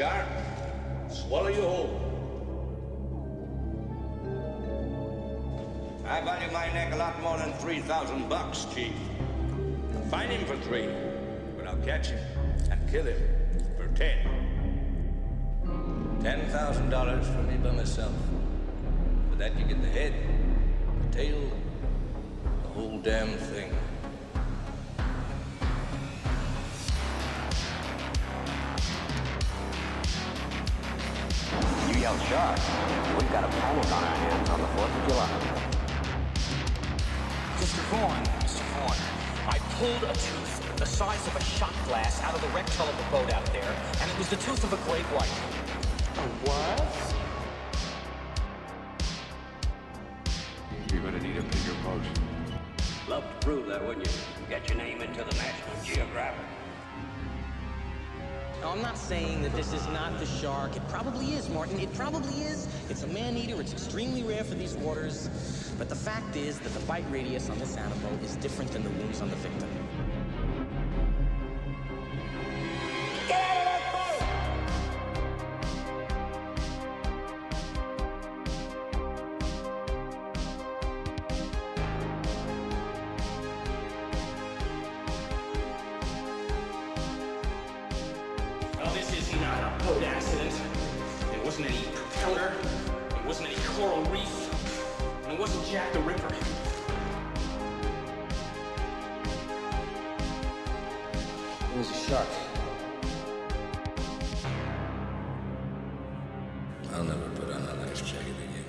shark, swallow you whole. I value my neck a lot more than $3,000, Chief. Find him for 3, but I'll catch him and kill him for 10. $10,000 for me by myself. For that you get the head, the tail, the whole damn thing. You yell shark, we've got a panic on our hands on the 4th of July. Mr. Vaughn, I pulled a tooth the size of a shot glass out of the wreck hull of the boat out there, and it was the tooth of a great white. A what? You're gonna need a bigger boat. Love to prove that, wouldn't you? Get your name into the National Geographic. No, I'm not saying that this is not the shark. It probably is, Martin. It probably is. It's a man-eater. It's extremely rare for these waters. But the fact is that the bite radius on this animal is different than the wounds on the victim. Get out of that boat! Well, this is not a boat accident. There wasn't any propeller. There wasn't any coral reef. And it wasn't Jack the Ripper. It was a shark. I'll never put on a nice jacket again.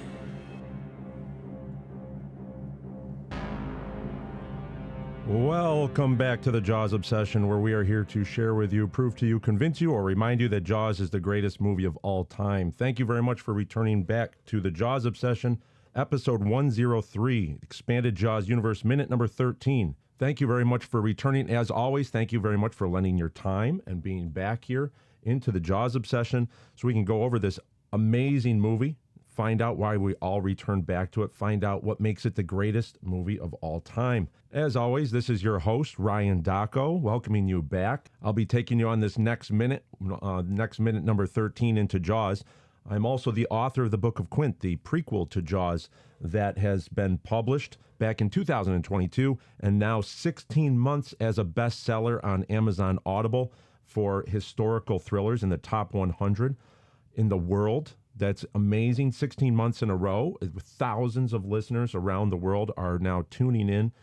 Welcome back to the Jaws Obsession, where we are here to share with you, prove to you, convince you, or remind you that Jaws is the greatest movie of all time. Thank you very much for returning back to the Jaws Obsession, episode 103, Expanded Jaws Universe, minute number 13. Thank you very much for returning. As always, thank you very much for lending your time and being back here into the Jaws Obsession so we can go over this amazing movie, find out why we all return back to it, find out what makes it the greatest movie of all time. As always, this is your host, Ryan Dacco, welcoming you back. I'll be taking you on this next minute number 13 into Jaws. I'm also the author of the Book of Quint, the prequel to Jaws that has been published back in 2022 and now 16 months as a bestseller on Amazon Audible for historical thrillers in the top 100 in the world. That's amazing. 16 months in a row. Thousands of listeners around the world are now tuning in.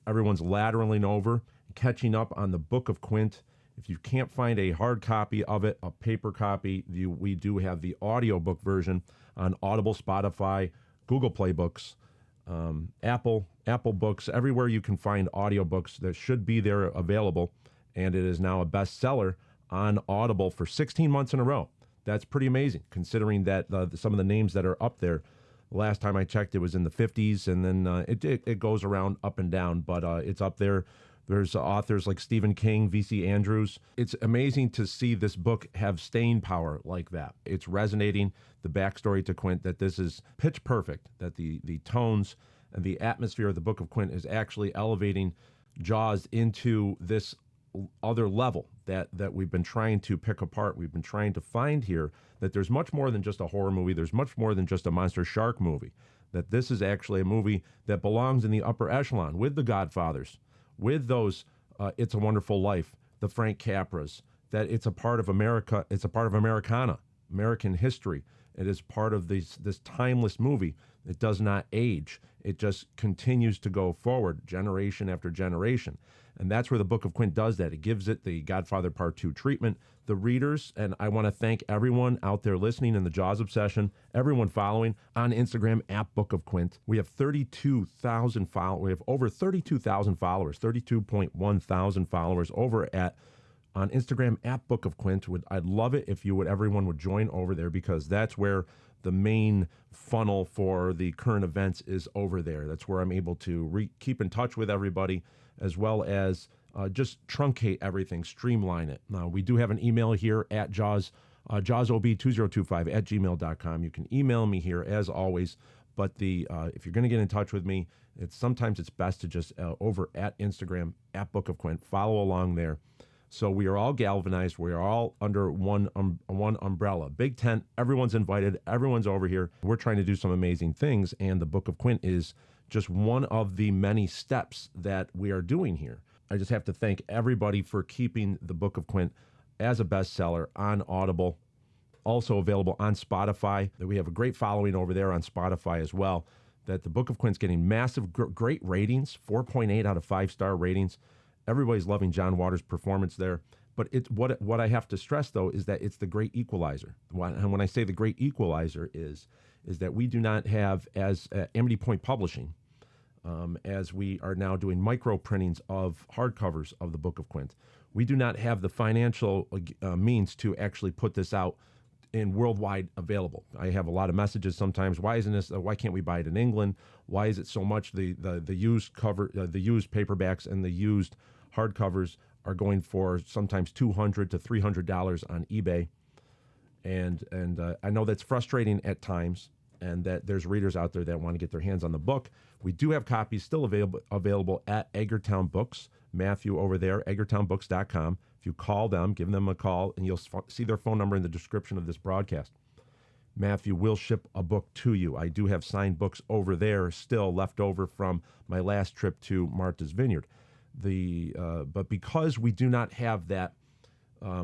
Everyone's lateraling over, catching up on the Book of Quint. If you can't find a hard copy of it, a paper copy, we do have the audiobook version on Audible, Spotify, Google Play Books, Apple Books, everywhere you can find audiobooks that should be there available. And it is now a bestseller on Audible for 16 months in a row. That's pretty amazing, considering that some of the names that are up there, last time I checked, it was in the 50s, and then it goes around up and down, but it's up there. There's authors like Stephen King, V.C. Andrews. It's amazing to see this book have staying power like that. It's resonating, the backstory to Quint, that this is pitch perfect, that the tones and the atmosphere of the Book of Quint is actually elevating Jaws into this other level that we've been trying to pick apart. We've been trying to find here that there's much more than just a horror movie. There's much more than just a monster shark movie. That this is actually a movie that belongs in the upper echelon with the Godfathers, with those It's a Wonderful Life, the Frank Capras, that it's a part of America, it's a part of Americana, American history. It is part of this timeless movie. It does not age. It just continues to go forward generation after generation. And that's where the Book of Quint does that. It gives it the Godfather Part 2 treatment. The readers, and I want to thank everyone out there listening in the Jaws Obsession, everyone following on Instagram at Book of Quint. We have 32,000 followers. We have over 32,000 followers, 32.1 thousand followers over on Instagram at Book of Quint. I'd love it if everyone would join over there, because that's where the main funnel for the current events is over there. That's where I'm able to keep in touch with everybody, as well as just truncate everything, streamline it. Now, we do have an email here at jawsob2025@gmail.com. You can email me here as always, but if you're going to get in touch with me, sometimes it's best to just over at Instagram at Book of Quint, follow along there. So we are all galvanized. We are all under one umbrella. Big tent. Everyone's invited. Everyone's over here. We're trying to do some amazing things, and the Book of Quint is just one of the many steps that we are doing here. I just have to thank everybody for keeping the Book of Quint as a bestseller on Audible, also available on Spotify. We have a great following over there on Spotify as well. That the Book of Quint's getting massive, great ratings, 4.8 out of 5-star ratings. Everybody's loving John Waters' performance there. But what I have to stress, though, is that it's the great equalizer. And when I say the great equalizer is that we do not have, as Amity Point Publishing, as we are now doing micro printings of hardcovers of the Book of Quint, we do not have the financial means to actually put this out in worldwide available. I have a lot of messages sometimes. Why isn't this? Why can't we buy it in England? Why is it so much? The used cover, the used paperbacks and the used hardcovers are going for sometimes $200 to $300 on eBay, and I know that's frustrating at times, and that there's readers out there that want to get their hands on the book. We do have copies still available at Eggertown Books. Matthew over there, eggertownbooks.com. If you call them, give them a call, and you'll see their phone number in the description of this broadcast. Matthew will ship a book to you. I do have signed books over there still left over from my last trip to Martha's Vineyard. But because we do not have that,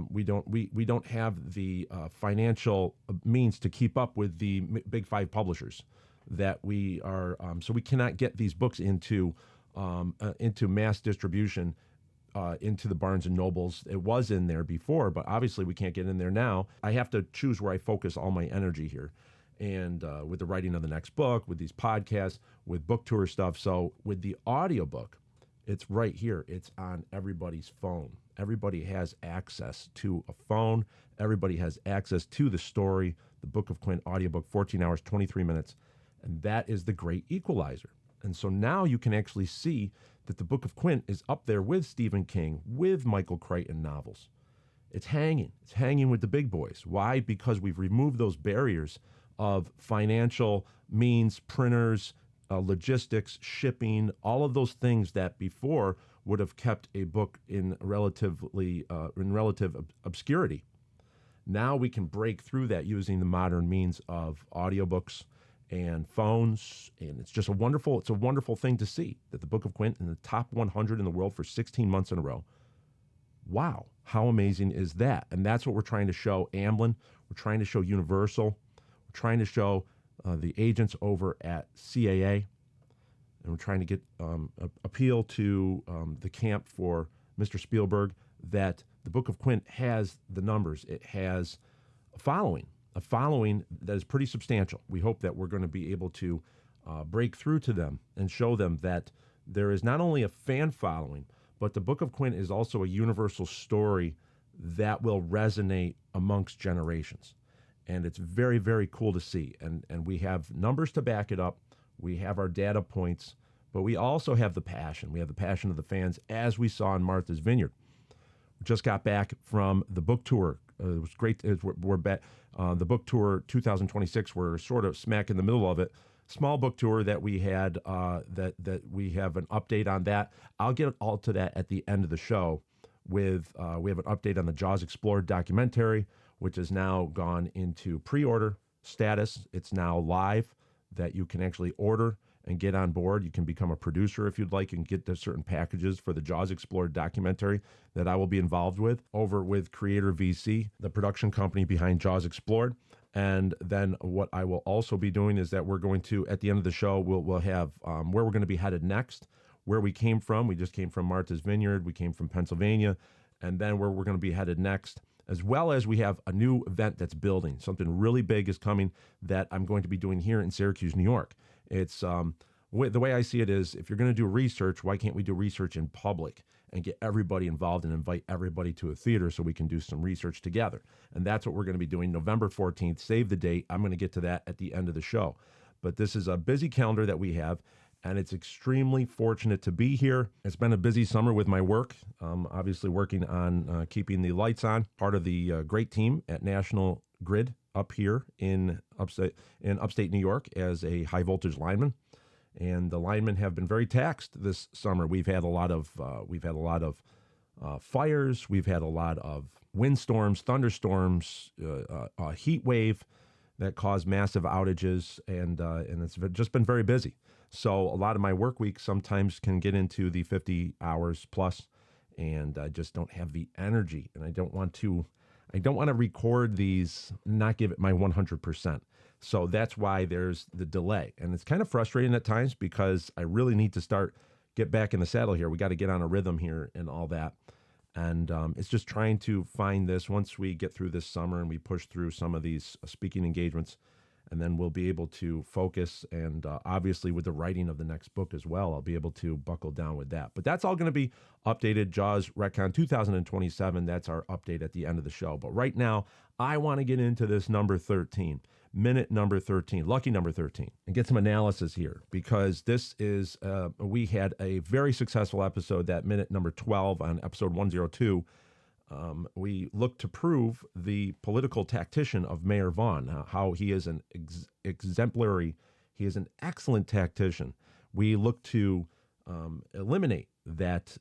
we don't have the financial means to keep up with the big five publishers that we are. So we cannot get these books into mass distribution, into the Barnes and Nobles. It was in there before, but obviously we can't get in there now. I have to choose where I focus all my energy here. And with the writing of the next book, with these podcasts, with book tour stuff. So with the audiobook, it's right here. It's on everybody's phone. Everybody has access to a phone. Everybody has access to the story, the Book of Quint audiobook, 14 hours, 23 minutes. And that is the great equalizer. And so now you can actually see that the Book of Quint is up there with Stephen King, with Michael Crichton novels. It's hanging. It's hanging with the big boys. Why? Because we've removed those barriers of financial means, printers, logistics, shipping, all of those things that before would have kept a book in relative obscurity. Now we can break through that using the modern means of audiobooks and phones, and it's a wonderful thing to see that the Book of Quint in the top 100 in the world for 16 months in a row. Wow, how amazing is that? And that's what we're trying to show Amblin. We're trying to show Universal. We're trying to show the agents over at CAA, and we're trying to get appeal to the camp for Mr. Spielberg that the Book of Quint has the numbers. It has a following that is pretty substantial. We hope that we're going to be able to break through to them and show them that there is not only a fan following, but the Book of Quint is also a universal story that will resonate amongst generations. And it's very, very cool to see. And we have numbers to back it up. We have our data points, but we also have the passion. We have the passion of the fans, as we saw in Martha's Vineyard. We just got back from the book tour. It was great. We're back. The book tour 2026, we're sort of smack in the middle of it. Small book tour that we had, that we have an update on that. I'll get all to that at the end of the show. We have an update on the Jaws Explored documentary, which has now gone into pre-order status. It's now live, that you can actually order and get on board. You can become a producer if you'd like and get the certain packages for the Jaws Explored documentary that I will be involved with over with Creator VC, the production company behind Jaws Explored. And then what I will also be doing is that we're going to, at the end of the show, we'll have where we're going to be headed next, where we came from. We just came from Martha's Vineyard. We came from Pennsylvania. And then where we're going to be headed next, as well as we have a new event that's building. Something really big is coming that I'm going to be doing here in Syracuse, New York. It's the way I see it is, if you're going to do research, why can't we do research in public and get everybody involved and invite everybody to a theater so we can do some research together? And that's what we're going to be doing November 14th. Save the date. I'm going to get to that at the end of the show. But this is a busy calendar that we have, and it's extremely fortunate to be here. It's been a busy summer with my work, obviously working on keeping the lights on, part of the great team at National Grid up here in upstate New York as a high voltage lineman. And the linemen have been very taxed this summer. We've had a lot of fires. We've had a lot of windstorms, thunderstorms, a heat wave that caused massive outages, and it's just been very busy. So a lot of my work week sometimes can get into the 50 hours plus, and I just don't have the energy, and I don't want to record these, not give it my 100%. So that's why there's the delay. And it's kind of frustrating at times because I really need to get back in the saddle here. We got to get on a rhythm here and all that. And it's just trying to find this once we get through this summer and we push through some of these speaking engagements, and then we'll be able to focus. And obviously with the writing of the next book as well, I'll be able to buckle down with that. But that's all going to be updated. Jaws Retcon 2027. That's our update at the end of the show. But right now, I want to get into this number 13. Minute number 13, lucky number 13, and get some analysis here, because this is, we had a very successful episode, that minute number 12 on episode 102. We looked to prove the political tactician of Mayor Vaughn, how he is an exemplary, he is an excellent tactician. We look to eliminate that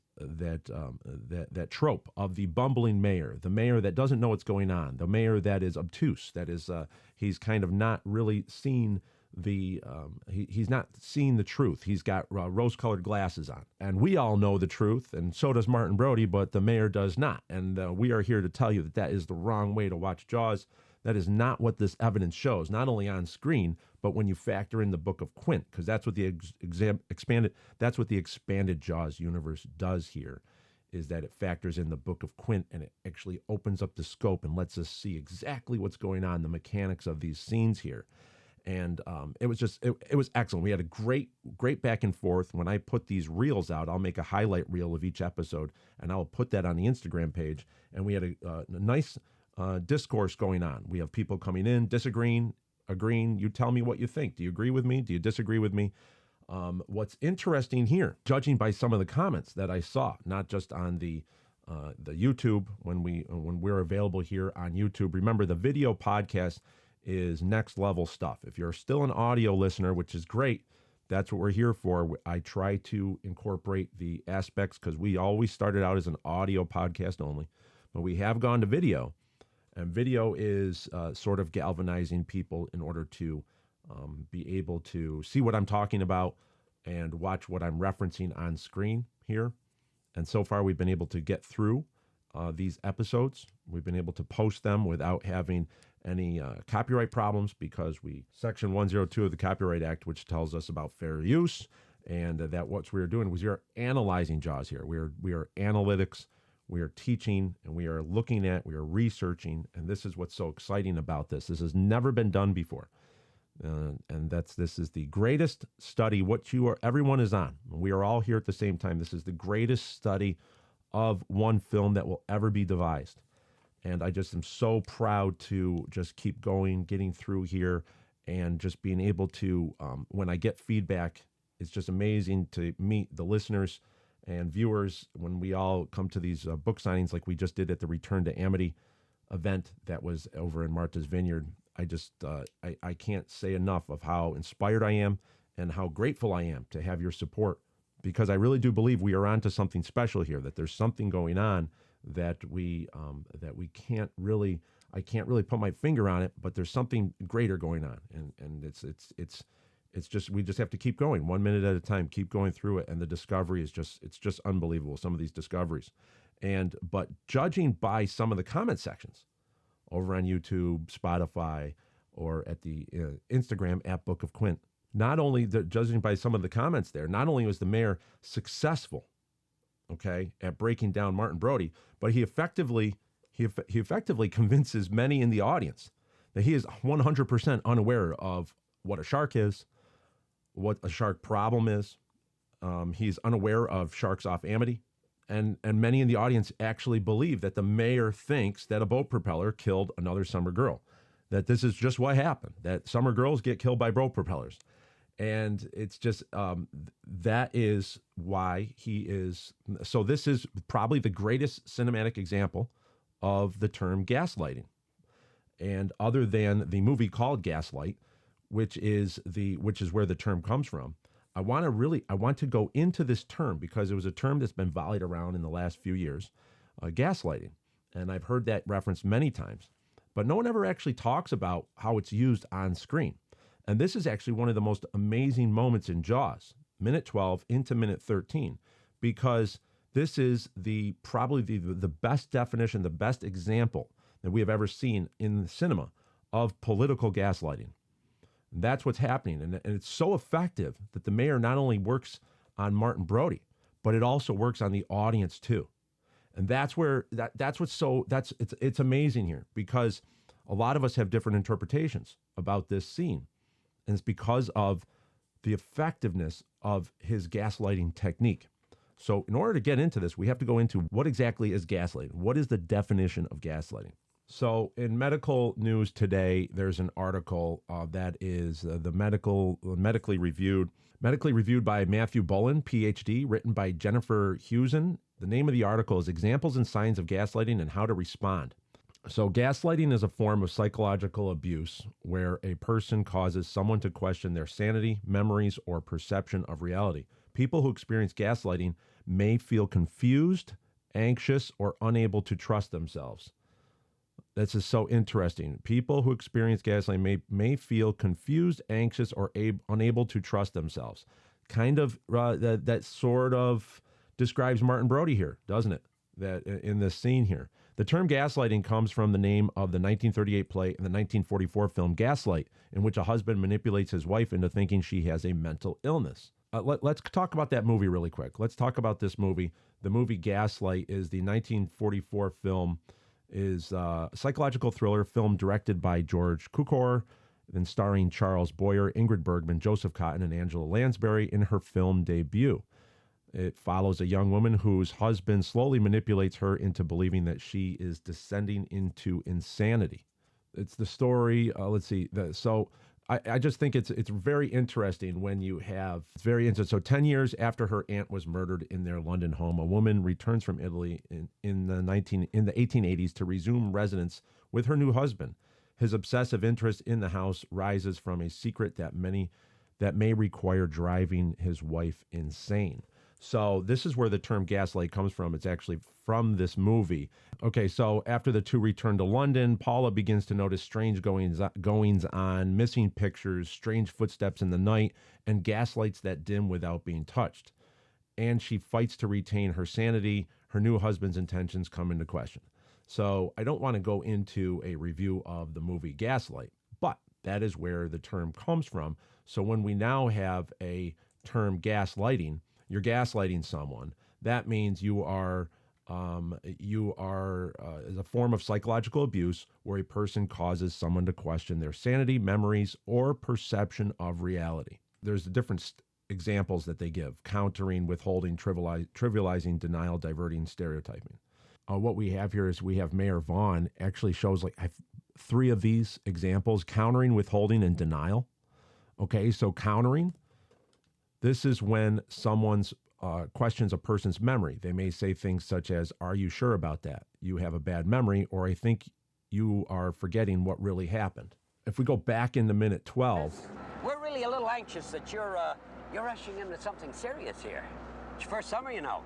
trope of the bumbling mayor, the mayor that doesn't know what's going on, the mayor that is obtuse, that is he's kind of not really seen the he's not seeing the truth. He's got rose-colored glasses on, and we all know the truth, and so does Martin Brody, but the mayor does not. And we are here to tell you that that is the wrong way to watch Jaws. That is not what this evidence shows, not only on screen, but when you factor in the Book of Quint, because that's what the expanded Jaws universe does here, is that it factors in the Book of Quint, and it actually opens up the scope and lets us see exactly what's going on, the mechanics of these scenes here. And it was excellent. We had a great back and forth. When I put these reels out, I'll make a highlight reel of each episode, and I'll put that on the Instagram page. And we had a nice discourse going on. We have people coming in, disagreeing, agreeing. You tell me what you think. Do you agree with me? Do you disagree with me? What's interesting here, judging by some of the comments that I saw, not just on the YouTube, when we're available here on YouTube. Remember, the video podcast is next level stuff. If you're still an audio listener, which is great, that's what we're here for. I try to incorporate the aspects, because we always started out as an audio podcast only, but we have gone to video, and video is sort of galvanizing people in order to be able to see what I'm talking about and watch what I'm referencing on screen here. And so far, we've been able to get through these episodes. We've been able to post them without having any copyright problems, because Section 102 of the Copyright Act, which tells us about fair use, and that what we are doing was we are analyzing Jaws here. We are analytics, we are teaching, and we are looking at, we are researching, and this is what's so exciting about this. This has never been done before. And this is the greatest study, everyone is on. We are all here at the same time. This is the greatest study of one film that will ever be devised. And I just am so proud to just keep going, getting through here, and just being able to, when I get feedback, it's just amazing to meet the listeners and viewers when we all come to these book signings like we just did at the Return to Amity event that was over in Martha's Vineyard. I can't say enough of how inspired I am and how grateful I am to have your support, because I really do believe we are onto something special here, that there's something going on that I can't really put my finger on it, but there's something greater going on, and it's just, we just have to keep going 1 minute at a time, keep going through it, and the discovery is just unbelievable, some of these discoveries. But judging by some of the comment sections over on YouTube, Spotify, or at the Instagram at Book of Quint, judging by some of the comments there, not only was the mayor successful, at breaking down Martin Brody, but he effectively convinces many in the audience that he is 100% unaware of what a shark is, what a shark problem is. He's unaware of sharks off Amity. And many in the audience actually believe that the mayor thinks that a boat propeller killed another summer girl, that this is just what happened, that summer girls get killed by boat propellers. And it's just, that is why he is. So this is probably the greatest cinematic example of the term gaslighting. And other than the movie called Gaslight, which is where the term comes from, I want to go into this term because it was a term that's been volleyed around in the last few years, gaslighting. And I've heard that referenced many times, but no one ever actually talks about how it's used on screen. And this is actually one of the most amazing moments in Jaws, minute 12 into minute 13, because this is probably the best definition, the best example that we have ever seen in the cinema of political gaslighting. And that's what's happening. And it's so effective that the mayor not only works on Martin Brody, but it also works on the audience too. And that's where it's amazing here, because a lot of us have different interpretations about this scene. And it's because of the effectiveness of his gaslighting technique. So in order to get into this, we have to go into what exactly is gaslighting. What is the definition of gaslighting? So in medical news today, there's an article that is medically reviewed by Matthew Bullen, PhD, written by Jennifer Hewson. The name of the article is Examples and Signs of Gaslighting and How to Respond. So gaslighting is a form of psychological abuse where a person causes someone to question their sanity, memories, or perception of reality. People who experience gaslighting may feel confused, anxious, or unable to trust themselves. This is so interesting. People who experience gaslighting may feel confused, anxious, or unable to trust themselves. Kind of that sort of describes Martin Brody here, doesn't it? That in this scene here. The term gaslighting comes from the name of the 1938 play and the 1944 film Gaslight, in which a husband manipulates his wife into thinking she has a mental illness. Let's talk about that movie really quick. Let's talk about this movie. The movie Gaslight is the 1944 film, is a psychological thriller film directed by George Cukor, then starring Charles Boyer, Ingrid Bergman, Joseph Cotton, and Angela Lansbury in her film debut. It follows a young woman whose husband slowly manipulates her into believing that she is descending into insanity. It's the story. I just think it's very interesting when you have, it's very interesting. So 10 years after her aunt was murdered in their London home, a woman returns from Italy in the 1880s to resume residence with her new husband. His obsessive interest in the house rises from a secret that may require driving his wife insane. So this is where the term gaslight comes from. It's actually from this movie. Okay, so after the two return to London, Paula begins to notice strange goings on, missing pictures, strange footsteps in the night, and gaslights that dim without being touched. And she fights to retain her sanity. Her new husband's intentions come into question. So I don't want to go into a review of the movie Gaslight, but that is where the term comes from. So when we now have a term gaslighting, you're gaslighting someone. That means you are is a form of psychological abuse where a person causes someone to question their sanity, memories, or perception of reality. There's different examples that they give: countering, withholding, trivializing, denial, diverting, stereotyping. What we have here is we have Mayor Vaughn actually shows three of these examples: countering, withholding, and denial. Okay, so countering. This is when someone's questions a person's memory. They may say things such as, "Are you sure about that? You have a bad memory," or "I think you are forgetting what really happened." If we go back into minute 12. We're really a little anxious that you're rushing into something serious here. It's your first summer, you know.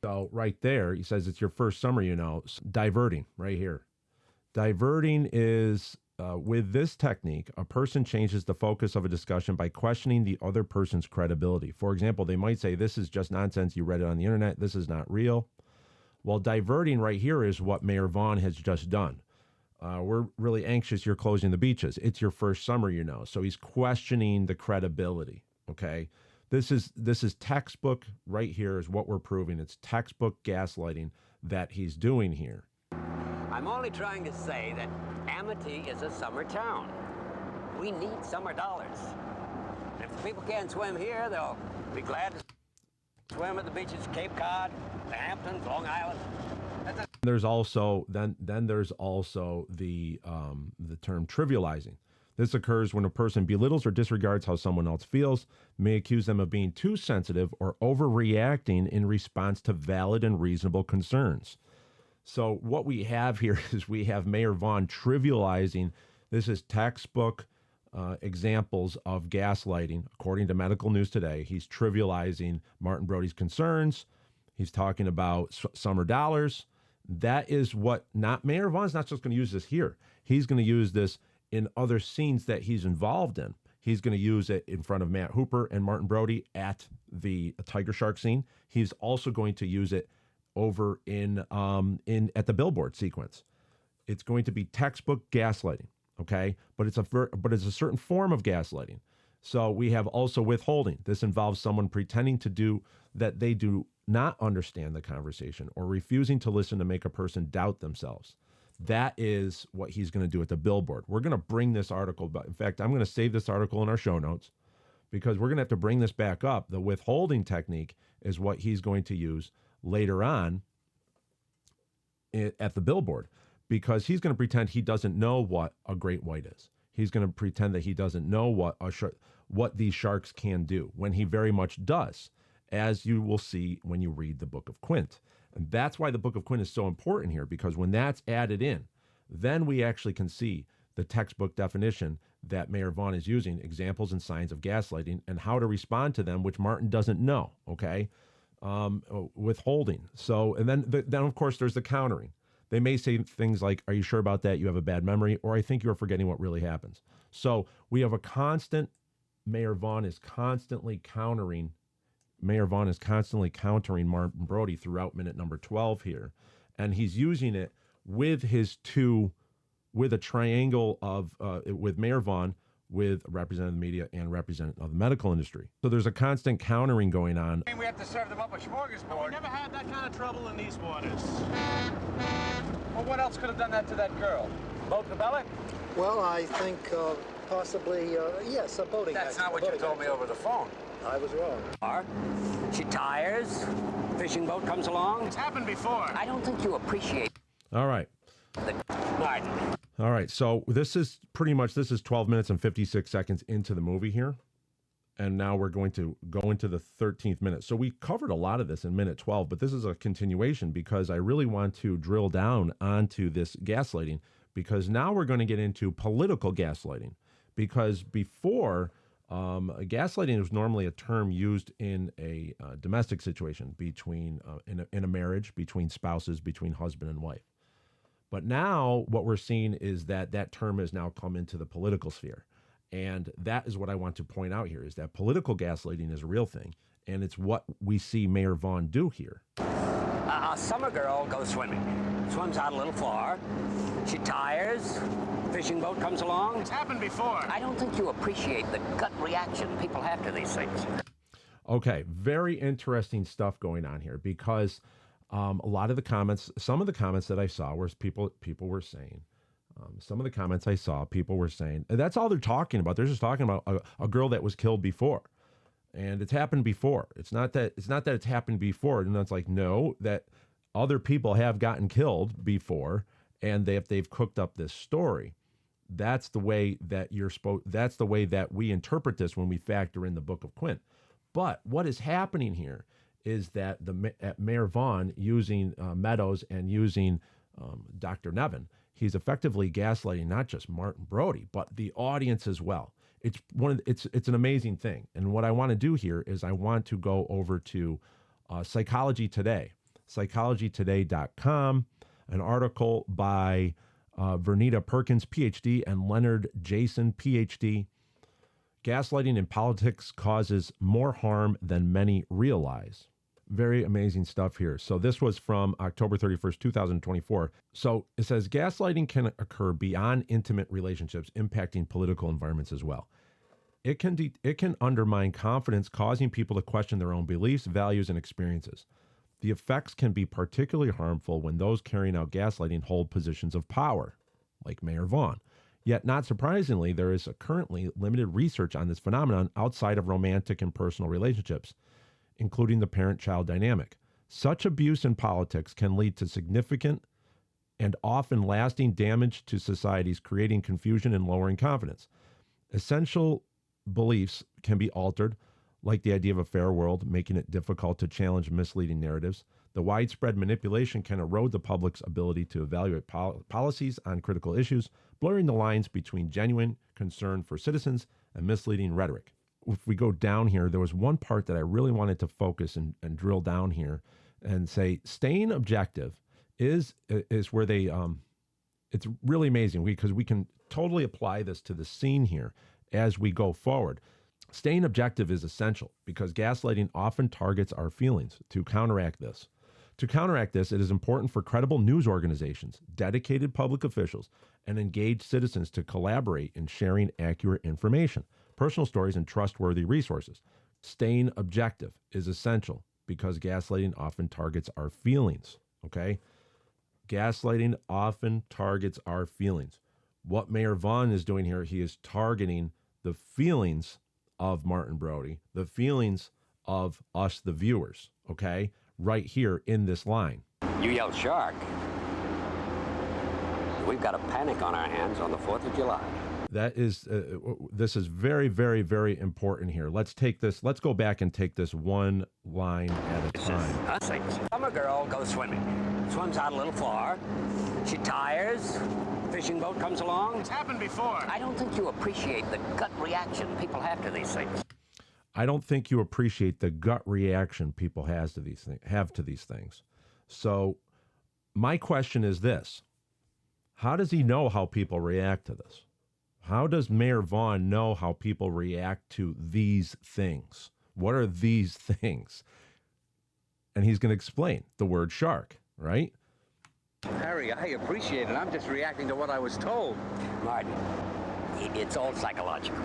So right there, he says it's your first summer, you know. Diverting, right here. Diverting is... with this technique, a person changes the focus of a discussion by questioning the other person's credibility. For example, they might say, "This is just nonsense. You read it on the internet. This is not real." Well, diverting right here is what Mayor Vaughn has just done. We're really anxious. You're closing the beaches. It's your first summer, you know. So he's questioning the credibility. Okay. This is textbook right here is what we're proving. It's textbook gaslighting that he's doing here. I'm only trying to say that Amity is a summer town. We need summer dollars. And if the people can't swim here, they'll be glad to swim at the beaches of Cape Cod, the Hamptons, Long Island. There's also there's also the term trivializing. This occurs when a person belittles or disregards how someone else feels, may accuse them of being too sensitive or overreacting in response to valid and reasonable concerns. So what we have here is we have Mayor Vaughn trivializing. This is textbook examples of gaslighting. According to Medical News Today, he's trivializing Martin Brody's concerns. He's talking about summer dollars. That is what, not Mayor Vaughn's not just going to use this here. He's going to use this in other scenes that he's involved in. He's going to use it in front of Matt Hooper and Martin Brody at the Tiger Shark scene. He's also going to use it over in at the billboard sequence. It's going to be textbook gaslighting, okay? But it's a certain form of gaslighting. So we have also withholding. This involves someone pretending to do that they do not understand the conversation or refusing to listen to make a person doubt themselves. That is what he's going to do at the billboard. We're going to bring this article, but in fact, I'm going to save this article in our show notes because we're going to have to bring this back up. The withholding technique is what he's going to use later on at the billboard, because he's going to pretend he doesn't know what a great white is. He's going to pretend that he doesn't know what these sharks can do, when he very much does, as you will see when you read the Book of Quint. And that's why the Book of Quint is so important here, because when that's added in, then we actually can see the textbook definition that Mayor Vaughn is using, examples and signs of gaslighting, and how to respond to them, which Martin doesn't know, okay? Withholding. So, and then of course, there's the countering. They may say things like, are you sure about that? You have a bad memory, or I think you're forgetting what really happens. So we have a constant, Mayor Vaughn is constantly countering Martin Brody throughout minute number 12 here. And he's using it with with a triangle of, with Mayor Vaughn, with a representative of the media and representative of the medical industry. So there's a constant countering going on. We have to serve them up a smorgasbord. We never had that kind of trouble in these waters. Well, what else could have done that to that girl? Boat in the belly? Well, I think possibly, yes, a boating That's accident. not what you told me over the phone. I was wrong. She tires, fishing boat comes along. It's happened before. I don't think you appreciate All right. the garden. All right. So this is 12 minutes and 56 seconds into the movie here. And now we're going to go into the 13th minute. So we covered a lot of this in minute 12, but this is a continuation because I really want to drill down onto this gaslighting, because now we're going to get into political gaslighting. Because before, gaslighting was normally a term used in a domestic situation between in a marriage, between spouses, between husband and wife. But now what we're seeing is that term has now come into the political sphere. And that is what I want to point out here, is that political gaslighting is a real thing. And it's what we see Mayor Vaughn do here. A summer girl goes swimming, swims out a little far. She tires, fishing boat comes along. It's happened before. I don't think you appreciate the gut reaction people have to these things. Okay, very interesting stuff going on here, because a lot of the comments, some of the comments that I saw were people were saying, some of the comments I saw, people were saying, and that's all they're talking about. They're just talking about a girl that was killed before, and it's happened before. It's not that it's happened before, and it's like, no, that other people have gotten killed before, and they've cooked up this story. That's the way that that's the way that we interpret this when we factor in the Book of Quint. But what is happening here is that Mayor Vaughn, using Meadows and using Dr. Nevin, he's effectively gaslighting not just Martin Brody, but the audience as well. It's an amazing thing. And what I want to do here is I want to go over to Psychology Today, psychologytoday.com, an article by Vernita Perkins, PhD, and Leonard Jason, PhD. Gaslighting in politics causes more harm than many realize. Very amazing stuff here. So this was from October 31st, 2024. So it says gaslighting can occur beyond intimate relationships, impacting political environments as well. It can undermine confidence, causing people to question their own beliefs, values, and experiences. The effects can be particularly harmful when those carrying out gaslighting hold positions of power, like Mayor Vaughn. Yet, not surprisingly, there is currently limited research on this phenomenon outside of romantic and personal relationships, including the parent-child dynamic. Such abuse in politics can lead to significant and often lasting damage to societies, creating confusion and lowering confidence. Essential beliefs can be altered, like the idea of a fair world, making it difficult to challenge misleading narratives. The widespread manipulation can erode the public's ability to evaluate policies on critical issues, blurring the lines between genuine concern for citizens and misleading rhetoric. If we go down here, there was one part that I really wanted to focus and drill down here and say, staying objective is where they, it's really amazing because we can totally apply this to the scene here as we go forward. Staying objective is essential because gaslighting often targets our feelings. To counteract this, it is important for credible news organizations, dedicated public officials, and engaged citizens to collaborate in sharing accurate information, personal stories, and trustworthy resources. Staying objective is essential because gaslighting often targets our feelings, okay? Gaslighting often targets our feelings. What Mayor Vaughn is doing here, he is targeting the feelings of Martin Brody, the feelings of us, the viewers, okay? Right here in this line. You yell shark. We've got a panic on our hands on the 4th of July. That is, this is very, very, very important here. Let's go back and take this one line at a time. Summer girl goes swimming. Swims out a little far. She tires. Fishing boat comes along. It's happened before. I don't think you appreciate the gut reaction people have to these things. I don't think you appreciate the gut reaction people have to these things. So my question is this. How does he know how people react to this? How does Mayor Vaughn know how people react to these things? What are these things? And he's going to explain the word shark, right? Harry, I appreciate it. I'm just reacting to what I was told. Martin, it's all psychological.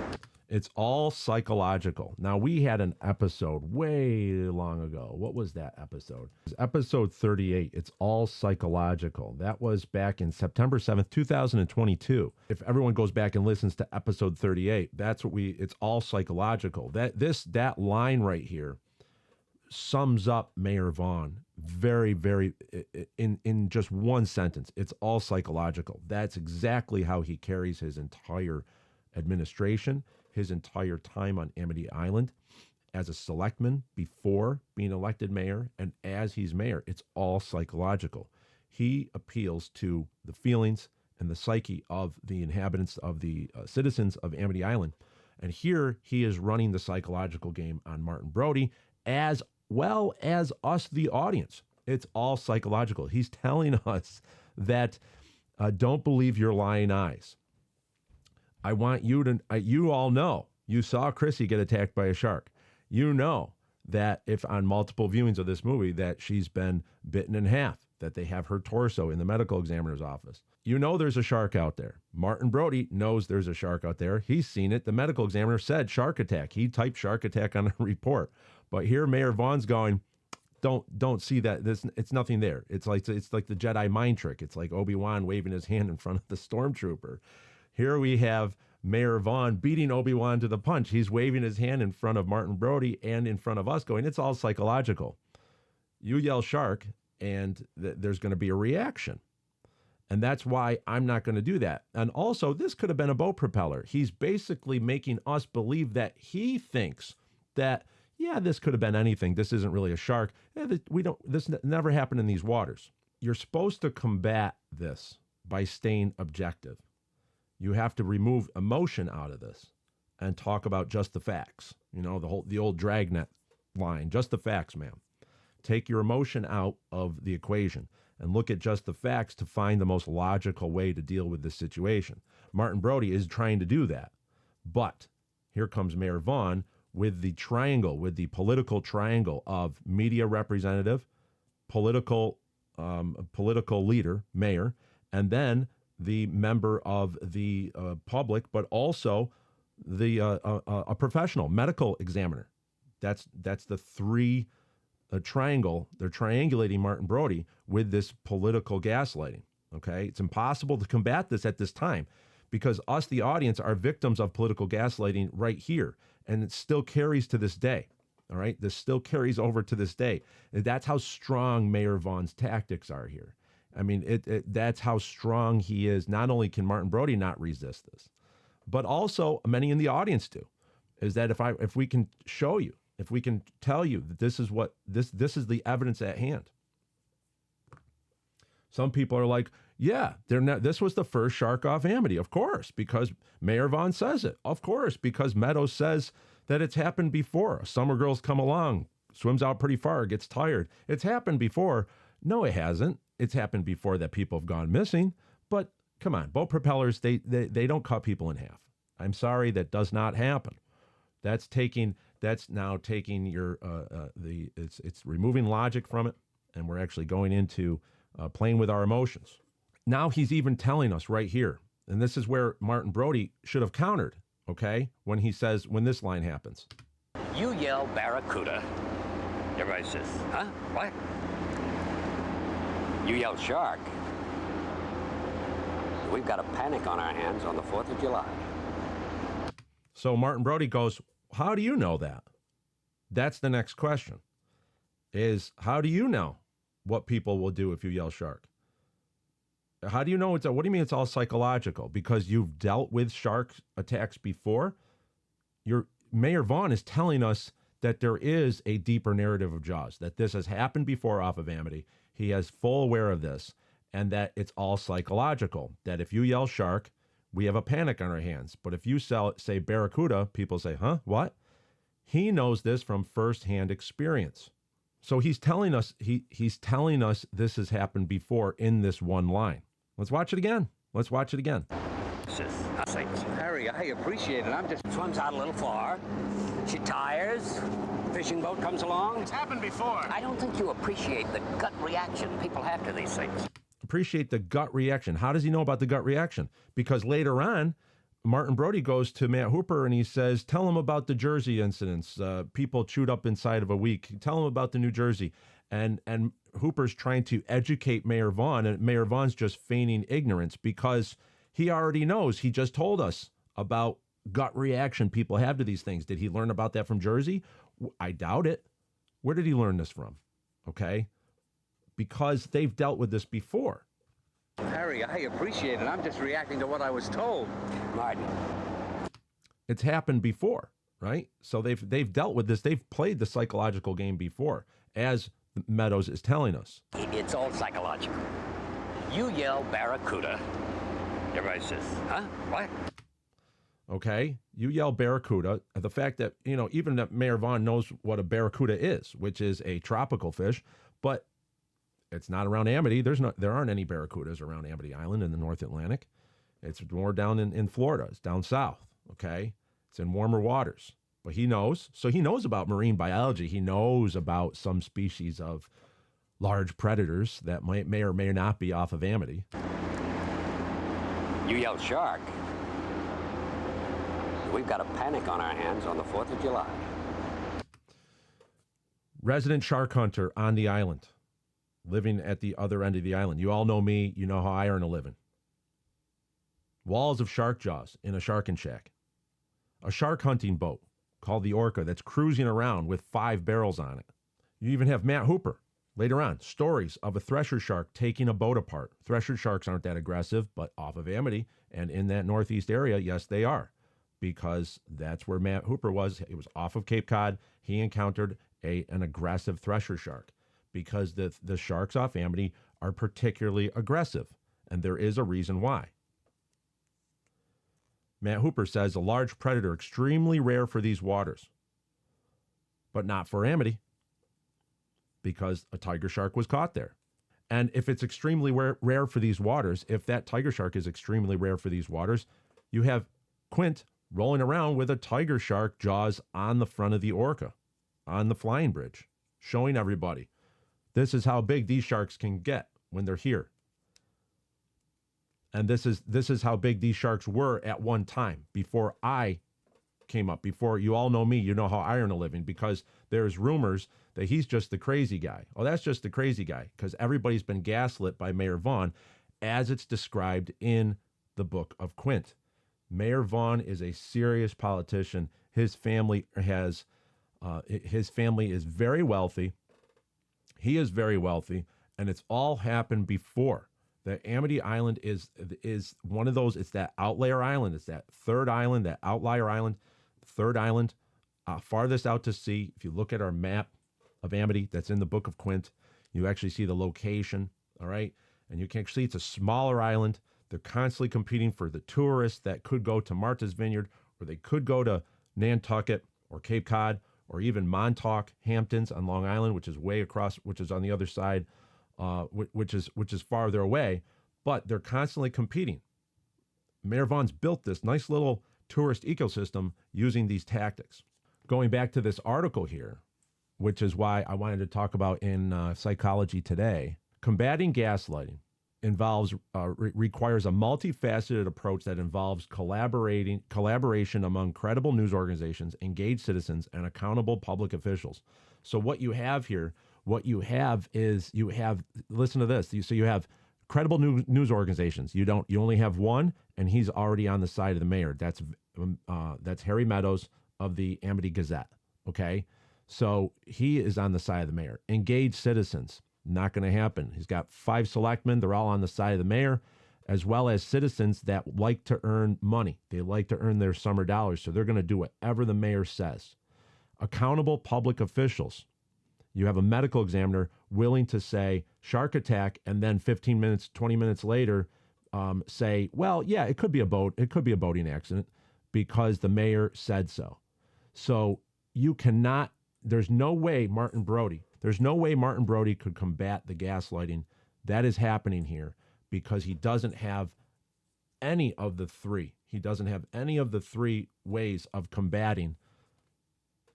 It's all psychological. Now, we had an episode way long ago. What was that episode? It was episode 38. It's all psychological. That was back in September 7th, 2022. If everyone goes back and listens to episode 38, that's what it's all psychological. That line right here sums up Mayor Vaughn very, very, in just one sentence. It's all psychological. That's exactly how he carries his entire administration, his entire time on Amity Island, as a selectman before being elected mayor, and as he's mayor. It's all psychological. He appeals to the feelings and the psyche of the inhabitants, of the citizens of Amity Island. And here he is running the psychological game on Martin Brody, as well as us, the audience. It's all psychological. He's telling us that don't believe your lying eyes. I want you to, you all know, you saw Chrissy get attacked by a shark. You know that if on multiple viewings of this movie that she's been bitten in half, that they have her torso in the medical examiner's office. You know there's a shark out there. Martin Brody knows there's a shark out there. He's seen it. The medical examiner said shark attack. He typed shark attack on a report. But here Mayor Vaughn's going, don't see that. It's nothing there. It's like the Jedi mind trick. It's like Obi-Wan waving his hand in front of the stormtrooper. Here we have Mayor Vaughn beating Obi-Wan to the punch. He's waving his hand in front of Martin Brody and in front of us going, it's all psychological. You yell shark and there's going to be a reaction. And that's why I'm not going to do that. And also, this could have been a boat propeller. He's basically making us believe that he thinks that, yeah, this could have been anything. This isn't really a shark. This never happened in these waters. You're supposed to combat this by staying objective. You have to remove emotion out of this and talk about just the facts. You know, the old Dragnet line, just the facts, ma'am. Take your emotion out of the equation and look at just the facts to find the most logical way to deal with this situation. Martin Brody is trying to do that. But here comes Mayor Vaughn with the triangle, with the political triangle of media representative, political leader, mayor, and then the member of the public, but also the a professional medical examiner. That's the three triangle. They're triangulating Martin Brody with this political gaslighting. Okay, it's impossible to combat this at this time because us, the audience, are victims of political gaslighting right here, and it still carries to this day. All right, this still carries over to this day. And that's how strong Mayor Vaughn's tactics are here. I mean, that's how strong he is. Not only can Martin Brody not resist this, but also many in the audience do. Is that if we can show you if we can tell you that this is what this is the evidence at hand. Some people are like, yeah, they're not, this was the first shark off Amity, of course, because Mayor Vaughn says it. Of course, because Meadows says that it's happened before. A summer girl's come along, swims out pretty far, gets tired. It's happened before. No, it hasn't. It's happened before that people have gone missing. But come on, boat propellers, they don't cut people in half. I'm sorry, that does not happen. That's now taking your it's removing logic from it, and we're actually going into playing with our emotions. Now he's even telling us right here, and this is where Martin Brody should have countered, okay, when he says, when this line happens. You yell Barracuda. Everybody says, huh? What? You yell shark. We've got a panic on our hands on the 4th of July. So Martin Brody goes, how do you know that? That's the next question, is how do you know what people will do if you yell shark? How do you know what do you mean it's all psychological? Because you've dealt with shark attacks before? Mayor Vaughn is telling us that there is a deeper narrative of Jaws, that this has happened before off of Amity. He is full aware of this, and that it's all psychological, that if you yell shark, we have a panic on our hands. But if you say Barracuda, people say, huh, what? He knows this from firsthand experience. So he's telling us he's telling us this has happened before in this one line. Let's watch it again. Let's watch it again. Harry, I appreciate it. I'm just... Swims out a little far. She tires. Fishing boat comes along. It's happened before. I don't think you appreciate the gut reaction people have to these things. Appreciate the gut reaction. How does he know about the gut reaction? Because later on, Martin Brody goes to Matt Hooper and he says, tell him about the Jersey incidents. People chewed up inside of a week. Tell him about the New Jersey. And Hooper's trying to educate Mayor Vaughn, and Mayor Vaughn's just feigning ignorance because he already knows. He just told us about gut reaction people have to these things. Did he learn about that from Jersey? I doubt it. Where did he learn this from? Okay. Because they've dealt with this before. Harry, I appreciate it. I'm just reacting to what I was told. Martin. It's happened before, right? So they've dealt with this. They've played the psychological game before, as Meadows is telling us. It's all psychological. You yell Barracuda. Everybody says, huh? What? Okay, you yell Barracuda. The fact that, even that Mayor Vaughn knows what a Barracuda is, which is a tropical fish, but it's not around Amity. There aren't any Barracudas around Amity Island in the North Atlantic. It's more down in Florida. It's down south, okay? It's in warmer waters. But he knows. So he knows about marine biology. He knows about some species of large predators that may or may not be off of Amity. You yell shark. We've got a panic on our hands on the 4th of July. Resident shark hunter on the island, living at the other end of the island. You all know me. You know how I earn a living. Walls of shark jaws in a sharking shack. A shark hunting boat called the Orca that's cruising around with 5 barrels on it. You even have Matt Hooper. Later on, stories of a thresher shark taking a boat apart. Thresher sharks aren't that aggressive, but off of Amity and in that northeast area, yes, they are. Because that's where Matt Hooper was. It was off of Cape Cod. He encountered an aggressive thresher shark because the sharks off Amity are particularly aggressive, and there is a reason why. Matt Hooper says a large predator extremely rare for these waters, but not for Amity because a tiger shark was caught there. And if it's extremely rare for these waters, if that tiger shark is extremely rare for these waters, you have Quint rolling around with a tiger shark jaws on the front of the Orca, on the flying bridge, showing everybody, this is how big these sharks can get when they're here. And this is how big these sharks were at one time before I came up, before you all know me, you know how I earn a living, because there's rumors that he's just the crazy guy. Oh, that's just the crazy guy, because everybody's been gaslit by Mayor Vaughn as it's described in the Book of Quint. Mayor Vaughn is a serious politician. His family is very wealthy. He is very wealthy, and it's all happened before. The Amity Island is one of those. It's that outlier island. It's that third island, that outlier island, third island farthest out to sea. If you look at our map of Amity that's in the Book of Quint, you actually see the location, all right? And you can actually see it's a smaller island. They're constantly competing for the tourists that could go to Martha's Vineyard, or they could go to Nantucket or Cape Cod, or even Montauk, Hamptons on Long Island, which is way across, which is on the other side, which is farther away. But they're constantly competing. Mayor Vaughn's built this nice little tourist ecosystem using these tactics. Going back to this article here, which is why I wanted to talk about in Psychology Today, combating gaslighting requires a multifaceted approach that involves collaboration among credible news organizations, engaged citizens, and accountable public officials. So what you have here, listen to this. So you have credible news organizations. You only have one, and he's already on the side of the mayor. That's Harry Meadows of the Amity Gazette. Okay, so he is on the side of the mayor. Engaged citizens. Not going to happen. He's got 5 selectmen. They're all on the side of the mayor, as well as citizens that like to earn money. They like to earn their summer dollars, so they're going to do whatever the mayor says. Accountable public officials. You have a medical examiner willing to say shark attack, and then 15 minutes, 20 minutes later say, well, yeah, it could be a boating accident because the mayor said so. So you cannot, there's no way Martin Brody could combat the gaslighting that is happening here because he doesn't have any of the three. He doesn't have any of the 3 ways of combating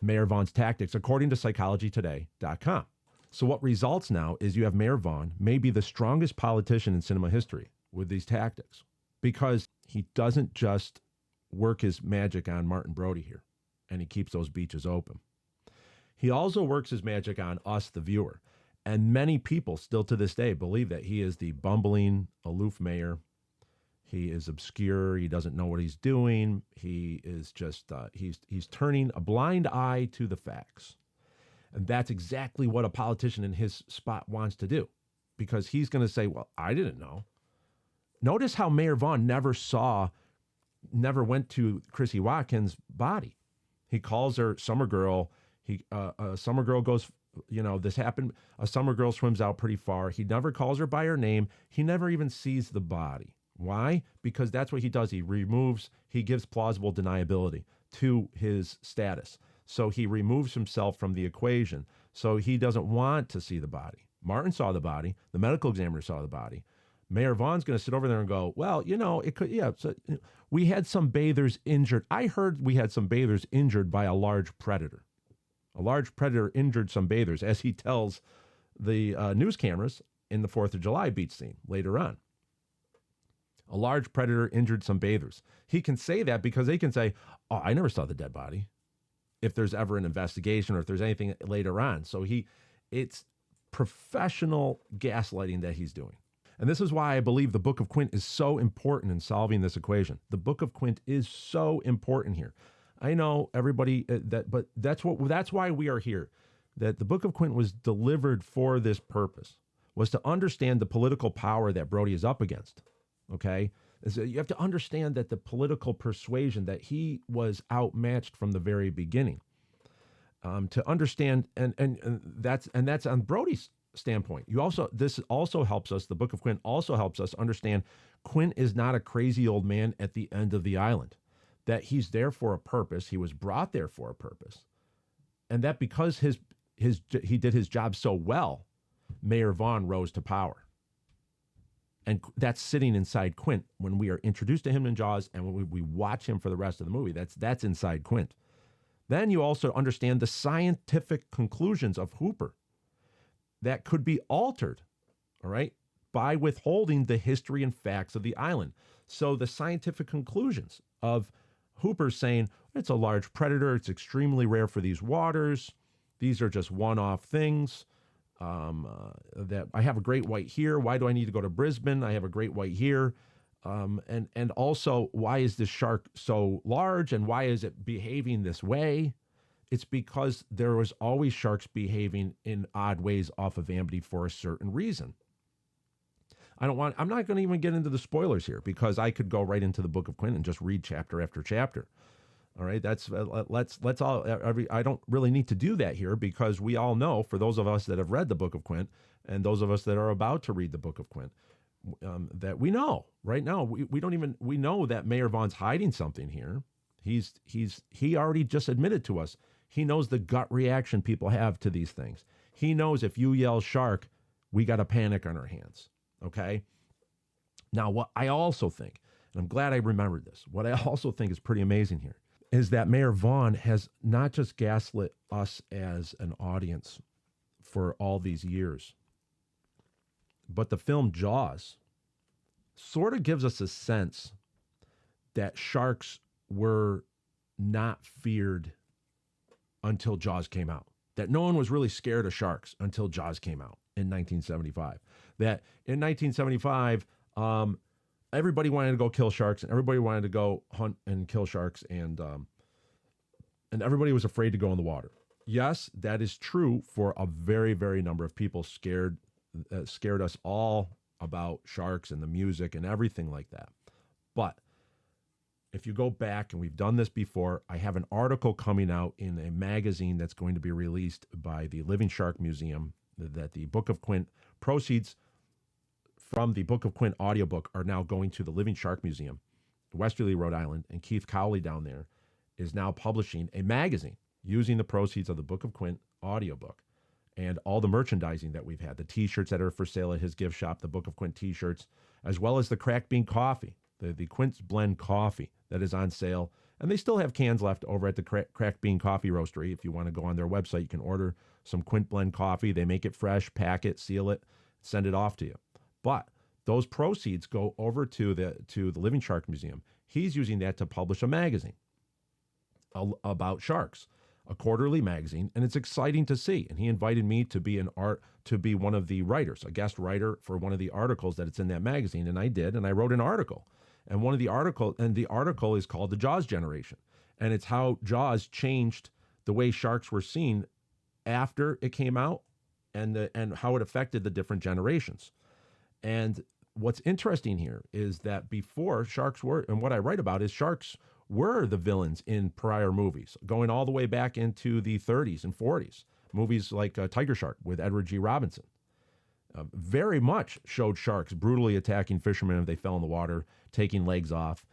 Mayor Vaughn's tactics, according to psychologytoday.com. So what results now is you have Mayor Vaughn, maybe the strongest politician in cinema history, with these tactics, because he doesn't just work his magic on Martin Brody here, and he keeps those beaches open. He also works his magic on us, the viewer. And many people still to this day believe that he is the bumbling, aloof mayor. He is obscure. He doesn't know what he's doing. He is just, he's turning a blind eye to the facts. And that's exactly what a politician in his spot wants to do, because he's going to say, well, I didn't know. Notice how Mayor Vaughn never went to Chrissy Watkins' body. He calls her Summer Girl. A Summer Girl goes, this happened. A Summer Girl swims out pretty far. He never calls her by her name. He never even sees the body. Why? Because that's what he does. He gives plausible deniability to his status. So he removes himself from the equation. So he doesn't want to see the body. Martin saw the body. The medical examiner saw the body. Mayor Vaughn's going to sit over there and go, well, it could, yeah. So we had some bathers injured. I heard we had some bathers injured by a large predator. A large predator injured some bathers, as he tells the news cameras in the 4th of July beach scene later on. A large predator injured some bathers. He can say that because they can say, oh, I never saw the dead body, if there's ever an investigation or if there's anything later on. So it's professional gaslighting that he's doing. And this is why I believe the Book of Quint is so important in solving this equation. The Book of Quint is so important here. I know everybody but that's why we are here. That the Book of Quint was delivered for this purpose, was to understand the political power that Brody is up against. Okay, so you have to understand that the political persuasion that he was outmatched from the very beginning. To understand, and that's on Brody's standpoint. This also helps us. The Book of Quint also helps us understand Quint is not a crazy old man at the end of the island. That he's there for a purpose. He was brought there for a purpose. And that because he did his job so well, Mayor Vaughn rose to power. And that's sitting inside Quint when we are introduced to him in Jaws and when we watch him for the rest of the movie. That's inside Quint. Then you also understand the scientific conclusions of Hooper that could be altered, all right, by withholding the history and facts of the island. So the scientific conclusions of Hooper saying it's a large predator, it's extremely rare for these waters, these are just one-off things, that I have a great white here, why do I need to go to Brisbane? I have a great white here. And also, why is this shark so large and why is it behaving this way? It's because there was always sharks behaving in odd ways off of Amity for a certain reason. I'm not going to even get into the spoilers here because I could go right into the Book of Quint and just read chapter after chapter. All right, that's let's all. I don't really need to do that here because we all know, for those of us that have read the Book of Quint and those of us that are about to read the Book of Quint, that we know right now. We know that Mayor Vaughn's hiding something here. He already just admitted to us. He knows the gut reaction people have to these things. He knows if you yell shark, we got a panic on our hands. Okay. Now, what I also think, and I'm glad I remembered this, what I also think is pretty amazing here is that Mayor Vaughn has not just gaslit us as an audience for all these years, but the film Jaws sort of gives us a sense that sharks were not feared until Jaws came out. That no one was really scared of sharks until Jaws came out in 1975. That in 1975, everybody wanted to go kill sharks, and everybody wanted to go hunt and kill sharks, and everybody was afraid to go in the water. Yes, that is true for a very, very number of people. Scared us all about sharks and the music and everything like that. But if you go back, and we've done this before, I have an article coming out in a magazine that's going to be released by the Living Shark Museum, that the Book of Quint proceeds from the Book of Quint audiobook are now going to the Living Shark Museum, Westerly, Rhode Island, and Keith Cowley down there is now publishing a magazine using the proceeds of the Book of Quint audiobook and all the merchandising that we've had, the T-shirts that are for sale at his gift shop, the Book of Quint T-shirts, as well as the Cracked Bean Coffee, the Quint's Blend Coffee that is on sale. And they still have cans left over at the Cracked Bean Coffee Roastery. If you want to go on their website, you can order some Quint Blend Coffee. They make it fresh, pack it, seal it, send it off to you. But those proceeds go over to the Living Shark Museum. He's using that to publish a magazine about sharks, a quarterly magazine, and it's exciting to see. And he invited me to be one of the writers, a guest writer for one of the articles that it's in that magazine, and I did, and I wrote an article. And the article is called The Jaws Generation, and it's how Jaws changed the way sharks were seen after it came out, and how it affected the different generations. And what's interesting here is that before, sharks were, and what I write about is sharks were the villains in prior movies, going all the way back into the 30s and 40s. Movies like Tiger Shark with Edward G. Robinson very much showed sharks brutally attacking fishermen if they fell in the water, taking legs off.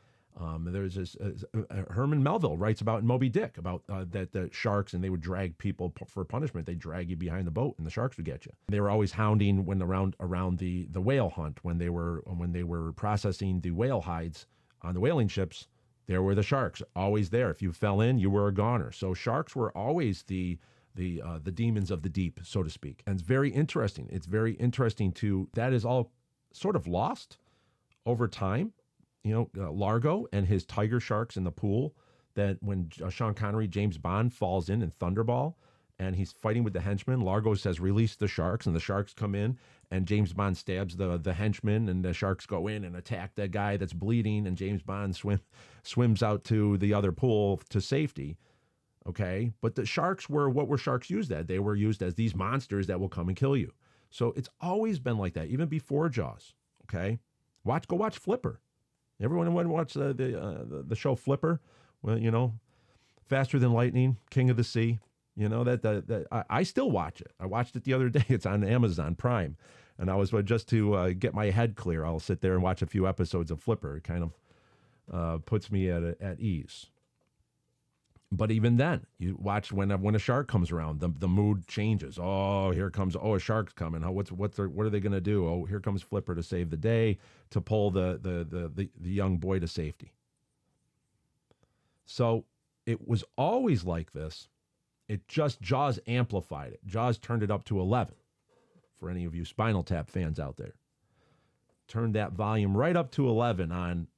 There's this Herman Melville writes about in Moby Dick about that the sharks, and they would drag people for punishment. They'd drag you behind the boat, and the sharks would get you. They were always hounding when around the whale hunt, when they were processing the whale hides on the whaling ships. There were the sharks always there. If you fell in, you were a goner. So sharks were always the demons of the deep, so to speak. And it's very interesting. It's very interesting that is all sort of lost over time. Largo and his tiger sharks in the pool, that when Sean Connery, James Bond, falls in Thunderball and he's fighting with the henchmen, Largo says, release the sharks, and the sharks come in, and James Bond stabs the henchman, and the sharks go in and attack that guy that's bleeding, and James Bond swims out to the other pool to safety. Okay, but the sharks what were sharks used as? They were used as these monsters that will come and kill you. So it's always been like that, even before Jaws. Okay, go watch Flipper. Everyone watch the show Flipper. Well, Faster Than Lightning, King of the Sea. I still watch it. I watched it the other day. It's on Amazon Prime, and I was just to get my head clear. I'll sit there and watch a few episodes of Flipper. It kind of puts me at ease. But even then, you watch when a shark comes around, the mood changes. Oh, here comes a shark's coming. What are they going to do? Oh, here comes Flipper to save the day, to pull the young boy to safety. So it was always like this. Jaws amplified it. Jaws turned it up to 11. For any of you Spinal Tap fans out there, turned that volume right up to 11 on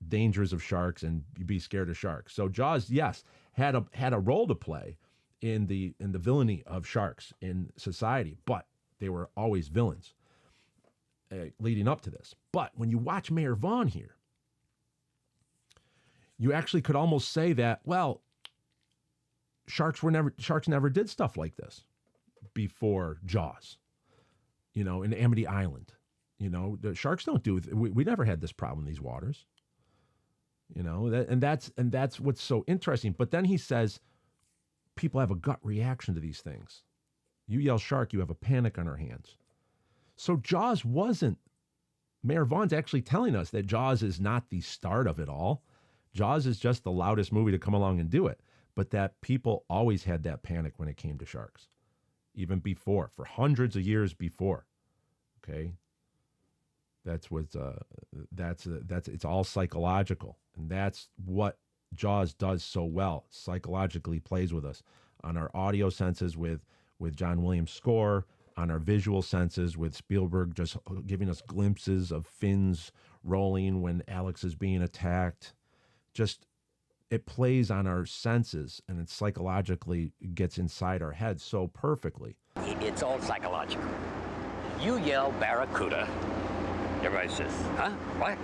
dangers of sharks and be scared of sharks. So Jaws, yes, had a role to play in the villainy of sharks in society, but they were always villains leading up to this. But when you watch Mayor Vaughn here, you actually could almost say that, well, sharks never did stuff like this before Jaws. In Amity Island, the sharks don't do. We never had this problem in these waters. You know, and that's what's so interesting. But then he says people have a gut reaction to these things. You yell shark, you have a panic on our hands. So Jaws wasn't. Mayor Vaughn's actually telling us that Jaws is not the start of it all. Jaws is just the loudest movie to come along and do it. But that people always had that panic when it came to sharks, even before, for hundreds of years before. Okay, that's it's all psychological, and that's what Jaws does so well. Psychologically plays with us on our audio senses with John Williams' score, on our visual senses with Spielberg just giving us glimpses of fins rolling when Alex is being attacked. Just it plays on our senses, and it psychologically gets inside our heads so perfectly. It's all psychological. You yell barracuda, everybody says, huh? What?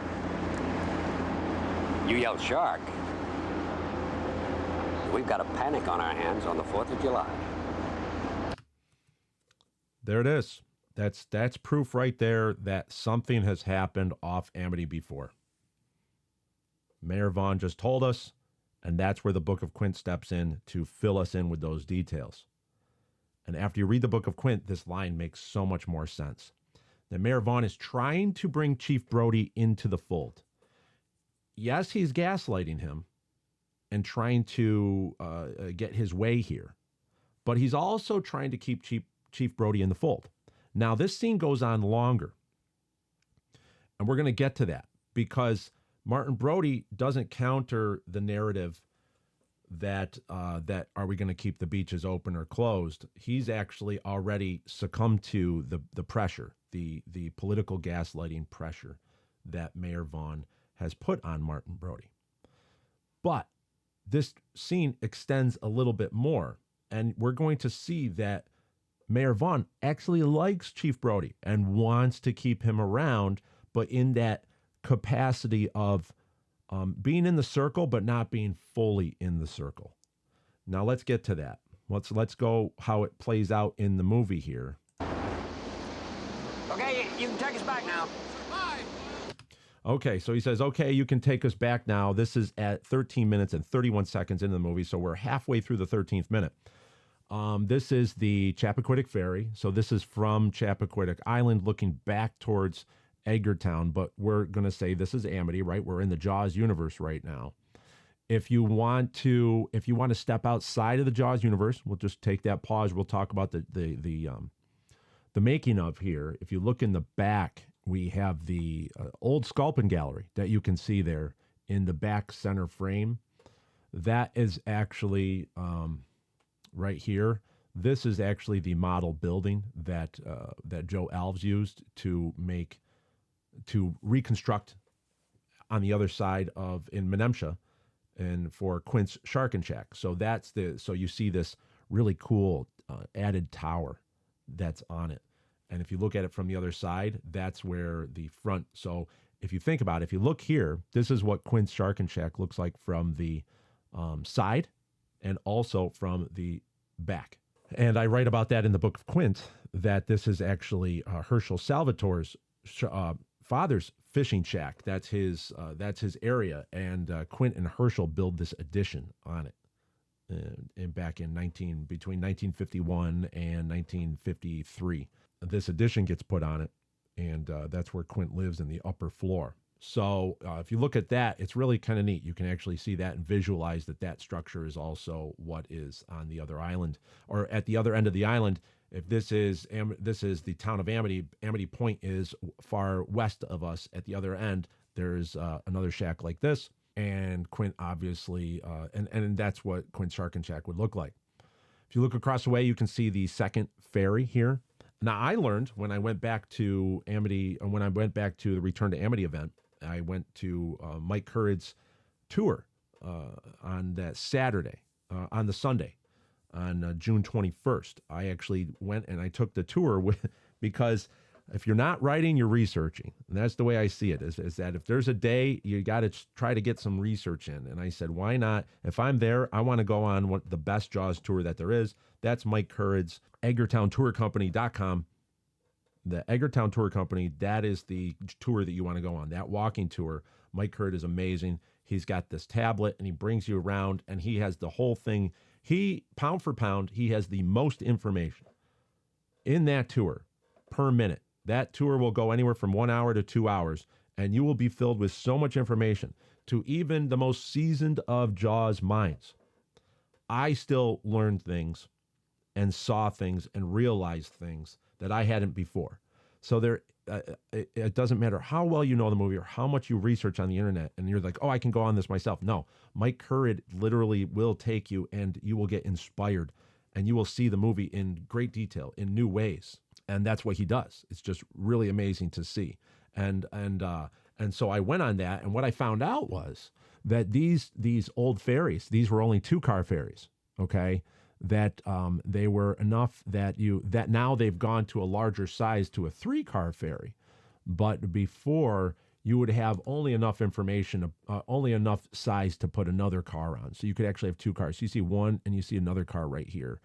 You yell shark, we've got a panic on our hands on the 4th of July. There it is. That's proof right there that something has happened off Amity before. Mayor Vaughn just told us, and that's where the Book of Quint steps in to fill us in with those details. And after you read the Book of Quint, this line makes so much more sense. That Mayor Vaughn is trying to bring Chief Brody into the fold. Yes, he's gaslighting him and trying to get his way here, but he's also trying to keep Chief Brody in the fold. Now, this scene goes on longer, and we're going to get to that because Martin Brody doesn't counter the narrative that are we going to keep the beaches open or closed. He's actually already succumbed to the pressure, the political gaslighting pressure that Mayor Vaughn has put on Martin Brody. But this scene extends a little bit more, and we're going to see that Mayor Vaughn actually likes Chief Brody and wants to keep him around, but in that capacity of being in the circle, but not being fully in the circle. Now let's get to that. Let's go how it plays out in the movie here. Okay, you can take us back now. Okay, so he says, okay, you can take us back now. This is at 13 minutes and 31 seconds into the movie, so we're halfway through the 13th minute. This is the Chappaquiddick Ferry. So this is from Chappaquiddick Island looking back towards Edgartown, but we're going to say this is Amity, right? We're in the Jaws universe right now. If you want to step outside of the Jaws universe, we'll just take that pause. We'll talk about the making of here. If you look in the back, we have the old Sculpin Gallery that you can see there in the back center frame. That is actually right here. This is actually the model building that Joe Alves used to reconstruct on the other side in Menemsha and for Quint's Shark and Shack. So so you see this really cool added tower that's on it. And if you look at it from the other side, that's where the front. So if you think about it, if you look here, this is what Quint's Shark and Shack looks like from the side and also from the back. And I write about that in the Book of Quint, that this is actually Herschel Salvatore's father's fishing shack. That's his area. And Quint and Herschel build this addition on it. And back between 1951 and 1953. This addition gets put on it, and that's where Quint lives in the upper floor. So if you look at that, it's really kind of neat. You can actually see that and visualize that structure is also what is on the other island, or at the other end of the island. If this is the town of Amity, Amity Point is far west of us. At the other end, there's another shack like this, and Quint obviously, and that's what Quint's Shark and Shack would look like. If you look across the way, you can see the second ferry here. Now, I learned when I went back to Amity, or when I went back to the Return to Amity event, I went to Mike Currid's tour on that Saturday, on the Sunday, on June 21st. I actually went and I took the tour because if you're not writing, you're researching. And that's the way I see it, is that if there's a day, you got to try to get some research in. And I said, why not? If I'm there, I want to go on the best Jaws tour that there is. That's Mike Currid's EdgartownTourCompany.com. The Edgartown Tour Company, that is the tour that you want to go on, that walking tour Mike Hurd is amazing. He's got this tablet and he brings you around and he has the whole thing. He, pound for pound, he has the most information in that tour per minute. That tour will go anywhere from 1 hour to 2 hours, and you will be filled with so much information to even the most seasoned of Jaws minds. I still learned things and saw things and realized things that I hadn't before. So there, it doesn't matter how well you know the movie or how much you research on the internet and you're like, oh, I can go on this myself. No, Mike Hurd literally will take you and you will get inspired and you will see the movie in great detail in new ways. And that's what he does. It's just really amazing to see. And so I went on that, and what I found out was that these old ferries, these were only 2-car ferries, okay? That they were enough that now they've gone to a larger size to a 3-car ferry. But before, you would have only enough information, only enough size to put another car on. So you could actually have 2 cars. So you see one and you see another car right here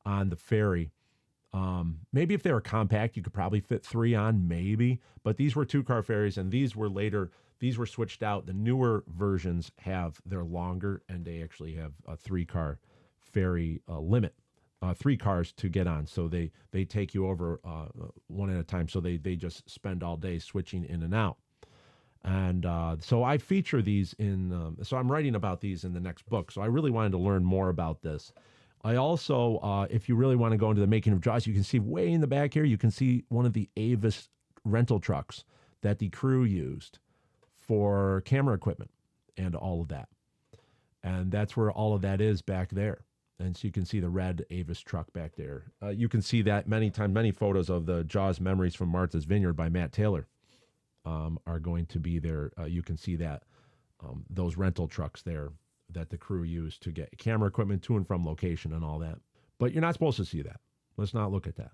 on the ferry. Maybe if they were compact, you could probably fit 3 on, maybe. But these were 2-car ferries, and these were switched out. The newer versions they're longer, and they actually have a 3-car ferry limit, 3 cars to get on. So they take you over one at a time. So they just spend all day switching in and out. And so I feature these so I'm writing about these in the next book. So I really wanted to learn more about this. I also, if you really want to go into the making of Jaws, you can see way in the back here, you can see one of the Avis rental trucks that the crew used for camera equipment and all of that. And that's where all of that is back there. And so you can see the red Avis truck back there. You can see that many photos of the Jaws Memories from Martha's Vineyard by Matt Taylor are going to be there. You can see that, those rental trucks there that the crew used to get camera equipment to and from location and all that. But you're not supposed to see that. Let's not look at that.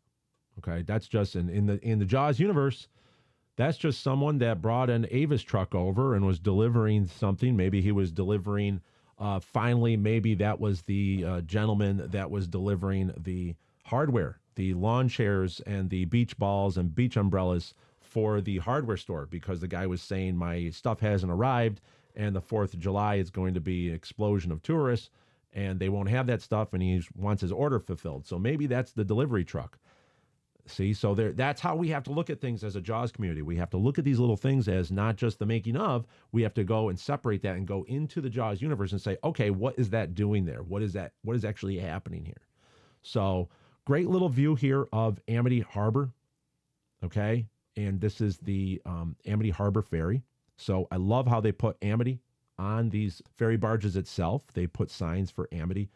Okay, that's just in the Jaws universe. That's just someone that brought an Avis truck over and was delivering something. Maybe he was delivering. Finally, maybe that was the gentleman that was delivering the hardware, the lawn chairs and the beach balls and beach umbrellas for the hardware store, because the guy was saying my stuff hasn't arrived. And the 4th of July is going to be an explosion of tourists, and they won't have that stuff, and he wants his order fulfilled. So maybe that's the delivery truck. See, so that's how we have to look at things as a Jaws community. We have to look at these little things as not just the making of. We have to go and separate that and go into the Jaws universe and say, okay, what is that doing there? What is that? What is actually happening here? So great little view here of Amity Harbor, okay? And this is the Amity Harbor Ferry. So I love how they put Amity on these ferry barges itself. They put signs for Amity.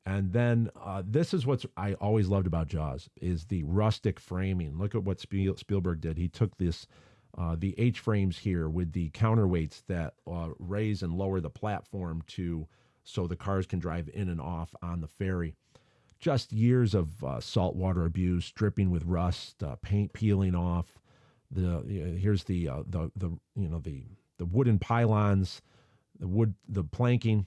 And then this is what I always loved about Jaws, is the rustic framing. Look at what Spielberg did. He took this, the H-frames here with the counterweights that raise and lower the platform so the cars can drive in and off on the ferry. Just years of saltwater abuse, dripping with rust, paint peeling off. Here's the wooden pylons, the planking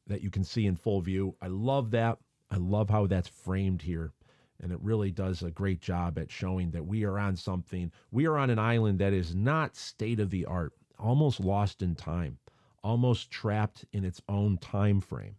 that you can see in full view. I love that. I love how that's framed here, and it really does a great job at showing that we are on something. We are on an island that is not state of the art, almost lost in time, almost trapped in its own time frame.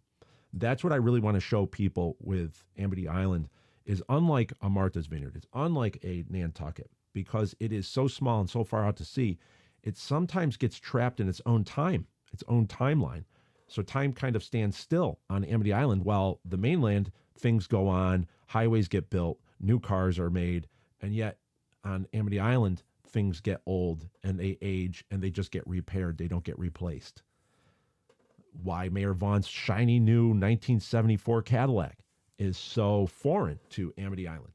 That's what I really want to show people with Amity Island. Is unlike a Martha's Vineyard. It's unlike a Nantucket, because it is so small and so far out to sea, it sometimes gets trapped in its own time, its own timeline. So time kind of stands still on Amity Island, while the mainland, things go on, highways get built, new cars are made, and yet on Amity Island, things get old and they age and they just get repaired. They don't get replaced. Why Mayor Vaughn's shiny new 1974 Cadillac is so foreign to Amity Island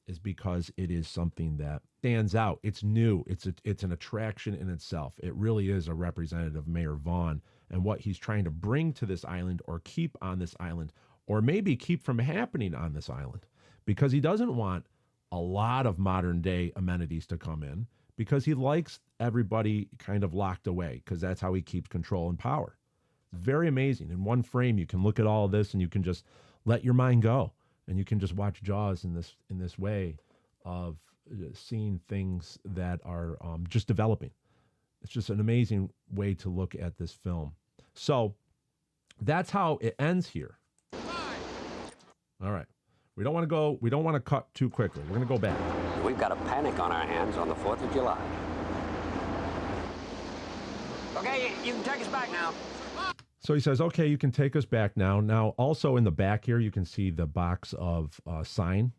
is because it is something that stands out. It's new. It's an attraction in itself. It really is a representative of Mayor Vaughn and what he's trying to bring to this island, or keep on this island, or maybe keep from happening on this island, because he doesn't want a lot of modern day amenities to come in, because he likes everybody kind of locked away, because that's how he keeps control and power. It's very amazing. In one frame, you can look at all of this and you can just let your mind go. And you can just watch Jaws in this way of seeing things that are just developing. It's just an amazing way to look at this film. So that's how it ends here. All right. We don't want to cut too quickly. We're going to go back. We've got a panic on our hands on the 4th of July. Okay, you can take us back now. So he says, okay, you can take us back now. Now, also in the back here, you can see the box of sign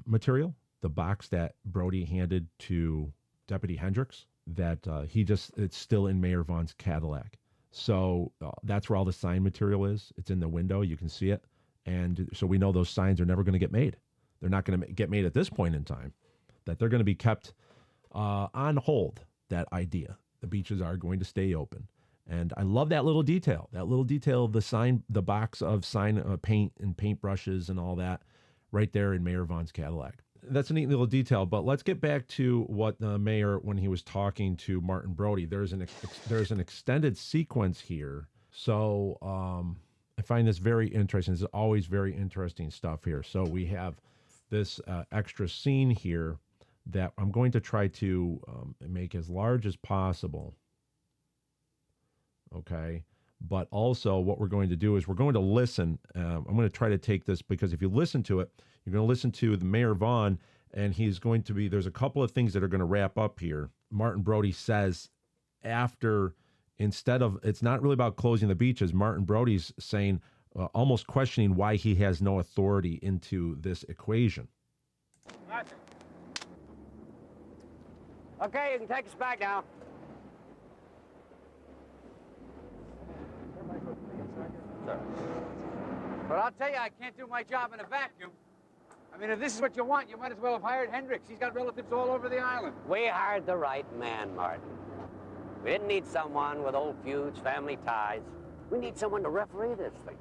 material, the box that Brody handed to Deputy Hendricks, that it's still in Mayor Vaughn's Cadillac. So that's where all the sign material is. It's in the window. You can see it. And so we know those signs are never going to get made. They're not going to get made at this point in time, that they're going to be kept on hold, that idea. The beaches are going to stay open. And I love that little detail of the sign, the box of sign paint and paintbrushes and all that right there in Mayor Vaughn's Cadillac. That's a neat little detail, but let's get back to what the mayor, when he was talking to Martin Brody, there's an extended sequence here. So I find this very interesting. This is always very interesting stuff here. So we have this extra scene here that I'm going to try to make as large as possible. Okay. But also what we're going to do is we're going to listen. I'm going to try to take this, because if you listen to it, you're going to listen to the Mayor Vaughn, and there's a couple of things that are going to wrap up here. Martin Brody says it's not really about closing the beaches. Martin Brody's saying, almost questioning why he has no authority into this equation. Okay, you can take us back now. But I'll tell you, I can't do my job in a vacuum. I mean, if this is what you want, you might as well have hired Hendricks. He's got relatives all over the island. We hired the right man, Martin. We didn't need someone with old feuds, family ties. We need someone to referee this thing.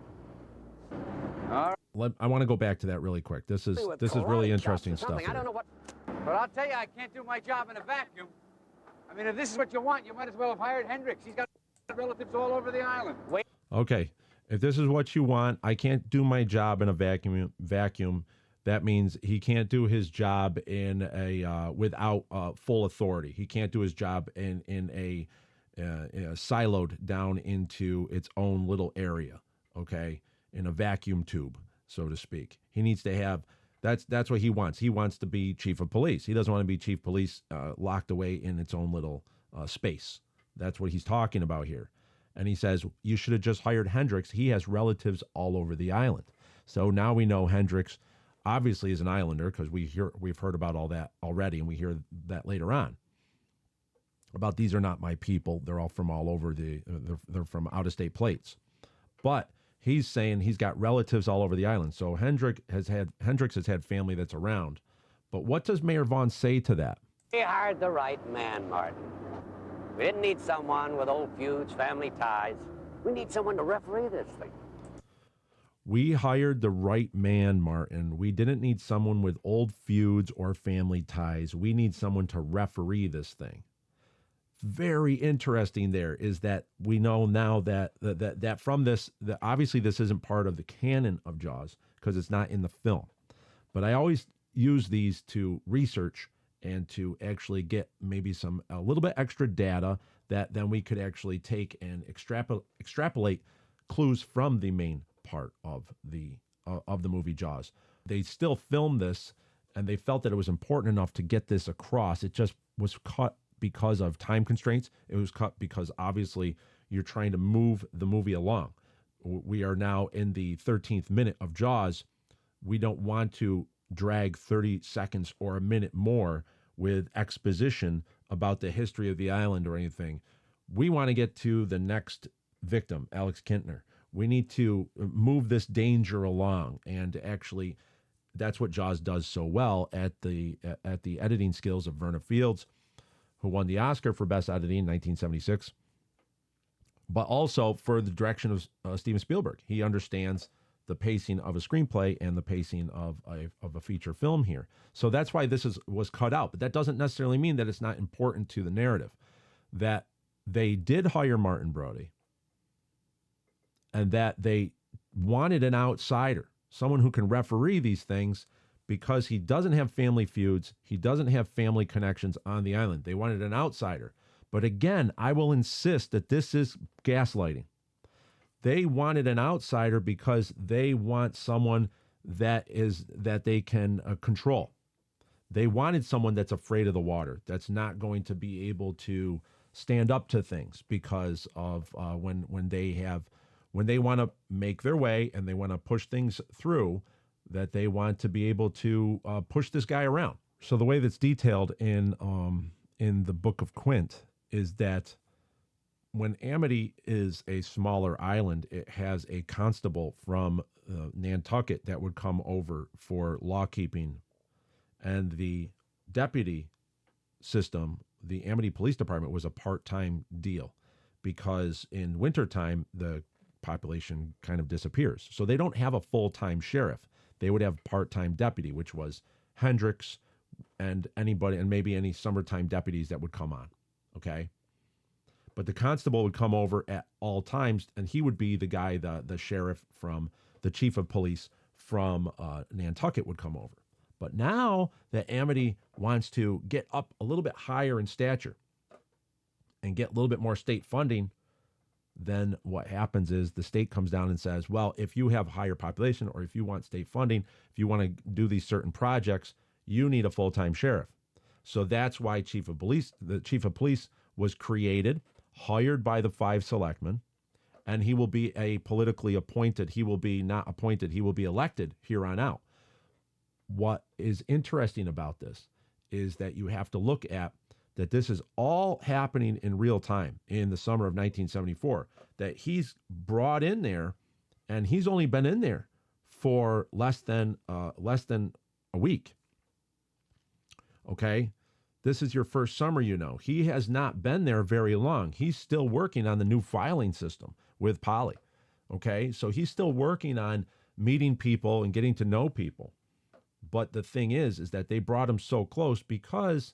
All right. I want to go back to that really quick. This is really interesting stuff. I don't know what. But I'll tell you, I can't do my job in a vacuum. I mean, if this is what you want, you might as well have hired Hendricks. He's got relatives all over the island. Wait. Okay. If this is what you want, I can't do my job in a vacuum. That means he can't do his job in without full authority. He can't do his job in a siloed down into its own little area. Okay, in a vacuum tube, so to speak. He needs to have. That's what he wants. He wants to be chief of police. He doesn't want to be chief of police locked away in its own little space. That's what he's talking about here. And he says, you should have just hired Hendricks. He has relatives all over the island. So now we know Hendricks obviously is an islander, because we've heard about all that already, and we hear that later on. About these are not my people. They're all from all over they're from out-of-state plates. But he's saying he's got relatives all over the island. So Hendricks has had family that's around. But what does Mayor Vaughn say to that? We hired the right man, Martin. We didn't need someone with old feuds, family ties. We need someone to referee this thing. We hired the right man, Martin. We didn't need someone with old feuds or family ties. We need someone to referee this thing. Very interesting there is that we know now that from this, that obviously this isn't part of the canon of Jaws because it's not in the film. But I always use these to research and to actually get maybe a little bit extra data that then we could actually take and extrapolate clues from the main part of the movie Jaws. They still filmed this, and they felt that it was important enough to get this across. It just was cut because of time constraints. It was cut because obviously you're trying to move the movie along. We are now in the 13th minute of Jaws. We don't want to drag 30 seconds or a minute more with exposition about the history of the island or anything. We want to get to the next victim, Alex Kintner. We need to move this danger along, and actually that's what Jaws does so well at the editing skills of Verna Fields, who won the Oscar for Best Editing in 1976, but also for the direction of Steven Spielberg. He understands the pacing of a screenplay and the pacing of a feature film here. So that's why this was cut out. But that doesn't necessarily mean that it's not important to the narrative. That they did hire Martin Brody, and that they wanted an outsider, someone who can referee these things, because he doesn't have family feuds. He doesn't have family connections on the island. They wanted an outsider. But again, I will insist that this is gaslighting. They wanted an outsider because they want someone that they can control. They wanted someone that's afraid of the water, that's not going to be able to stand up to things because of when they want to make their way and they want to push things through, that they want to be able to push this guy around. So the way that's detailed in the Book of Quint is that when Amity is a smaller island, it has a constable from Nantucket that would come over for law keeping, and the deputy system, the Amity Police Department, was a part-time deal because in wintertime, the population kind of disappears. So they don't have a full-time sheriff. They would have part-time deputy, which was Hendricks and anybody, and maybe any summertime deputies that would come on. Okay. But the constable would come over at all times, and he would be the guy, the sheriff from the chief of police from Nantucket would come over. But now that Amity wants to get up a little bit higher in stature and get a little bit more state funding, then what happens is the state comes down and says, well, if you have higher population or if you want state funding, if you want to do these certain projects, you need a full-time sheriff. So that's why the chief of police was created, hired by the 5 selectmen, and he will be a politically appointed. He will be not appointed. He will be elected here on out. What is interesting about this is that you have to look at that this is all happening in real time in the summer of 1974, that he's brought in there and he's only been in there for less than a week. Okay. This is your first summer, you know. He has not been there very long. He's still working on the new filing system with Polly. Okay. So he's still working on meeting people and getting to know people. But the thing is that they brought him so close because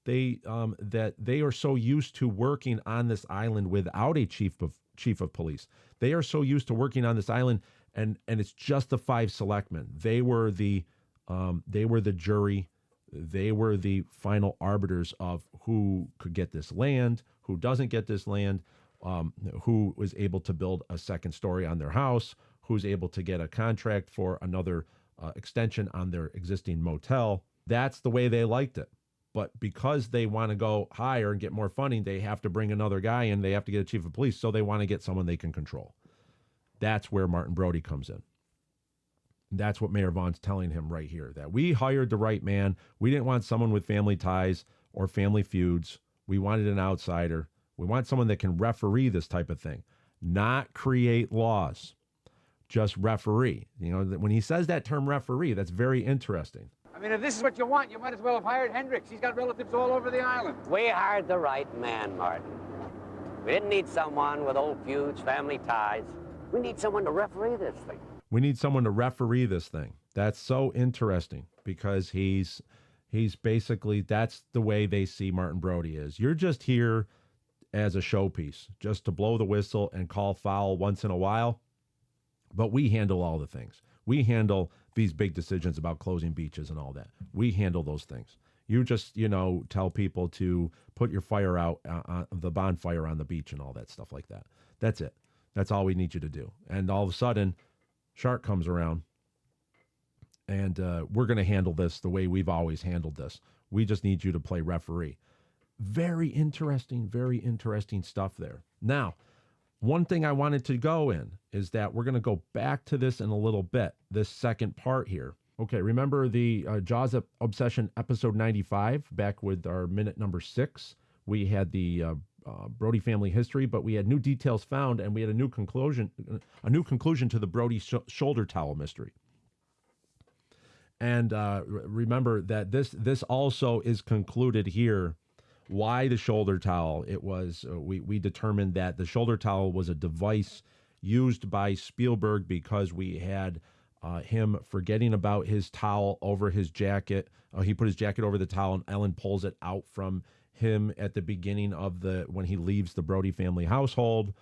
they are so used to working on this island without a chief of police. They are so used to working on this island, and it's just the 5 selectmen. They were the jury. They were the final arbiters of who could get this land, who doesn't get this land, who was able to build a second story on their house, who's able to get a contract for another extension on their existing motel. That's the way they liked it. But because they want to go higher and get more funding, they have to bring another guy in. They have to get a chief of police. So they want to get someone they can control. That's where Martin Brody comes in. That's what Mayor Vaughn's telling him right here, that we hired the right man. We didn't want someone with family ties or family feuds. We wanted an outsider. We want someone that can referee this type of thing, not create laws, just referee. You know, when he says that term referee, that's very interesting. I mean, if this is what you want, you might as well have hired Hendricks. He's got relatives all over the island. We hired the right man, Martin. We didn't need someone with old feuds, family ties. We need someone to referee this thing. We need someone to referee this thing. That's so interesting because he's basically, that's the way they see Martin Brody is. You're just here as a showpiece, just to blow the whistle and call foul once in a while. But we handle all the things. We handle these big decisions about closing beaches and all that. We handle those things. You just, tell people to put your fire out, the bonfire on the beach and all that stuff like that. That's it. That's all we need you to do. And all of a sudden, Shark comes around and we're going to handle this the way we've always handled this. We just need you to play referee. Very interesting stuff there. Now, one thing I wanted to go in is that we're going to go back to this in a little bit, this second part here. Okay, remember the Jaws Obsession episode 95, back with our minute number 6? We had the Brody family history, but we had new details found, and we had a new conclusion to the Brody shoulder towel mystery. And remember that this also is concluded here. Why the shoulder towel? It was we determined that the shoulder towel was a device used by Spielberg because we had him forgetting about his towel over his jacket. He put his jacket over the towel, and Ellen pulls it out from him at the beginning of when he leaves the Brody family household.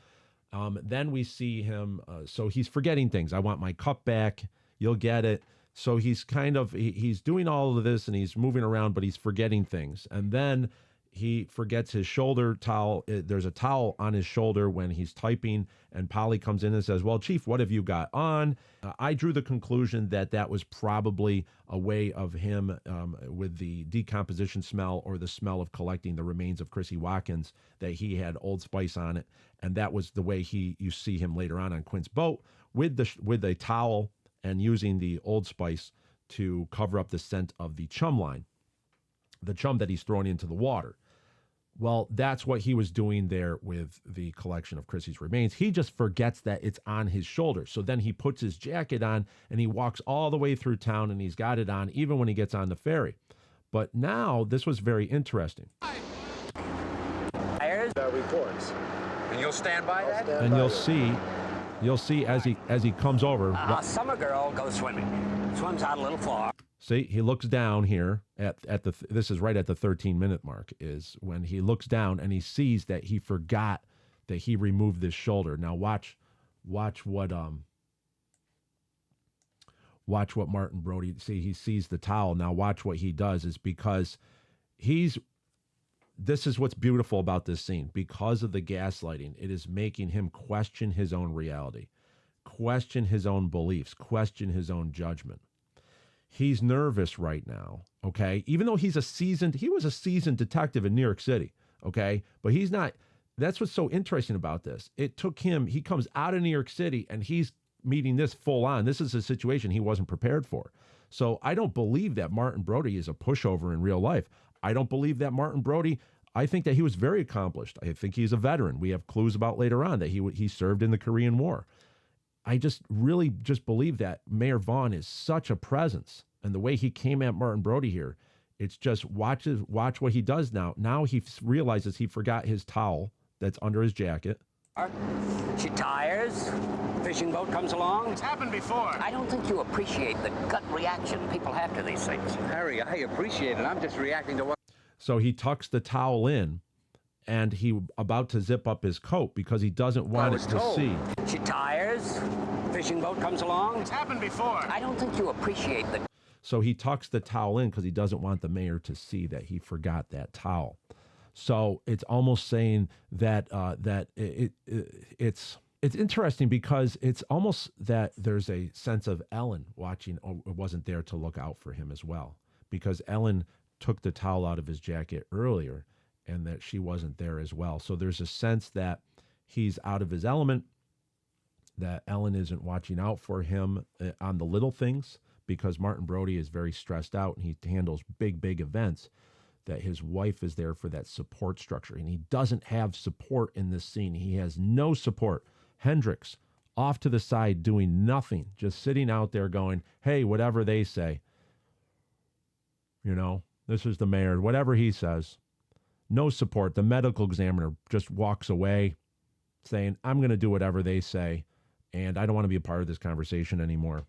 Then we see him, so he's forgetting things. I want my cup back. You'll get it. So he's he's doing all of this and he's moving around, but he's forgetting things. And then he forgets his shoulder towel. There's a towel on his shoulder when he's typing, and Polly comes in and says, well, Chief, what have you got on? I drew the conclusion that that was probably a way of him with the decomposition smell or the smell of collecting the remains of Chrissy Watkins, that he had Old Spice on it. And that was the way you see him later on Quint's boat with a towel and using the Old Spice to cover up the scent of the chum line, the chum that he's throwing into the water. Well, that's what he was doing there with the collection of Chrissy's remains. He just forgets that it's on his shoulder. So then he puts his jacket on and he walks all the way through town and he's got it on even when he gets on the ferry. But now this was very interesting. Reports. And you'll stand by that? And you'll see as he comes over. A summer girl goes swimming. Swims out a little far. See, he looks down here at the, this is right at the 13-minute mark, is when he looks down and he sees that he forgot that he removed this shoulder. Now watch what Martin Brody, see, he sees the towel. Now watch what he does, is because this is what's beautiful about this scene. Because of the gaslighting, it is making him question his own reality, question his own beliefs, question his own judgment. He's nervous right now, okay? Even though he was a seasoned detective in New York City, okay? But he's not, that's what's so interesting about this. It took him, he comes out of New York City and he's meeting this full on. This is a situation he wasn't prepared for. So I don't believe that Martin Brody is a pushover in real life. I don't believe that Martin Brody, I think that he was very accomplished. I think he's a veteran. We have clues about later on that he served in the Korean War. I really believe that Mayor Vaughn is such a presence, and the way he came at Martin Brody here, it's just watch what he does now. Now he realizes he forgot his towel that's under his jacket. She tires, fishing boat comes along. It's happened before. I don't think you appreciate the gut reaction people have to these things. Harry, I appreciate it. I'm just reacting to what... So he tucks the towel in, and he about to zip up his coat because he doesn't want it to see. She tires, fishing boat comes along. It's happened before. I don't think you appreciate the... So he tucks the towel in because he doesn't want the mayor to see that he forgot that towel. So it's almost saying that it's interesting because it's almost that there's a sense of Ellen watching, wasn't there to look out for him as well, because Ellen took the towel out of his jacket earlier and that she wasn't there as well. So there's a sense that he's out of his element, that Ellen isn't watching out for him on the little things, because Martin Brody is very stressed out and he handles big events, that his wife is there for that support structure. And he doesn't have support in this scene. He has no support. Hendricks off to the side doing nothing, just sitting out there going, hey, whatever they say. You know, this is the mayor, whatever he says. No support. The medical examiner just walks away saying, I'm going to do whatever they say, and I don't want to be a part of this conversation anymore.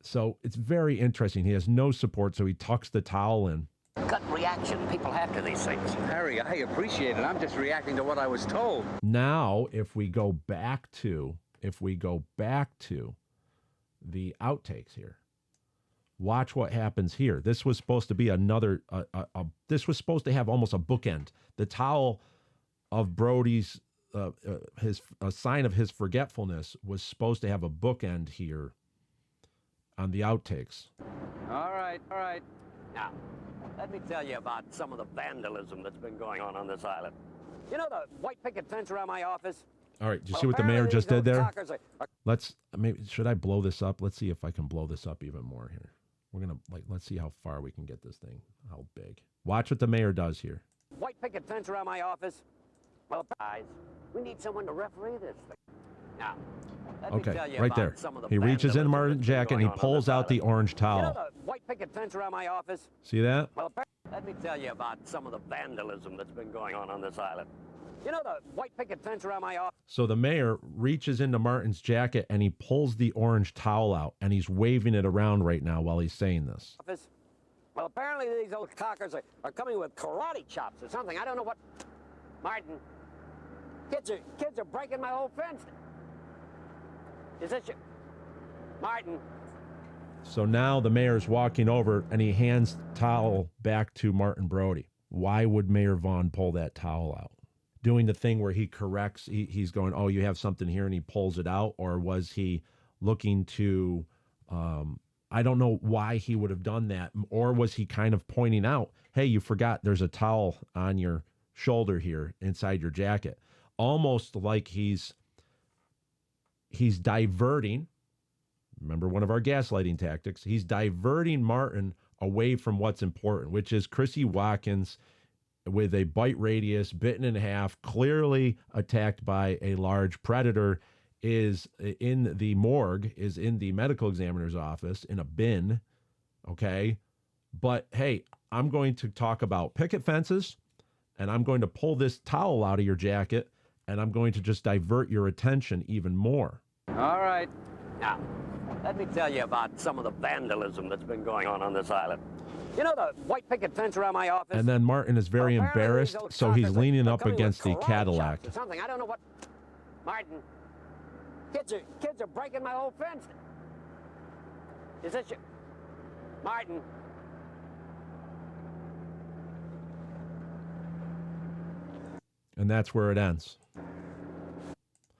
So it's very interesting. He has no support, so he tucks the towel in. Gut reaction people have to these things. Harry, I appreciate it. I'm just reacting to what I was told. Now, if we go back to the outtakes here, watch what happens here. This was supposed to be this was supposed to have almost a bookend. The towel of Brody's, a sign of his forgetfulness, was supposed to have a bookend here on the outtakes. All right. Now, let me tell you about some of the vandalism that's been going on this island. You know the white picket fence around my office? All right, do you see what the mayor just did there? Should I blow this up? Let's see if I can blow this up even more here. We're going to, let's see how far we can get this thing, how big. Watch what the mayor does here. White picket fence around my office. Well, guys, we need someone to referee this thing. Now, let me tell you right about there. some of the He reaches in vandalism Martin's that's been jacket and he going on pulls this out the island. orange You towel. know the white picket fence around my office? See that? Well, let me tell you about some of the vandalism that's been going on this island. You know the white picket fence around my office? So the mayor reaches into Martin's jacket and he pulls the orange towel out and he's waving it around right now while he's saying this. Well, apparently these old cockers are coming with karate chops or something. I don't know what. Martin, kids are breaking my whole fence. Is this your... Martin. So now the mayor's walking over and he hands the towel back to Martin Brody. why would Mayor Vaughn pull that towel out? Doing the thing where he corrects, he's going, oh, you have something here, and he pulls it out? Or was he looking to, I don't know why he would have done that. Or was he kind of pointing out, hey, you forgot there's a towel on your shoulder here inside your jacket? Almost like he's diverting. Remember one of our gaslighting tactics. He's diverting Martin away from what's important, which is Chrissy Watkins with a bite radius, bitten in half, clearly attacked by a large predator, is in the morgue, is in the medical examiner's office in a bin. Okay. But hey, I'm going to talk about picket fences, and I'm going to pull this towel out of your jacket, and I'm going to just divert your attention even more. All right. Now, let me tell you about some of the vandalism that's been going on this island. You know the white picket fence around my office? And then Martin is very embarrassed, so he's leaning up against the Cadillac. Or something. I don't know what. Martin, kids are breaking my whole fence. Is this your... Martin. And that's where it ends.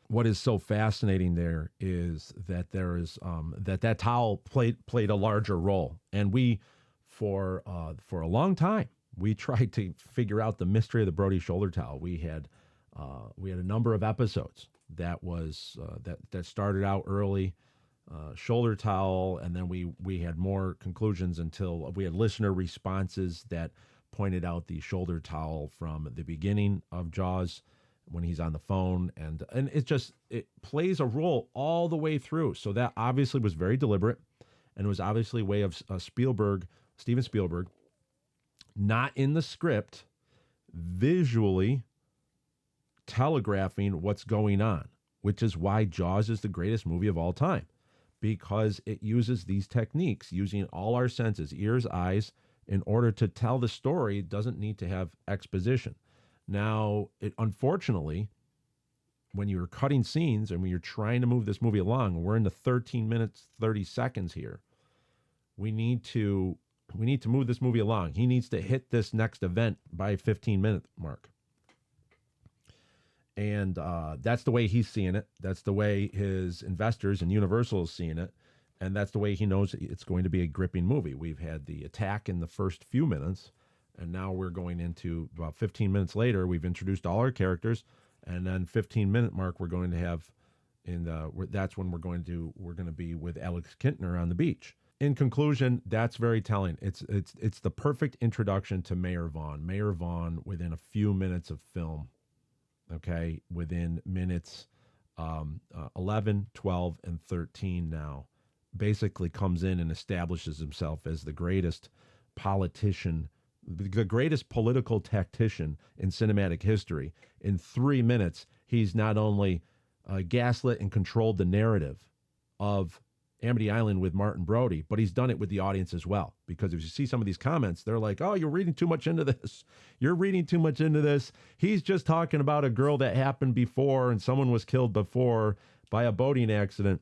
What is so fascinating there is that there is that towel played a larger role, and we for a long time we tried to figure out the mystery of the Brody shoulder towel. We had a number of episodes that was that started out early, shoulder towel, and then we had more conclusions until we had listener responses that pointed out the shoulder towel from the beginning of Jaws when he's on the phone, and it plays a role all the way through. So that obviously was very deliberate, and it was obviously a way of Steven Spielberg, not in the script, visually telegraphing what's going on, which is why Jaws is the greatest movie of all time, because it uses these techniques, using all our senses, ears, eyes, in order to tell the story. It doesn't need to have exposition. Now, unfortunately, when you're cutting scenes and when you're trying to move this movie along, we're in the 13 minutes, 30 seconds here. We need to move this movie along. He needs to hit this next event by 15-minute mark. And that's the way he's seeing it. That's the way his investors and Universal is seeing it. And that's the way he knows it's going to be a gripping movie. We've had the attack in the first few minutes, and now we're going into about 15 minutes later. We've introduced all our characters, and then 15-minute mark we're going to have that's when we're going to be with Alex Kintner on the beach. In conclusion, that's very telling. It's the perfect introduction to Mayor Vaughn. Mayor Vaughn within a few minutes of film. Okay, within minutes 11, 12, and 13 now, basically comes in and establishes himself as the greatest politician, the greatest political tactician in cinematic history. In 3 minutes, he's not only gaslit and controlled the narrative of Amity Island with Martin Brody, but he's done it with the audience as well. Because if you see some of these comments, they're like, oh, you're reading too much into this. You're reading too much into this. He's just talking about a girl that happened before and someone was killed before by a boating accident.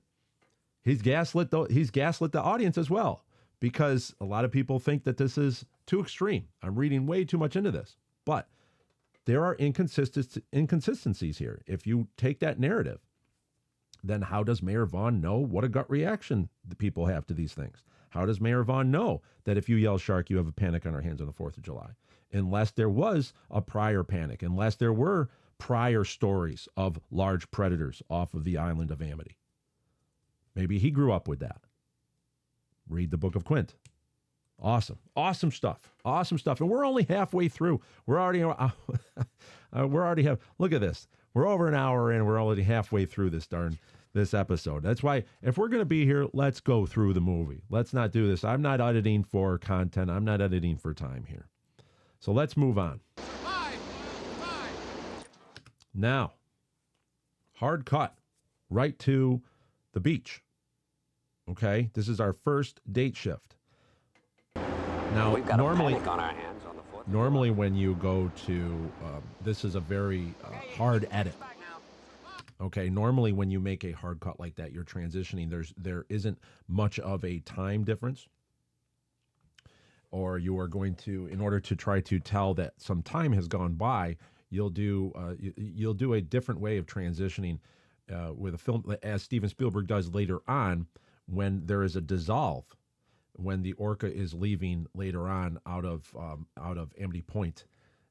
He's gaslit the audience as well, because a lot of people think that this is too extreme. I'm reading way too much into this. But there are inconsistencies here. If you take that narrative, then how does Mayor Vaughn know what a gut reaction the people have to these things? How does Mayor Vaughn know that if you yell shark, you have a panic on our hands on the 4th of July? Unless there was a prior panic, unless there were prior stories of large predators off of the island of Amity. Maybe he grew up with that. Read the Book of Quint. Awesome. Awesome stuff. Awesome stuff. And we're only halfway through. We're already look at this. We're over an hour in. We're already halfway through this episode. That's why if we're going to be here, let's go through the movie. Let's not do this. I'm not editing for content. I'm not editing for time here. So let's move on. Bye. Now, hard cut right to the beach. Okay, this is our first date shift. Now, We've got a panic on our hands on the 4th. Normally, when you go to, this is a very hard edit. Okay, normally when you make a hard cut like that, you're transitioning. There isn't much of a time difference. or you are going to, in order to try to tell that some time has gone by, you'll do a different way of transitioning with a film, as Steven Spielberg does later on, when there is a dissolve, when the orca is leaving later on out of Amity Point,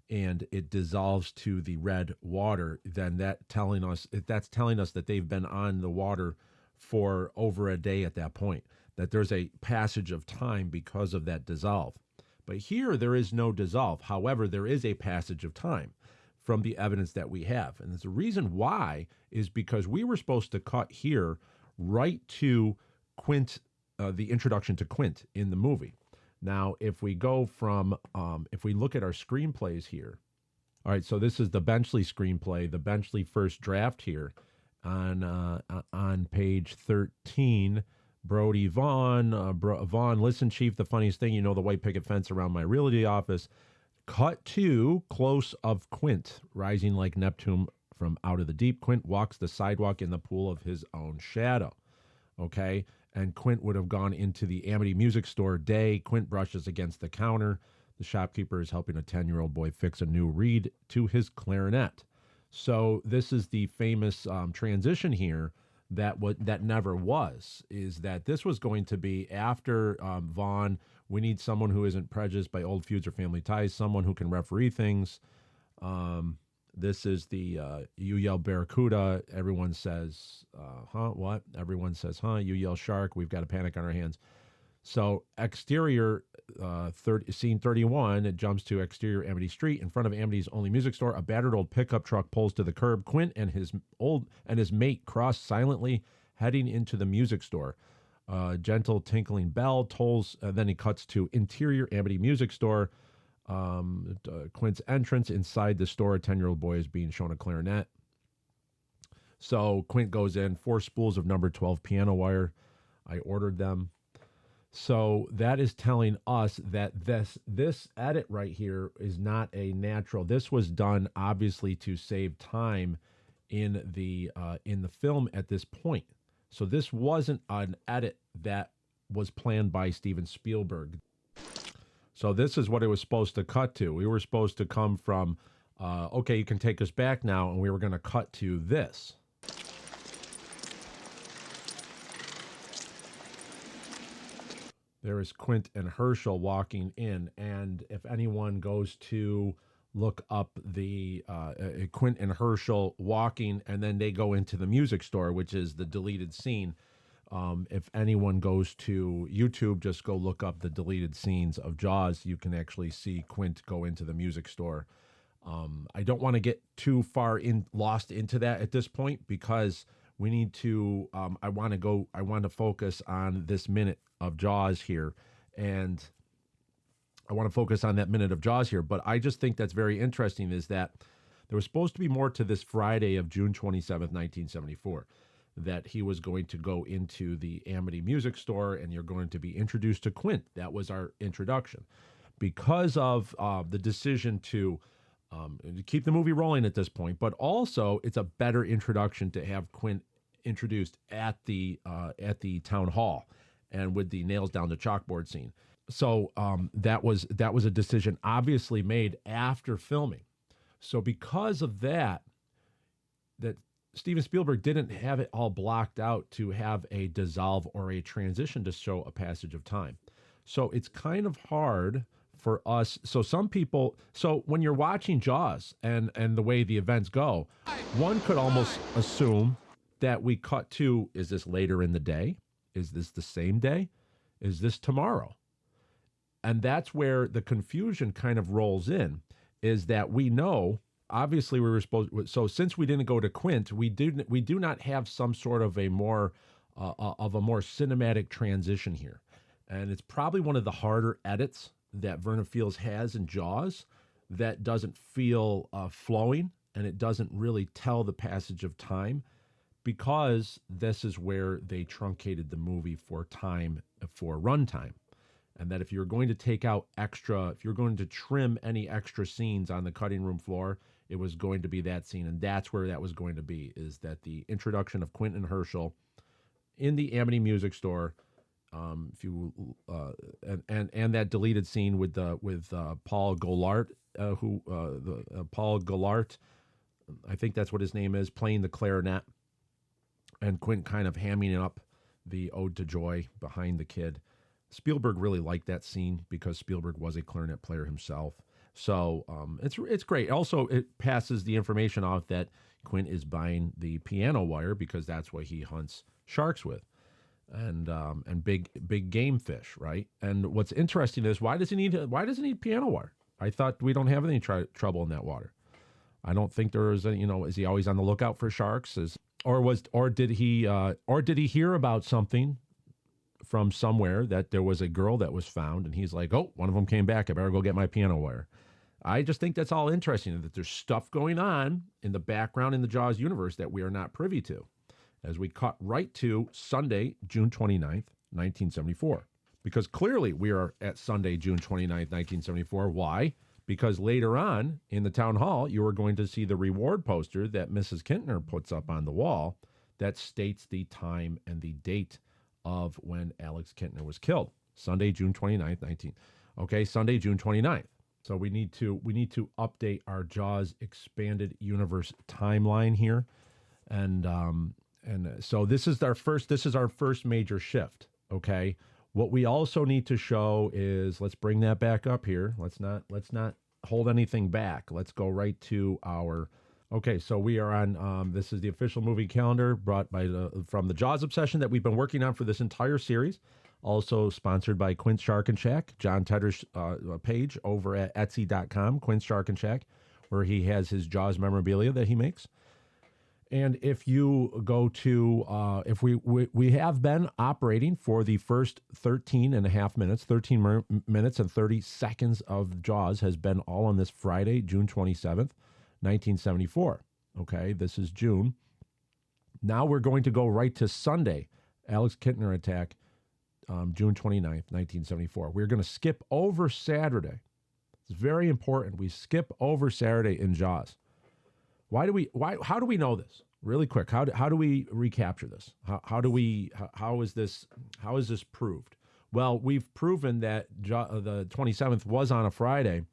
and it dissolves to the red water. Then that's telling us that they've been on the water for over a day at that point, that there's a passage of time because of that dissolve. But here there is no dissolve. However, there is a passage of time from the evidence that we have. And the reason why is because we were supposed to cut here right to Quint, the introduction to Quint in the movie. Now, if we go from, if we look at our screenplays here, all right, so this is the Benchley screenplay, the Benchley first draft here on page 13. Brody, Vaughn, Vaughn, listen, Chief, the funniest thing, the white picket fence around my realty office. Cut to close of Quint, rising like Neptune from out of the deep. Quint walks the sidewalk in the pool of his own shadow. Okay? And Quint would have gone into the Amity music store day. Quint brushes against the counter. The shopkeeper is helping a 10-year-old boy fix a new reed to his clarinet. So this is the famous transition here that never was, is that this was going to be after Vaughn. We need someone who isn't prejudiced by old feuds or family ties, someone who can referee things. This is the, you yell Barracuda, everyone says, huh, what? Everyone says, huh? You yell shark, we've got a panic on our hands. So exterior, scene 31, it jumps to exterior Amity Street. In front of Amity's only music store, a battered old pickup truck pulls to the curb. Quint and his mate cross silently, heading into the music store. Gentle tinkling bell tolls, then he cuts to interior Amity music store. Quint's entrance inside the store, a 10-year-old boy is being shown a clarinet. So Quint goes in, 4 spools of number 12 piano wire. I ordered them. So that is telling us that this edit right here is not a natural. This was done obviously to save time in the film at this point. So this wasn't an edit that was planned by Steven Spielberg. So this is what it was supposed to cut to. We were supposed to come from, okay, you can take us back now, and we were going to cut to this. There is Quint and Herschel walking in, and if anyone goes to look up the Quint and Herschel walking, and then they go into the music store, which is the deleted scene. If anyone goes to YouTube, just go look up the deleted scenes of Jaws. You can actually see Quint go into the music store. I don't want to get too far lost into that at this point, because we need to, I want to focus on this minute of Jaws here. And I want to focus on that minute of Jaws here. But I just think that's very interesting, is that there was supposed to be more to this Friday of June 27th, 1974, that he was going to go into the Amity music store and you're going to be introduced to Quint. That was our introduction. Because of the decision to keep the movie rolling at this point, but also it's a better introduction to have Quint introduced at the town hall and with the nails down the chalkboard scene. So that was a decision obviously made after filming. So because of that Steven Spielberg didn't have it all blocked out to have a dissolve or a transition to show a passage of time. So it's kind of hard for us. So when you're watching Jaws and the way the events go, one could almost assume that we cut to, is this later in the day? Is this the same day? Is this tomorrow? And that's where the confusion kind of rolls in, is that we know, obviously we were supposed, so since we didn't go to Quint, we do not have some sort of a more cinematic transition here. And it's probably one of the harder edits that Verna Fields has in Jaws, that doesn't feel flowing, and it doesn't really tell the passage of time, because this is where they truncated the movie for runtime. And that if you're going to take out if you're going to trim any extra scenes on the cutting room floor, it was going to be that scene. And that's where that was going to be, is that the introduction of Quint and Herschel in the Amity music store, If you and that deleted scene with Paul Goulart, Paul Goulart, I think that's what his name is, playing the clarinet, and Quint kind of hamming up the Ode to Joy behind the kid. Spielberg really liked that scene because Spielberg was a clarinet player himself. So it's great. Also, it passes the information off that Quint is buying the piano wire because that's what he hunts sharks with, and big game fish, right? And what's interesting is why does he need piano wire? I thought we don't have any trouble in that water. I don't think there is any, is he always on the lookout for sharks? Or did he hear about something from somewhere that there was a girl that was found and he's like, oh, one of them came back, I better go get my piano wire. I just think that's all interesting, that there's stuff going on in the background in the Jaws universe that we are not privy to, as we cut right to Sunday, June 29th, 1974. Because clearly we are at Sunday, June 29th, 1974. Why? Because later on in the town hall, you are going to see the reward poster that Mrs. Kintner puts up on the wall that states the time and the date of when Alex Kintner was killed. Sunday, June 29th, Sunday, June 29th. So we need to update our Jaws expanded universe timeline here. And so this is our first major shift, okay? What we also need to show is, let's bring that back up here. Let's not hold anything back. Let's go right to our, okay, so we are on, this is the official movie calendar brought by from the Jaws Obsession that we've been working on for this entire series. Also sponsored by Quint's Shark and Shack, John Tedder's page over at Etsy.com, Quint's Shark and Shack, where he has his Jaws memorabilia that he makes. And if you go to, if we have been operating for the first 13 minutes and 30 seconds of Jaws has been all on this Friday, June 27th, 1974. Okay, this is June. Now we're going to go right to Sunday, Alex Kintner attack, June 29th, 1974. We're going to skip over Saturday. It's very important. We skip over Saturday in Jaws. How do we know this? Really quick, how do we recapture this? How is this proved? Well, we've proven that the 27th was on a Friday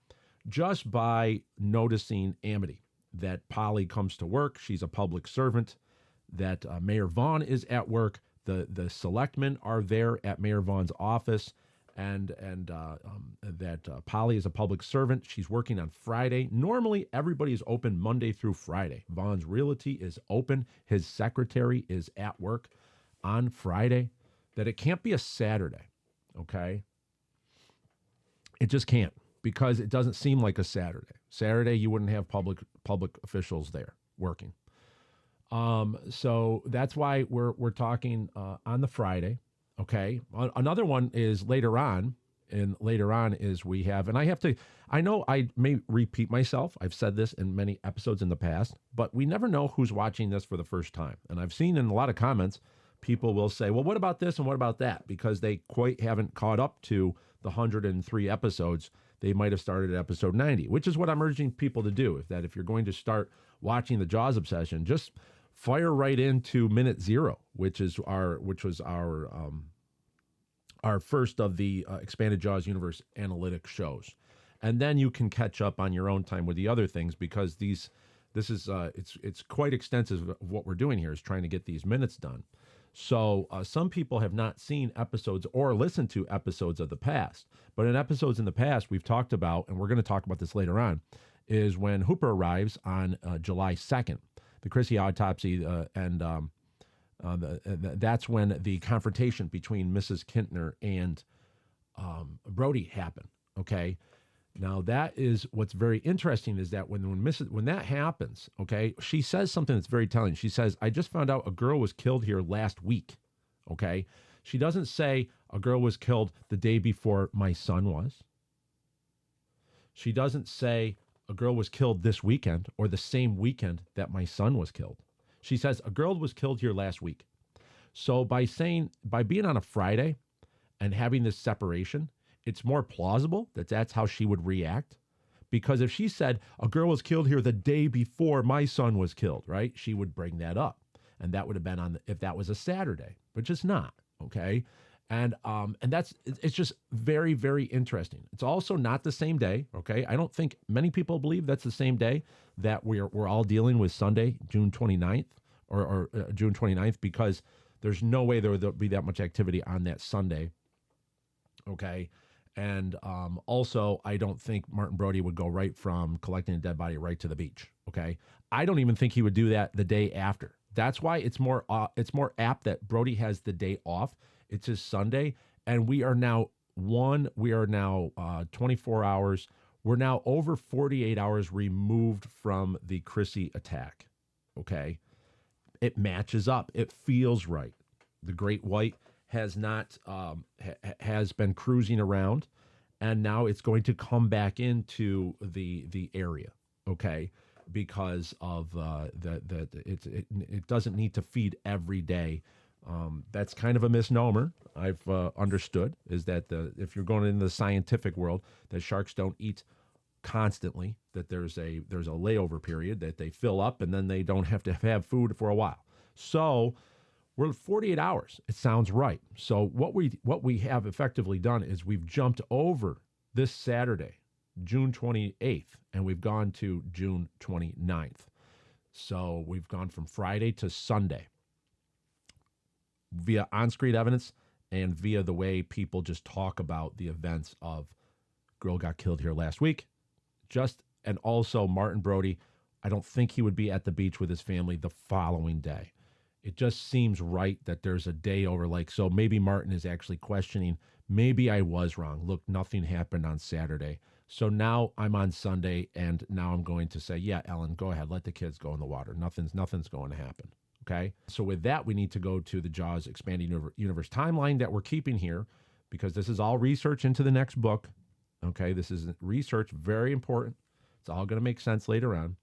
just by noticing Amity, that Polly comes to work, she's a public servant, that Mayor Vaughn is at work, the selectmen are there at Mayor Vaughn's office, and that Polly is a public servant. She's working on Friday. Normally, everybody is open Monday through Friday. Vaughn's Realty is open. His secretary is at work on Friday. That it can't be a Saturday, okay? It just can't, because it doesn't seem like a Saturday. Saturday, you wouldn't have public officials there working. So that's why we're talking on the Friday. Okay. Another one is later on, and later on is we have, and I know I may repeat myself. I've said this in many episodes in the past, but we never know who's watching this for the first time. And I've seen in a lot of comments, people will say, well, what about this and what about that? Because they quite haven't caught up to the 103 episodes. They might have started at episode 90, which is what I'm urging people to do. If you're going to start watching the Jaws Obsession, just fire right into minute 0, which was our first of the expanded Jaws universe analytic shows, and then you can catch up on your own time with the other things, because it's quite extensive. Of what we're doing here is trying to get these minutes done. So some people have not seen episodes or listened to episodes of the past, but in episodes in the past we've talked about, and we're going to talk about this later on, is when Hooper arrives on July 2nd. The Chrissy autopsy, that's when the confrontation between Mrs. Kintner and Brody happened. Okay, now that is what's very interesting, is that when that happens, okay, she says something that's very telling. She says, "I just found out a girl was killed here last week." Okay, she doesn't say a girl was killed the day before my son was. She doesn't say a girl was killed this weekend or the same weekend that my son was killed. She says a girl was killed here last week. So by being on a Friday and having this separation, it's more plausible that that's how she would react. Because if she said a girl was killed here the day before my son was killed, right? She would bring that up. And that would have been if that was a Saturday, which it's not, okay? And it's just very, very interesting. It's also not the same day, okay? I don't think many people believe that's the same day that we're all dealing with Sunday, June 29th, or June 29th, because there's no way there'll be that much activity on that Sunday, okay? And also, I don't think Martin Brody would go right from collecting a dead body right to the beach, okay? I don't even think he would do that the day after. That's why it's more apt that Brody has the day off. It's his Sunday, and we are now 24 hours. We're now over 48 hours removed from the Chrissy attack, okay? It matches up. It feels right. The Great White has not has been cruising around, and now it's going to come back into the area, okay? Because of it doesn't need to feed every day. That's kind of a misnomer. I've understood is that if you're going into the scientific world, that sharks don't eat constantly. That there's a layover period that they fill up and then they don't have to have food for a while. So we're 48 hours. It sounds right. So what we have effectively done is we've jumped over this Saturday, June 28th, and we've gone to June 29th. So we've gone from Friday to Sunday via on-screen evidence and via the way people just talk about the events of girl got killed here last week. And also Martin Brody, I don't think he would be at the beach with his family the following day. It just seems right that there's a day over, so maybe Martin is actually questioning, maybe I was wrong. Look, nothing happened on Saturday. So now I'm on Sunday, and now I'm going to say, yeah, Ellen, go ahead. Let the kids go in the water. Nothing's going to happen, okay? So with that, we need to go to the Jaws Expanding Universe timeline that we're keeping here, because this is all research into the next book, okay? This is research, very important. It's all going to make sense later on.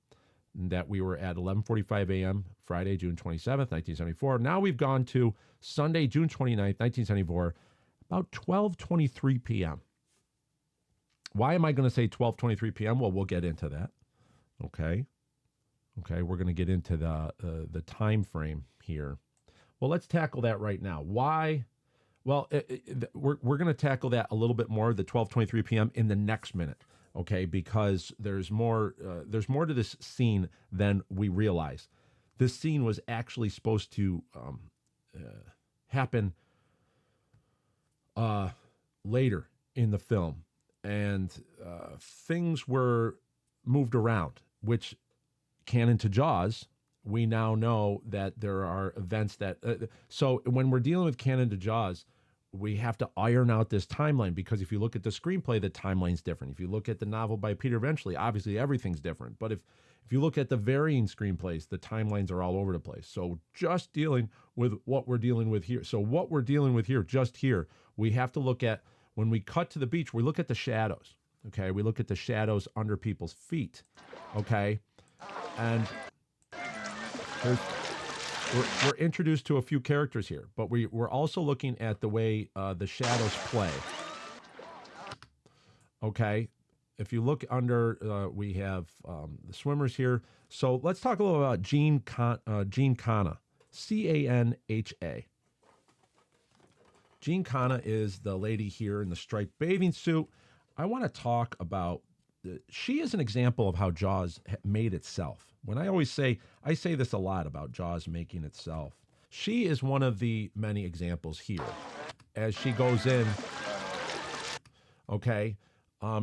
That we were at 11:45 a.m. Friday, June 27th, 1974. Now we've gone to Sunday, June 29th, 1974, about 12:23 p.m. Why am I going to say 12:23 p.m.? Well, we'll get into that. Okay, we're going to get into the time frame here. Well, let's tackle that right now. Why? Well, we're going to tackle that a little bit more, the 12:23 p.m. in the next minute. Okay, because there's more to this scene than we realize. This scene was actually supposed to happen later in the film, and things were moved around, which canon to Jaws, we now know that there are events that... so when we're dealing with canon to Jaws, we have to iron out this timeline, because if you look at the screenplay, the timeline's different. If you look at the novel by Peter Benchley, obviously everything's different. But if you look at the varying screenplays, the timelines are all over the place. So just dealing with what we're dealing with here. So what we're dealing with here, just here, we have to look at, when we cut to the beach, we look at the shadows, okay? We look at the shadows under people's feet, okay? And we're introduced to a few characters here, but we're also looking at the way the shadows play. Okay, if you look under, we have the swimmers here. So let's talk a little about Canha, Canha. Jean Canha is the lady here in the striped bathing suit. I want to talk about, she is an example of how Jaws made itself. When I say this a lot about Jaws making itself. She is one of the many examples here. As she goes in, okay,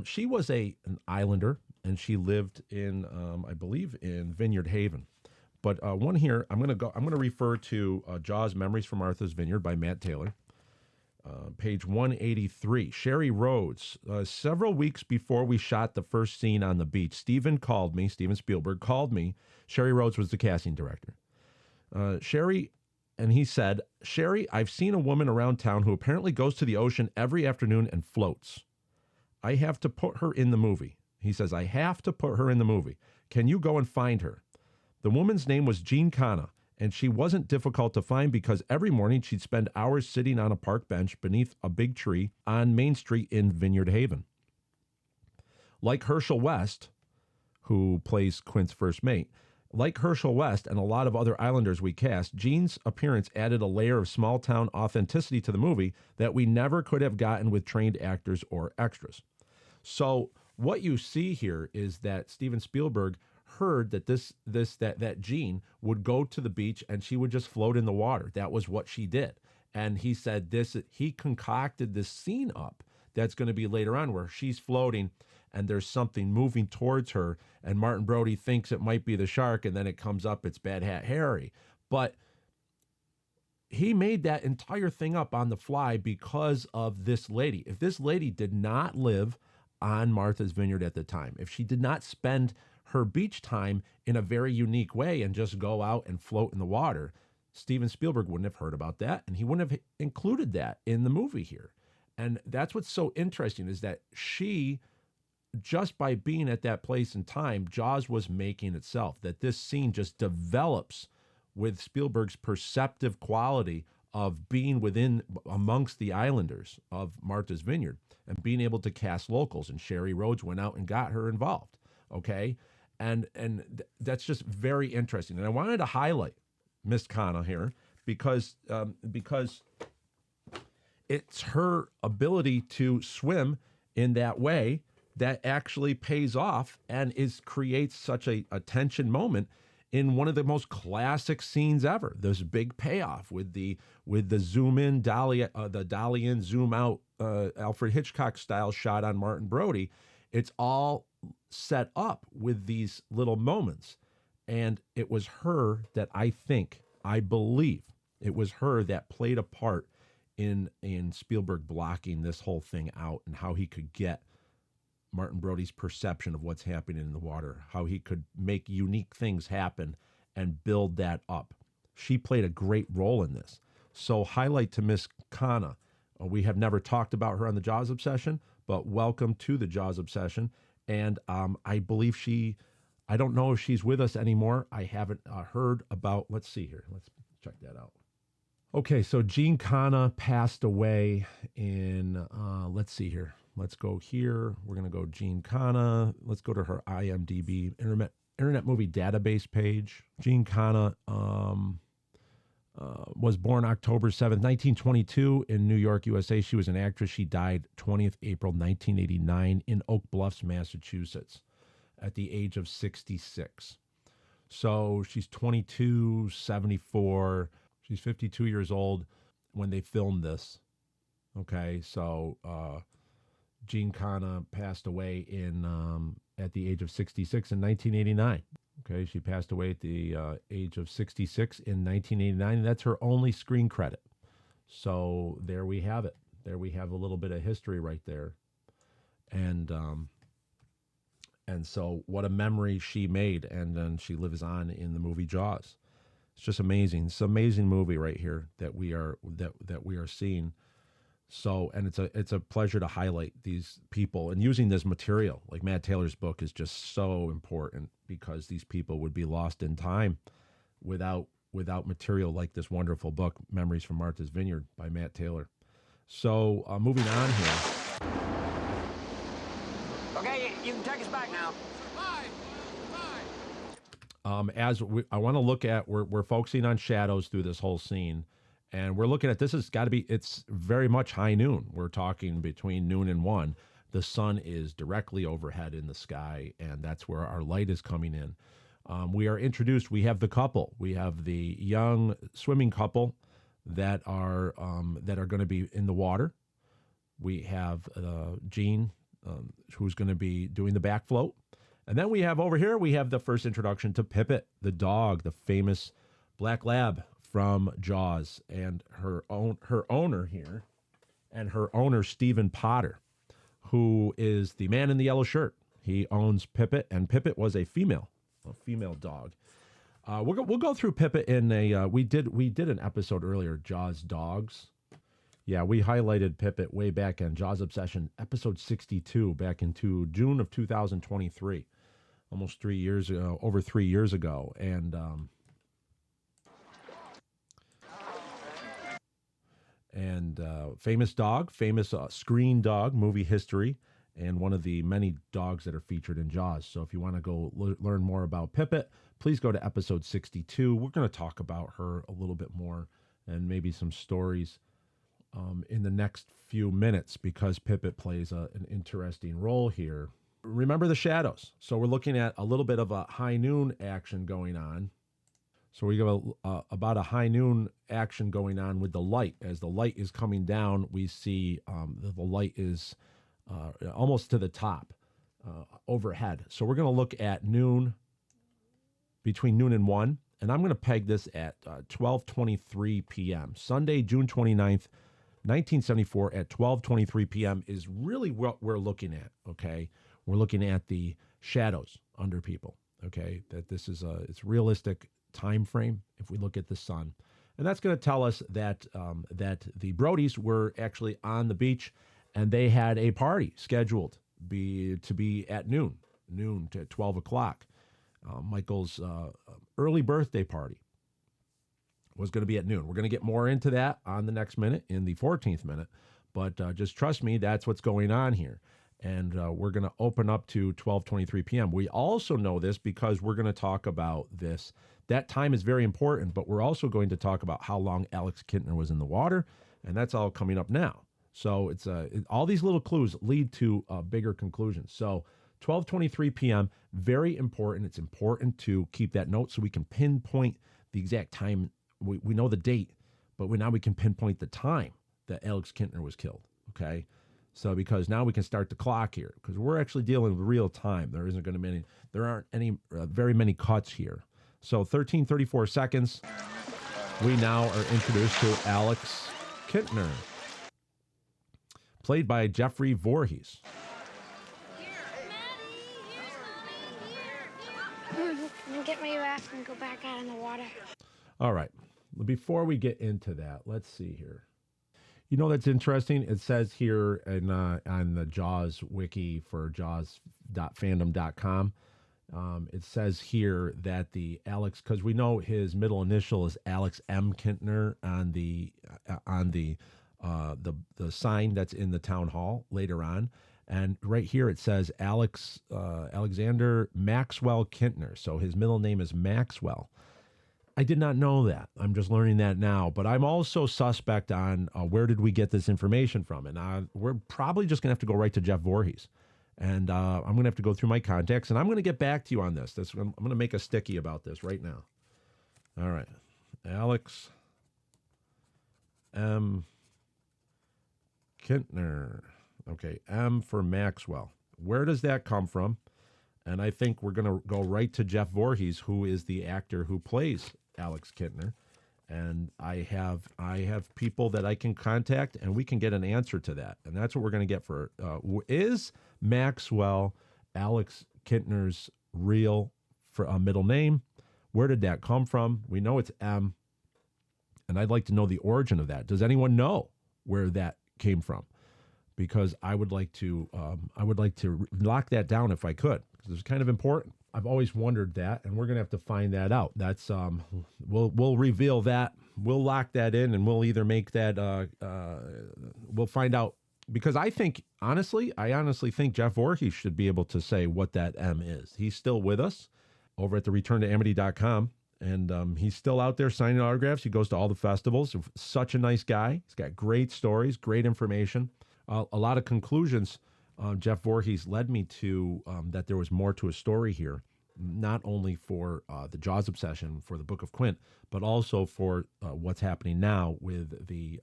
she was an islander, and she lived in, I believe, in Vineyard Haven. But one here, I'm going to refer to Jaws: Memories from Martha's Vineyard by Matt Taylor. Page 183. Sherry Rhodes. Several weeks before we shot the first scene on the beach, Steven Spielberg called me. Sherry Rhodes was the casting director. Sherry, and he said, Sherry, I've seen a woman around town who apparently goes to the ocean every afternoon and floats. I have to put her in the movie. He says, I have to put her in the movie. Can you go and find her? The woman's name was Jean Canha, and she wasn't difficult to find because every morning she'd spend hours sitting on a park bench beneath a big tree on Main Street in Vineyard Haven. Like Herschel West, who plays Quint's first mate, Like Herschel West and a lot of other Islanders we cast, Gene's appearance added a layer of small-town authenticity to the movie that we never could have gotten with trained actors or extras. So what you see here is that Steven Spielberg heard that that Gene would go to the beach and she would just float in the water. That was what she did. And he said he concocted this scene up that's going to be later on where she's floating and there's something moving towards her, and Martin Brody thinks it might be the shark, and then it comes up, it's Bad Hat Harry. But he made that entire thing up on the fly because of this lady. If this lady did not live on Martha's Vineyard at the time, if she did not spend her beach time in a very unique way and just go out and float in the water, Steven Spielberg wouldn't have heard about that, and he wouldn't have included that in the movie here. And that's what's so interesting, is that she, just by being at that place and time, Jaws was making itself, that this scene just develops with Spielberg's perceptive quality of being amongst the Islanders of Martha's Vineyard and being able to cast locals. And Sherry Rhodes went out and got her involved. Okay. And that's just very interesting. And I wanted to highlight Miss Canha here because it's her ability to swim in that way that actually pays off and creates such a tension moment in one of the most classic scenes ever. This big payoff with the zoom in, the dolly in, zoom out, Alfred Hitchcock style shot on Martin Brody. It's all set up with these little moments. And it was her that I believe it was her that played a part in Spielberg blocking this whole thing out and how he could get Martin Brody's perception of what's happening in the water, how he could make unique things happen and build that up. She played a great role in this. So highlight to Miss Canha. We have never talked about her on the Jaws Obsession, but welcome to the Jaws Obsession. And I believe I don't know if she's with us anymore. I haven't heard about, let's see here. Let's check that out. Okay, so Gene Canha passed away in, let's see here. Let's go here. We're going to go Gene Canha. Let's go to her IMDb, Internet Movie Database page. Gene Canha was born October 7th, 1922 in New York, USA. She was an actress. She died 20th April 1989 in Oak Bluffs, Massachusetts at the age of 66. So she's 22, 74. She's 52 years old when they filmed this. Okay, so Gene Canha passed away at the age of 66 in 1989. Okay, she passed away at the age of 66 in 1989. That's her only screen credit. So there we have it. There we have a little bit of history right there. And so what a memory she made, and then she lives on in the movie Jaws. It's just amazing. It's an amazing movie right here that we are seeing. So, and it's a pleasure to highlight these people, and using this material. Like Matt Taylor's book is just so important because these people would be lost in time without material like this wonderful book, Memories from Martha's Vineyard by Matt Taylor. So, moving on here. Okay, you can take us back now. I want to look at, we're focusing on shadows through this whole scene, and we're looking at, it's very much high noon. We're talking between noon and 1. The sun is directly overhead in the sky, and that's where our light is coming in. We are introduced, we have the couple. We have the young swimming couple that are going to be in the water. We have Gene, who's going to be doing the back float. And then we have over here, we have the first introduction to Pippet, the dog, the famous black lab from Jaws, and her owner here, and her owner, Stephen Potter, who is the man in the yellow shirt. He owns Pippet, and Pippet was a female dog. We'll go through Pippet in a, we did an episode earlier, Jaws Dogs. Yeah, we highlighted Pippet way back in Jaws Obsession, episode 62, back into June of 2023. Almost 3 years ago, over 3 years ago. And famous dog, famous screen dog, movie history. and one of the many dogs that are featured in Jaws. So if you want to go learn more about Pippet, please go to episode 62. We're going to talk about her a little bit more and maybe some stories in the next few minutes, because Pippet plays an interesting role here. Remember the shadows. So we're looking at a little bit of a high noon action going on. So we have about a high noon action going on with the light. As the light is coming down, we see the light is almost to the top overhead. So we're going to look at noon, between noon and 1, and I'm going to peg this at 12:23 p.m. Sunday, June 29th, 1974 at 12:23 p.m. is really what we're looking at, okay? We're looking at the shadows under people, okay? That this is it's realistic time frame if we look at the sun. And that's going to tell us that that the Brodys were actually on the beach, and they had a party scheduled to be at noon to 12 o'clock. Michael's early birthday party was going to be at noon. We're going to get more into that on the next minute, in the 14th minute, but just trust me, that's what's going on here. And we're going to open up to 12:23 p.m. We also know this because we're going to talk about this. That time is very important, but we're also going to talk about how long Alex Kintner was in the water, and that's all coming up now. So it's all these little clues lead to bigger conclusions. So 12:23 p.m., very important. It's important to keep that note so we can pinpoint the exact time. We know the date, but now we can pinpoint the time that Alex Kintner was killed, okay? So because now we can start the clock here, because we're actually dealing with real time. There aren't any very many cuts here. So 13:34 seconds, we now are introduced to Alex Kintner, played by Jeffrey Voorhees. Get my raft and go back out in the water. All right. Before we get into that, let's see here. You know, that's interesting. It says here on the Jaws wiki for jaws.fandom.com, it says here that the Alex, because we know his middle initial is Alex M. Kintner on the sign that's in the town hall later on. And right here it says Alexander Maxwell Kintner. So his middle name is Maxwell. I did not know that. I'm just learning that now. But I'm also suspect on where did we get this information from. And we're probably just going to have to go right to Jeff Voorhees. And I'm going to have to go through my contacts. And I'm going to get back to you on this. I'm going to make a sticky about this right now. All right. Alex M. Kintner. Okay, M for Maxwell. Where does that come from? And I think we're going to go right to Jeff Voorhees, who is the actor who plays Alex Kintner. And I have people that I can contact, and we can get an answer to that. And that's what we're going to get for, is Maxwell Alex Kintner's real middle name? Where did that come from? We know it's M, and I'd like to know the origin of that. Does anyone know where that came from? Because I would like to lock that down if I could, because it's kind of important. I've always wondered that, and we're gonna have to find that out. That's we'll reveal that. We'll lock that in, and we'll either make that. We'll find out, because I honestly think Jeff Voorhees should be able to say what that M is. He's still with us over at the returntoamity.com, and he's still out there signing autographs. He goes to all the festivals. Such a nice guy. He's got great stories, great information. A lot of conclusions Jeff Voorhees led me to, that there was more to a story here, not only for the Jaws obsession, for the Book of Quint, but also for what's happening now with the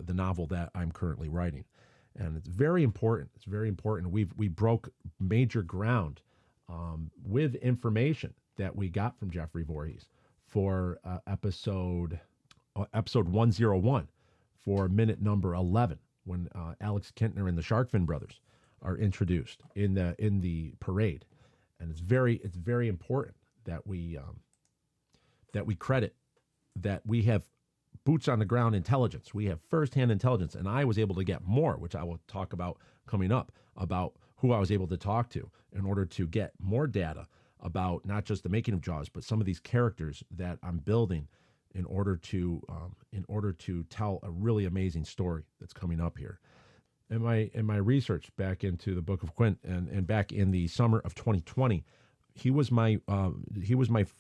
novel that I'm currently writing. And it's very important. It's very important. We broke major ground with information that we got from Jeffrey Voorhees for episode 101, for minute number 11. When Alex Kintner and the Sharkfin brothers are introduced in the parade, and it's very important that we credit that we have boots on the ground intelligence. We have firsthand intelligence, and I was able to get more, which I will talk about coming up, about who I was able to talk to in order to get more data about not just the making of Jaws, but some of these characters that I'm building in order to tell a really amazing story that's coming up here. in my research back into the Book of Quint and back in the summer of 2020, he was my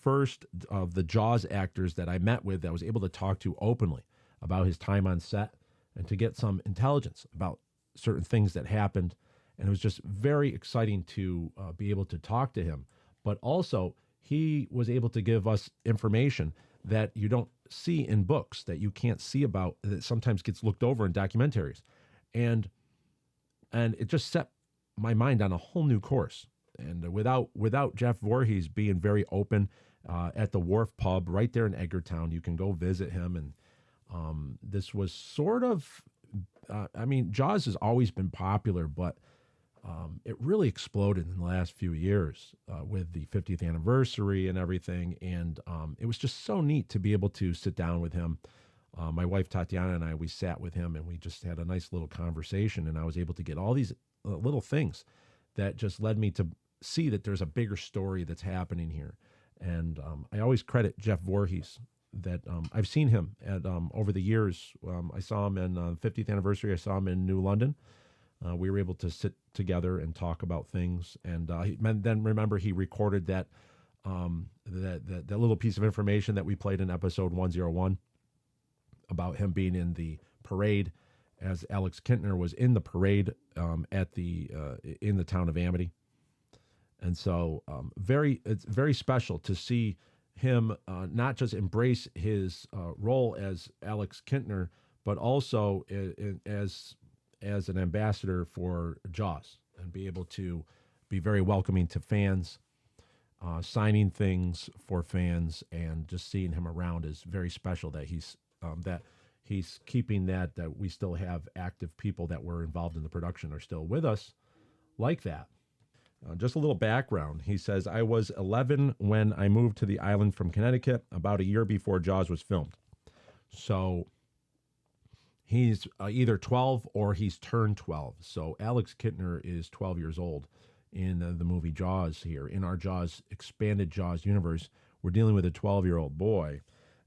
first of the Jaws actors that I met with that I was able to talk to openly about his time on set and to get some intelligence about certain things that happened. And it was just very exciting to be able to talk to him. But also, he was able to give us information that you don't see in books, that you can't see about, that sometimes gets looked over in documentaries. And it just set my mind on a whole new course. And without Jeff Voorhees being very open at the Wharf Pub right there in Edgartown, you can go visit him. And this was sort of, Jaws has always been popular, but it really exploded in the last few years with the 50th anniversary and everything. And it was just so neat to be able to sit down with him. My wife, Tatiana, and I, we sat with him and we just had a nice little conversation. And I was able to get all these little things that just led me to see that there's a bigger story that's happening here. And I always credit Jeff Voorhees that I've seen him at over the years. I saw him in 50th anniversary. I saw him in New London. We were able to sit together and talk about things. And then remember, he recorded that little piece of information that we played in episode 101 about him being in the parade, as Alex Kintner was in the parade in the town of Amity. And so it's very special to see him not just embrace his role as Alex Kintner, but also as an ambassador for Jaws, and be able to be very welcoming to fans, signing things for fans, and just seeing him around is very special. That he's keeping that we still have active people that were involved in the production are still with us like that. Just a little background. He says, I was 11 when I moved to the island from Connecticut, about a year before Jaws was filmed. So he's either 12 or he's turned 12. So Alex Kintner is 12 years old in the movie Jaws here. In our Jaws, expanded Jaws universe, we're dealing with a 12-year-old boy.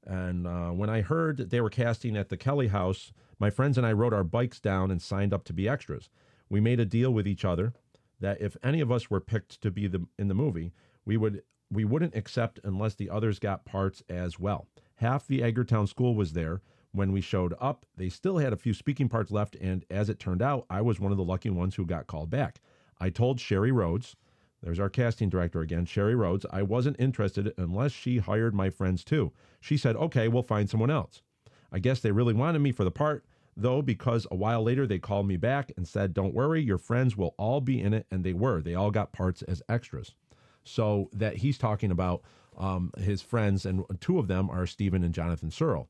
And when I heard that they were casting at the Kelly house, my friends and I rode our bikes down and signed up to be extras. We made a deal with each other that if any of us were picked to be in the movie, we wouldn't accept unless the others got parts as well. Half the Edgartown school was there. When we showed up, they still had a few speaking parts left, and as it turned out, I was one of the lucky ones who got called back. I told Sherry Rhodes, there's our casting director again, Sherry Rhodes, I wasn't interested unless she hired my friends too. She said, okay, we'll find someone else. I guess they really wanted me for the part, though, because a while later they called me back and said, don't worry, your friends will all be in it, and they were. They all got parts as extras. So that he's talking about his friends, and two of them are Stephen and Jonathan Searle.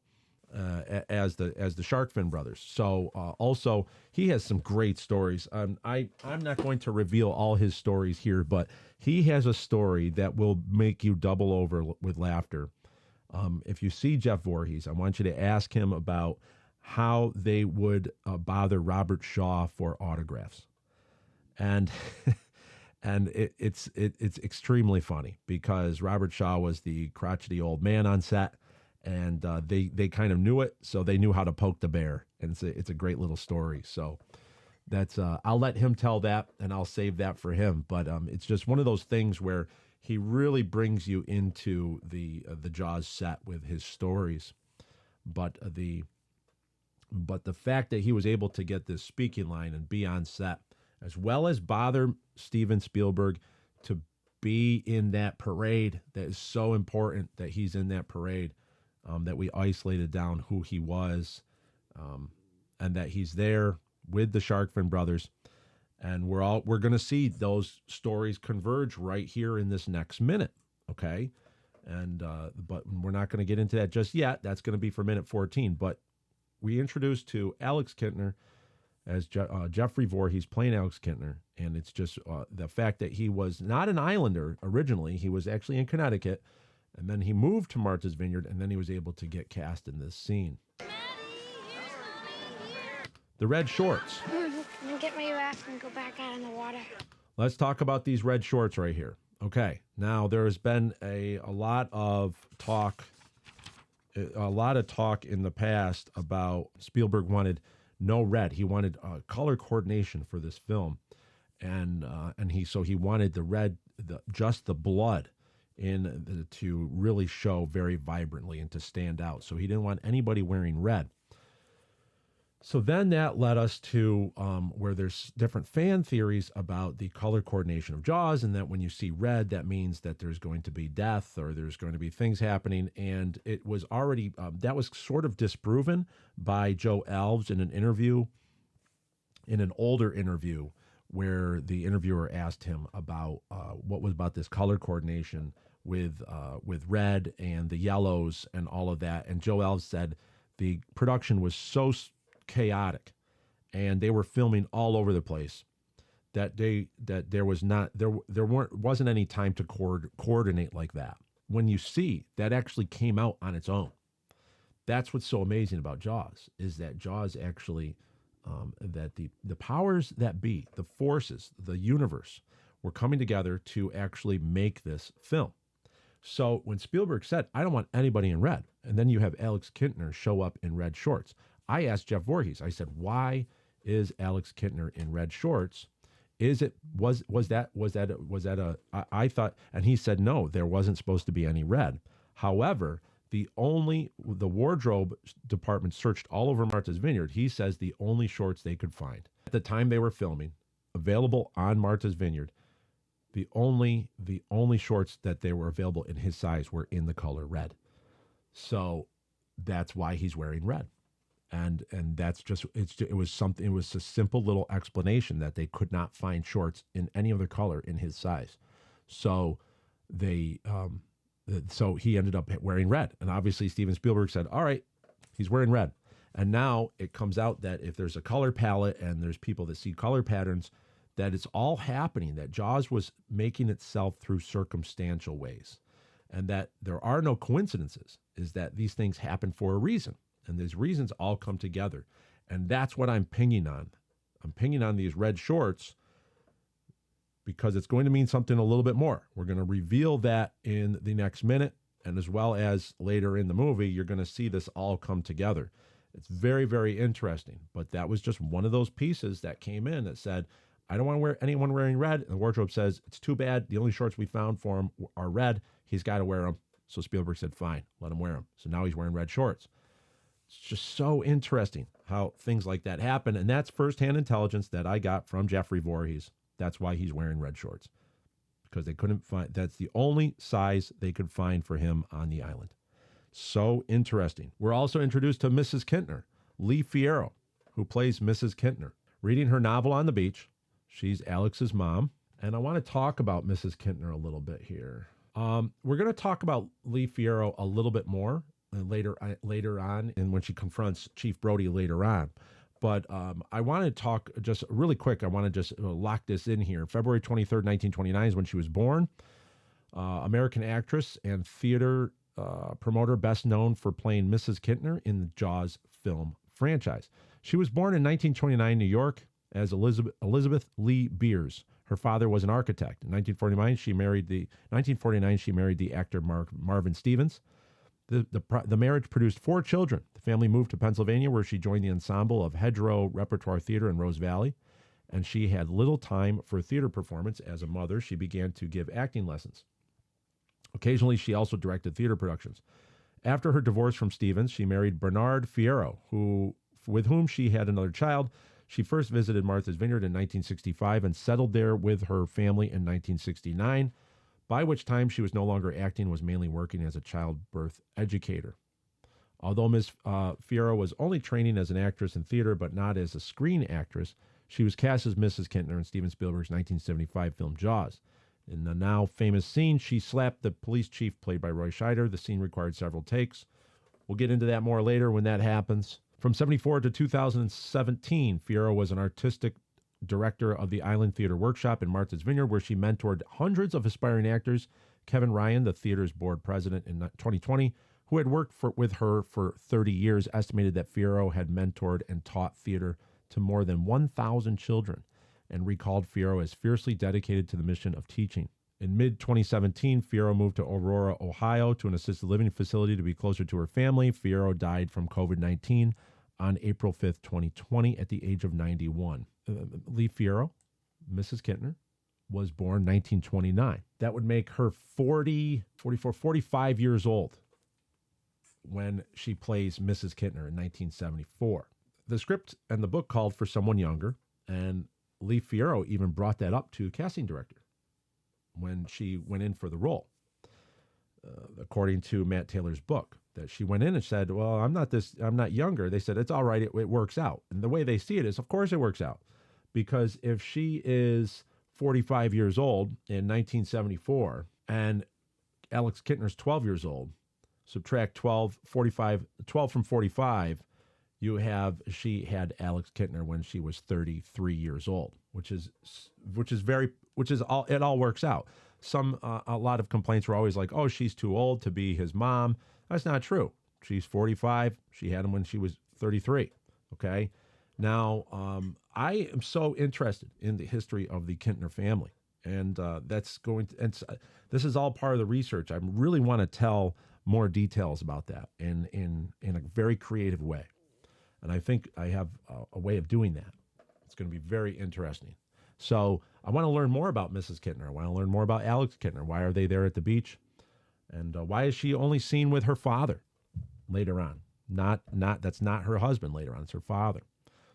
As the Shark Fin brothers. So also he has some great stories. I'm not going to reveal all his stories here, but he has a story that will make you double over with laughter. If you see Jeff Voorhees, I want you to ask him about how they would bother Robert Shaw for autographs, and it's extremely funny because Robert Shaw was the crotchety old man on set. And they kind of knew it, so they knew how to poke the bear, and it's a great little story. So that's I'll let him tell that, and I'll save that for him. But it's just one of those things where he really brings you into the Jaws set with his stories. But the fact that he was able to get this speaking line and be on set, as well as bother Steven Spielberg to be in that parade, that is so important that he's in that parade. That we isolated down who he was, and that he's there with the Sharkfin brothers, and we're going to see those stories converge right here in this next minute, okay? And but we're not going to get into that just yet. That's going to be for minute 14. But we introduced to Alex Kintner as Jeffrey Voorhees playing Alex Kintner, and it's just the fact that he was not an Islander originally. He was actually in Connecticut. And then he moved to Martha's Vineyard, and then he was able to get cast in this scene. The red shorts. Get my raft and go back out in the water. Let's talk about these red shorts right here. Okay, now there has been a lot of talk in the past about Spielberg wanted no red. He wanted color coordination for this film, and he wanted the red, just the blood to really show very vibrantly and to stand out. So he didn't want anybody wearing red. So then that led us to where there's different fan theories about the color coordination of Jaws, and that when you see red, that means that there's going to be death or there's going to be things happening. And it was already, that was sort of disproven by Joe Alves in an older interview, where the interviewer asked him about what was about this color coordination with red and the yellows and all of that. And Joe Alves said the production was so chaotic and they were filming all over the place that there wasn't any time to coordinate like that. When you see that actually came out on its own. That's what's so amazing about Jaws, is that Jaws actually that the powers that be, the forces, the universe, were coming together to actually make this film. So when Spielberg said, I don't want anybody in red, and then you have Alex Kintner show up in red shorts, I asked Jeff Voorhees, I said, why is Alex Kintner in red shorts? I thought, and he said, no, there wasn't supposed to be any red. However, the wardrobe department searched all over Martha's Vineyard. He says the only shorts they could find at the time they were filming, available on Martha's Vineyard, the only shorts that they were available in his size were in the color red. So that's why he's wearing red. And that's just, it was a simple little explanation that they could not find shorts in any other color in his size. So so he ended up wearing red. And obviously Steven Spielberg said, all right, he's wearing red. And now it comes out that if there's a color palette and there's people that see color patterns, that it's all happening, that Jaws was making itself through circumstantial ways, and that there are no coincidences, is that these things happen for a reason. And these reasons all come together. And that's what I'm pinging on. I'm pinging on these red shorts because it's going to mean something a little bit more. We're going to reveal that in the next minute. And as well as later in the movie, you're going to see this all come together. It's very, very interesting. But that was just one of those pieces that came in that said, I don't want anyone wearing red. And the wardrobe says, it's too bad. The only shorts we found for him are red. He's got to wear them. So Spielberg said, fine, let him wear them. So now he's wearing red shorts. It's just so interesting how things like that happen. And that's firsthand intelligence that I got from Jeffrey Voorhees. That's why he's wearing red shorts, because they couldn't find, that's the only size they could find for him on the island. So interesting. We're also introduced to Mrs. Kintner, Lee Fierro, who plays Mrs. Kintner, reading her novel on the beach. She's Alex's mom. And I want to talk about Mrs. Kintner a little bit here. We're going to talk about Lee Fierro a little bit more later on, and when she confronts Chief Brody later on. But I want to talk just really quick. I want to just lock this in here. February 23rd, 1929 is when she was born. American actress and theater promoter, best known for playing Mrs. Kintner in the Jaws film franchise. She was born in 1929 New York as Elizabeth Lee Beers. Her father was an architect. In 1949, she married the actor Marvin Stevens. The marriage produced 4 children. The family moved to Pennsylvania, where she joined the ensemble of Hedgerow Repertoire Theater in Rose Valley. And she had little time for theater performance. As a mother, she began to give acting lessons. Occasionally, she also directed theater productions. After her divorce from Stevens, she married Bernard Fierro, with whom she had another child. She first visited Martha's Vineyard in 1965 and settled there with her family in 1969. By which time she was no longer acting, was mainly working as a childbirth educator. Although Ms. Fierro was only training as an actress in theater, but not as a screen actress, she was cast as Mrs. Kintner in Steven Spielberg's 1975 film Jaws. In the now famous scene, she slapped the police chief, played by Roy Scheider. The scene required several takes. We'll get into that more later when that happens. From 1974 to 2017, Fierro was an artistic director of the Island Theater Workshop in Martha's Vineyard, where she mentored hundreds of aspiring actors. Kevin Ryan, the theater's board president in 2020, who had worked with her for 30 years, estimated that Fierro had mentored and taught theater to more than 1,000 children, and recalled Fierro as fiercely dedicated to the mission of teaching. In mid-2017, Fierro moved to Aurora, Ohio, to an assisted living facility to be closer to her family. Fierro died from COVID-19 on April 5th, 2020, at the age of 91. Lee Fierro, Mrs. Kintner, was born 1929. That would make her 45 years old when she plays Mrs. Kintner in 1974. The script and the book called for someone younger, and Lee Fierro even brought that up to the casting director when she went in for the role. According to Matt Taylor's book, that she went in and said, well, I'm not younger. They said, it's all right. It works out. And the way they see it is, of course it works out, because if she is 45 years old in 1974 and Alex Kintner's 12 years old, subtract 12 from 45, she had Alex Kintner when she was 33 years old, it all works out. A lot of complaints were always like, oh, she's too old to be his mom. That's not true. She's 45. She had him when she was 33. Okay. Now, I am so interested in the history of the Kintner family, and this is all part of the research. I really want to tell more details about that in a very creative way. And I think I have a way of doing that. It's going to be very interesting. So I want to learn more about Mrs. Kintner. I want to learn more about Alex Kintner. Why are they there at the beach? And why is she only seen with her father later on? That's not her husband later on. It's her father.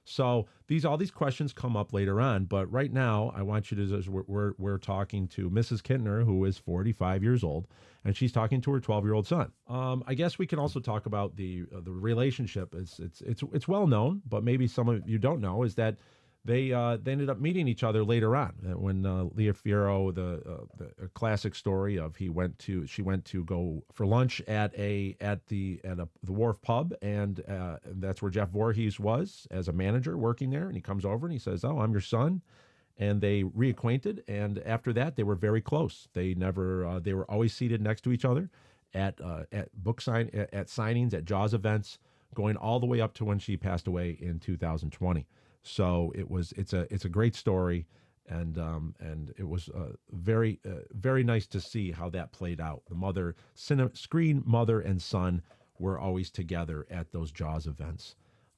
So all these questions come up later on. But right now, I want you to, we're talking to Mrs. Kintner, who is 45 years old, and she's talking to her 12-year-old son. I guess we can also talk about the relationship. It's well known, but maybe some of you don't know, is that they ended up meeting each other later on when Leah Fierro, the classic story of she went to go for lunch at the Wharf pub, and that's where Jeff Voorhees was as a manager working there, and he comes over and he says, "Oh, I'm your son," and they reacquainted, and after that they were very close. They were always seated next to each other at signings, at Jaws events, going all the way up to when she passed away in 2020. So it's a great story, and it was very nice to see how that played out. The screen mother and son were always together at those Jaws events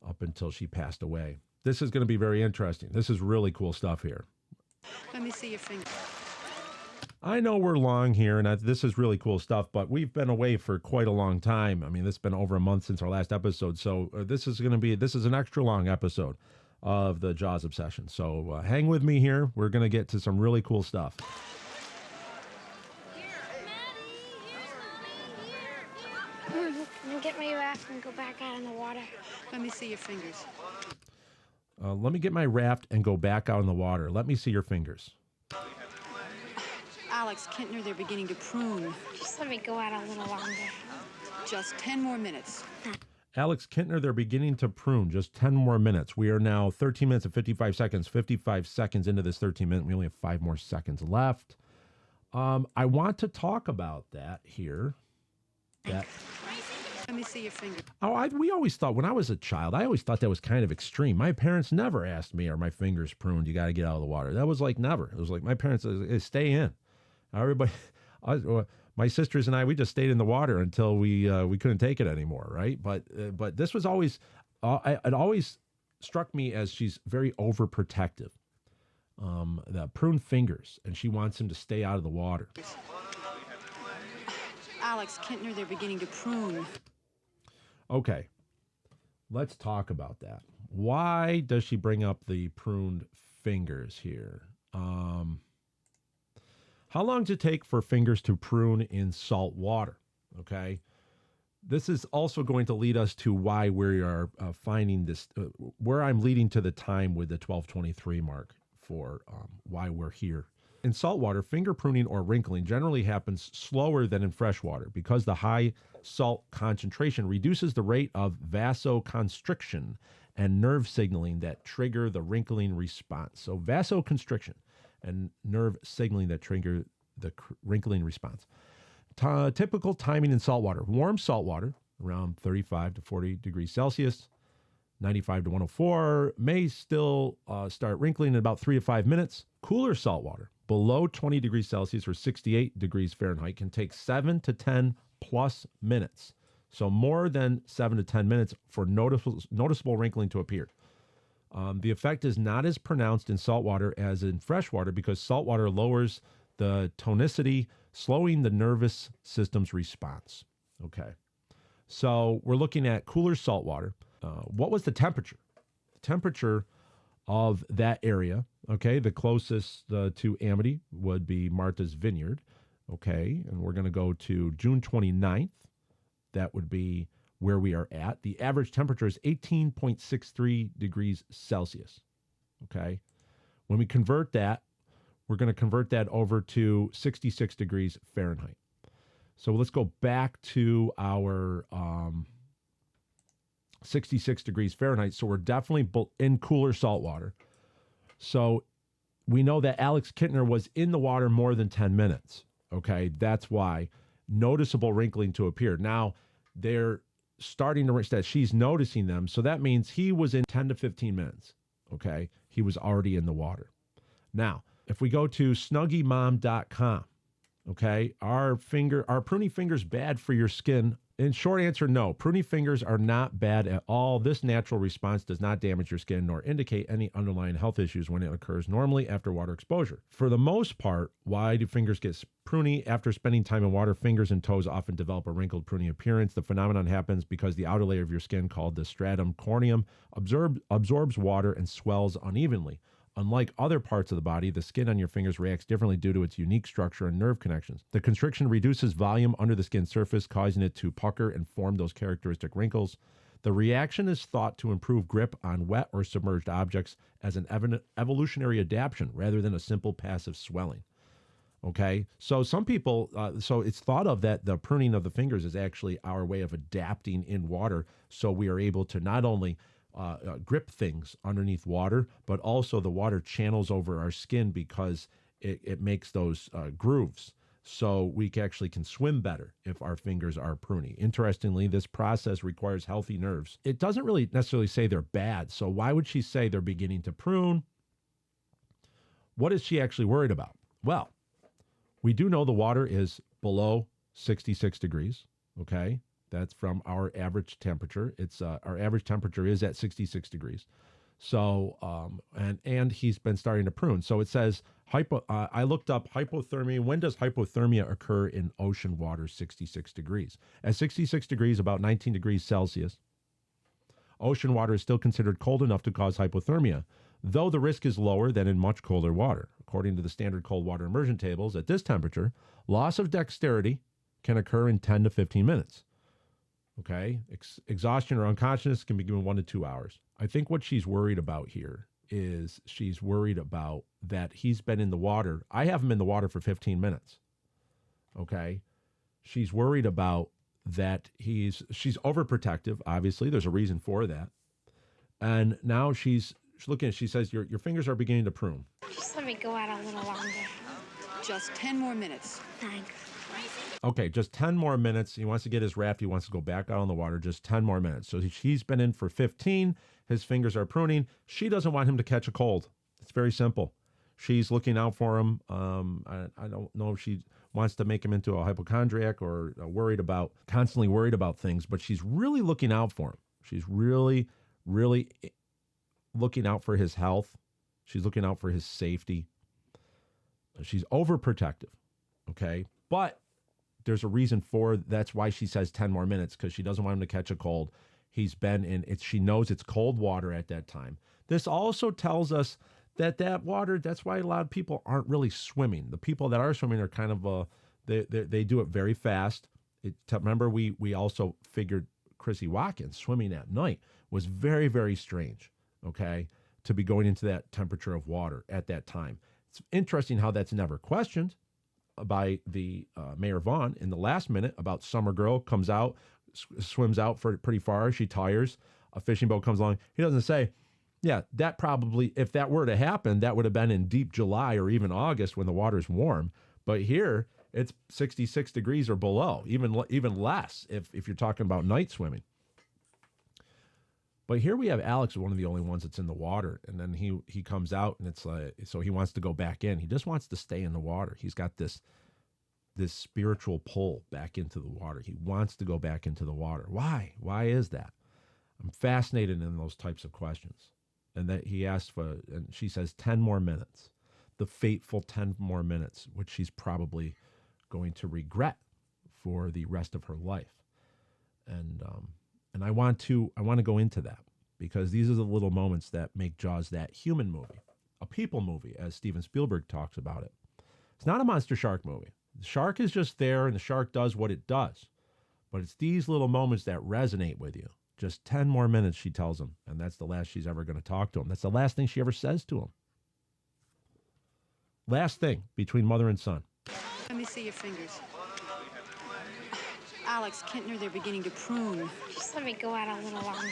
up until she passed away. This is going to be very interesting. This is really cool stuff here. Let me see your finger. I know we're long here, and this is really cool stuff, but we've been away for quite a long time. I mean, it's been over a month since our last episode, so this is an extra long episode of the Jaws Obsession. So hang with me here. We're going to get to some really cool stuff. Get my raft and go back out in the water. Let me see your fingers. Let me get my raft and go back out in the water. Let me see your fingers. Alex Kintner, they're beginning to prune. Just let me go out a little longer. Just 10 more minutes. Alex Kintner, they're beginning to prune. Just 10 more minutes. We are now 13 minutes and 55 seconds. 55 seconds into this 13 minutes. We only have 5 more seconds left. I want to talk about that here. Let me see your finger. We always thought, when I was a child, I always thought that was kind of extreme. My parents never asked me, are my fingers pruned? You got to get out of the water. That was like never. It was like my parents said, hey, stay in. Everybody, my sisters and I, we just stayed in the water until we couldn't take it anymore, right? But this was always, it always struck me as she's very overprotective. The pruned fingers, and she wants him to stay out of the water. Alex Kintner, they're beginning to prune. Okay, let's talk about that. Why does she bring up the pruned fingers here? How long does it take for fingers to prune in salt water? Okay, this is also going to lead us to why we are finding this, where I'm leading to the time with the 1223 mark for why we're here. In saltwater, finger pruning or wrinkling generally happens slower than in freshwater because the high salt concentration reduces the rate of vasoconstriction and nerve signaling that trigger the wrinkling response. So vasoconstriction and nerve signaling that trigger the wrinkling response. Typical timing in saltwater. Warm saltwater, around 35 to 40 degrees Celsius, 95 to 104, may still start wrinkling in about 3 to 5 minutes. Cooler saltwater, below 20 degrees Celsius or 68 degrees Fahrenheit, can take 7 to 10 plus minutes. So more than 7 to 10 minutes for noticeable wrinkling to appear. The effect is not as pronounced in saltwater as in freshwater because saltwater lowers the tonicity, slowing the nervous system's response. Okay. So we're looking at cooler saltwater. What was the temperature? The temperature of that area, okay, the closest to Amity would be Martha's Vineyard, okay, and we're going to go to June 29th. That would be where we are at. The average temperature is 18.63 degrees Celsius, okay. When we convert that, we're going to convert that over to 66 degrees Fahrenheit. So let's go back to our 66 degrees Fahrenheit. So we're definitely in cooler salt water. So we know that Alex Kintner was in the water more than 10 minutes. Okay, that's why noticeable wrinkling to appear. Now they're starting to that she's noticing them. So that means he was in 10 to 15 minutes. Okay, he was already in the water. Now, if we go to SnuggyMom.com, okay, are pruny fingers bad for your skin? In short answer, no. Pruny fingers are not bad at all. This natural response does not damage your skin nor indicate any underlying health issues when it occurs normally after water exposure. For the most part, why do fingers get pruny? After spending time in water, fingers and toes often develop a wrinkled, pruny appearance. The phenomenon happens because the outer layer of your skin, called the stratum corneum, absorbs water and swells unevenly. Unlike other parts of the body, the skin on your fingers reacts differently due to its unique structure and nerve connections. The constriction reduces volume under the skin surface, causing it to pucker and form those characteristic wrinkles. The reaction is thought to improve grip on wet or submerged objects as an evolutionary adaptation rather than a simple passive swelling. Okay, so some people, so it's thought of that the pruning of the fingers is actually our way of adapting in water, so we are able to not only grip things underneath water, but also the water channels over our skin because it makes those grooves. So we actually can swim better if our fingers are pruny. Interestingly, this process requires healthy nerves. It doesn't really necessarily say they're bad. So why would she say they're beginning to prune? What is she actually worried about? Well, we do know the water is below 66 degrees, okay? That's from our average temperature. It's our average temperature is at 66 degrees. So, and he's been starting to prune. So it says, I looked up hypothermia. When does hypothermia occur in ocean water 66 degrees? At 66 degrees, about 19 degrees Celsius, ocean water is still considered cold enough to cause hypothermia, though the risk is lower than in much colder water. According to the standard cold water immersion tables, at this temperature, loss of dexterity can occur in 10 to 15 minutes. Okay, exhaustion or unconsciousness can be given 1 to 2 hours. I think what she's worried about here is she's worried about that he's been in the water. I have him in the water for 15 minutes. Okay, she's worried about that she's overprotective. Obviously, there's a reason for that. And now she's looking. She says your fingers are beginning to prune. Just let me go out a little longer. Just 10 more minutes. Thanks. Okay, just 10 more minutes. He wants to get his raft. He wants to go back out on the water. Just 10 more minutes. So he's been in for 15. His fingers are pruning. She doesn't want him to catch a cold. It's very simple. She's looking out for him. I don't know if she wants to make him into a hypochondriac or constantly worried about things, but she's really looking out for him. She's really, really looking out for his health. She's looking out for his safety. She's overprotective. Okay, but there's a reason that's why she says 10 more minutes, because she doesn't want him to catch a cold. He's been in it. She knows it's cold water at that time. This also tells us that water, that's why a lot of people aren't really swimming. The people that are swimming are kind of, they do it very fast. Remember, we also figured Chrissy Watkins swimming at night was very, very strange, okay, to be going into that temperature of water at that time. It's interesting how that's never questioned by the Mayor Vaughn in the last minute about Summer Girl comes out, swims out for pretty far. She tires. A fishing boat comes along. He doesn't say, yeah, that probably, if that were to happen, that would have been in deep July or even August when the water's warm. But here it's 66 degrees or below, even less if you're talking about night swimming. But here we have Alex, one of the only ones that's in the water. And then he comes out and it's like, so he wants to go back in. He just wants to stay in the water. He's got this this spiritual pull back into the water. He wants to go back into the water. Why? Why is that? I'm fascinated in those types of questions. And that he asked for, and she says 10 more minutes, the fateful 10 more minutes, which she's probably going to regret for the rest of her life. And I want to go into that, because these are the little moments that make Jaws that human movie, a people movie, as Steven Spielberg talks about it. It's not a monster shark movie. The shark is just there, and the shark does what it does. But it's these little moments that resonate with you. Just 10 more minutes, she tells him, and that's the last she's ever going to talk to him. That's the last thing she ever says to him. Last thing between mother and son. Let me see your fingers. Alex, Kintner, they're beginning to prune. Just let me go out a little longer.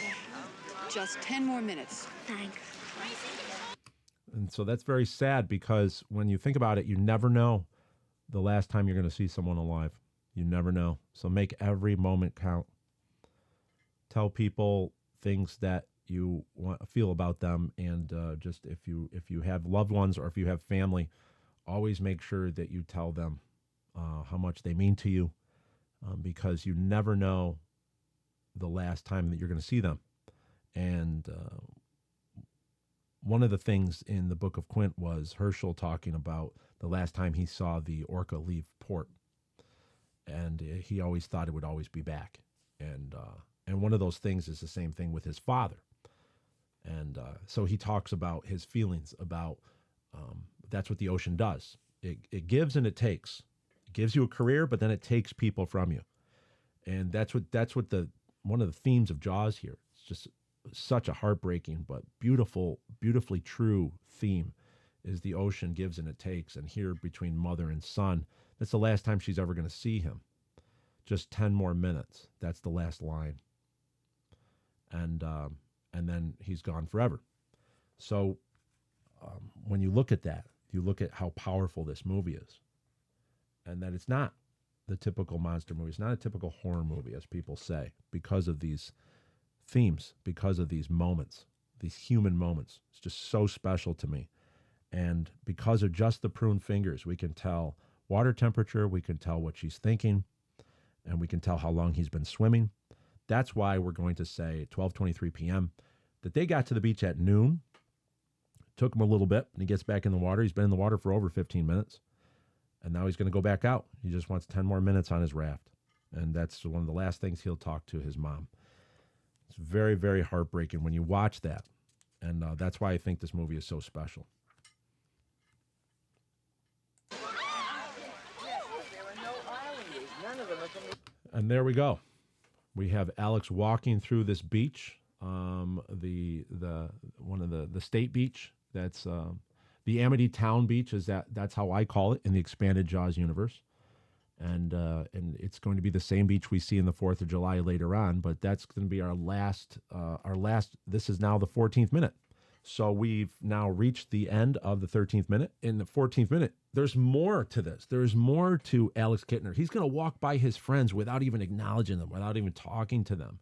Just 10 more minutes. Thanks. And so that's very sad, because when you think about it, you never know the last time you're going to see someone alive. You never know. So make every moment count. Tell people things that you feel about them, and just if you have loved ones or if you have family, always make sure that you tell them how much they mean to you, because you never know the last time that you're going to see them. And one of the things in the Book of Quint was Herschel talking about the last time he saw the orca leave port, and he always thought it would always be back. And one of those things is the same thing with his father. And so he talks about his feelings about that's what the ocean does. It gives and it takes. It gives you a career, but then it takes people from you. And that's what one of the themes of Jaws here. It's just such a heartbreaking but beautifully true theme, is the ocean gives and it takes. And here between mother and son, that's the last time she's ever going to see him. Just 10 more minutes. That's the last line. And then he's gone forever. So when you look at that, you look at how powerful this movie is, and that it's not the typical monster movie. It's not a typical horror movie, as people say, because of these themes, because of these moments, these human moments. It's just so special to me. And because of just the pruned fingers, we can tell water temperature, we can tell what she's thinking, and we can tell how long he's been swimming. That's why we're going to say 12:23 p.m. that they got to the beach at noon. Took him a little bit, and he gets back in the water. He's been in the water for over 15 minutes, and now he's going to go back out. He just wants 10 more minutes on his raft, and that's one of the last things he'll talk to his mom. It's very, very heartbreaking when you watch that, and that's why I think this movie is so special. And there we go. We have Alex walking through this beach, one of the state beach. That's the Amity town beach. That's how I call it in the expanded Jaws universe, and it's going to be the same beach we see in the 4th of July later on. But that's going to be our last. This is now the 14th minute. So we've now reached the end of the 13th minute. In the 14th minute, there's more to this. There's more to Alex Kintner. He's going to walk by his friends without even acknowledging them, without even talking to them.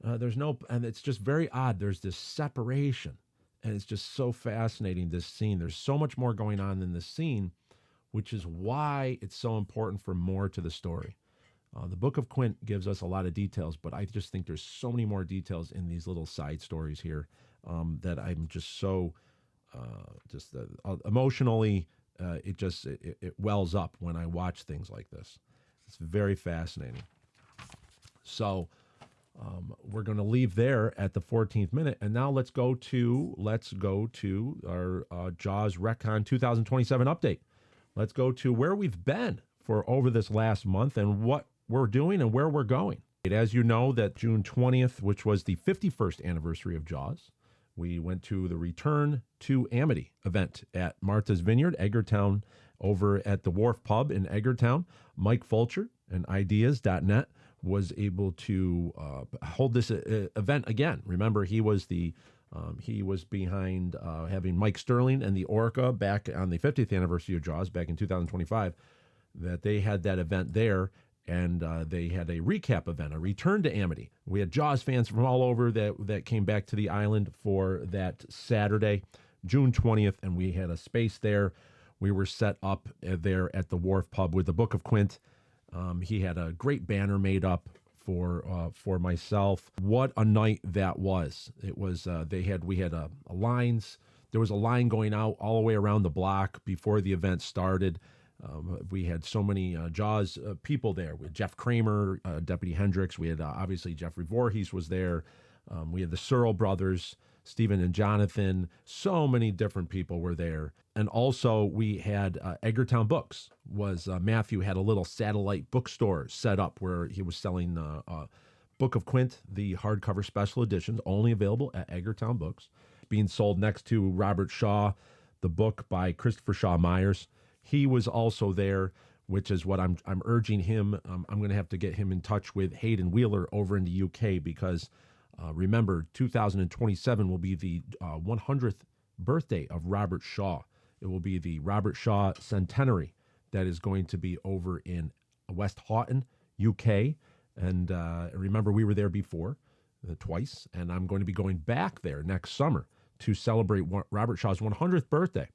And it's just very odd. There's this separation, and it's just so fascinating, this scene. There's so much more going on in this scene, which is why it's so important for more to the story. The Book of Quint gives us a lot of details, but I just think there's so many more details in these little side stories here that I'm just so emotionally, it wells up when I watch things like this. It's very fascinating. So we're going to leave there at the 14th minute, and now let's go to our Jaws Retcon 2027 update. Let's go to where we've been for over this last month and what we're doing and where we're going. As you know, that June 20th, which was the 51st anniversary of Jaws, we went to the Return to Amity event at Martha's Vineyard, Edgartown, over at the Wharf Pub in Edgartown. Mike Fulcher and Ideas.net was able to hold this event again. Remember, he was behind having Mike Sterling and the Orca back on the 50th anniversary of Jaws back in 2025, that they had that event there. And they had a recap event, a return to Amity. We had Jaws fans from all over that came back to the island for that Saturday, June 20th, and we had a space there We were set up there at the Wharf Pub with the Book of Quint. He had a great banner made up for myself. What a night that was! It was we had lines. There was a line going out all the way around the block before the event started. We had so many Jaws people there. We had Jeff Kramer, Deputy Hendricks. We had obviously Jeffrey Voorhees was there. We had the Searle brothers, Stephen and Jonathan. So many different people were there. And also we had Edgartown Books. Matthew had a little satellite bookstore set up where he was selling Book of Quint, the hardcover special editions, only available at Edgartown Books, being sold next to Robert Shaw, the book by Christopher Shaw Myers. He was also there, which is what I'm urging him. I'm going to have to get him in touch with Hayden Wheeler over in the UK because remember, 2027 will be the 100th birthday of Robert Shaw. It will be the Robert Shaw Centenary that is going to be over in West Houghton, UK. And remember, we were there before, twice, and I'm going to be going back there next summer to celebrate Robert Shaw's 100th birthday.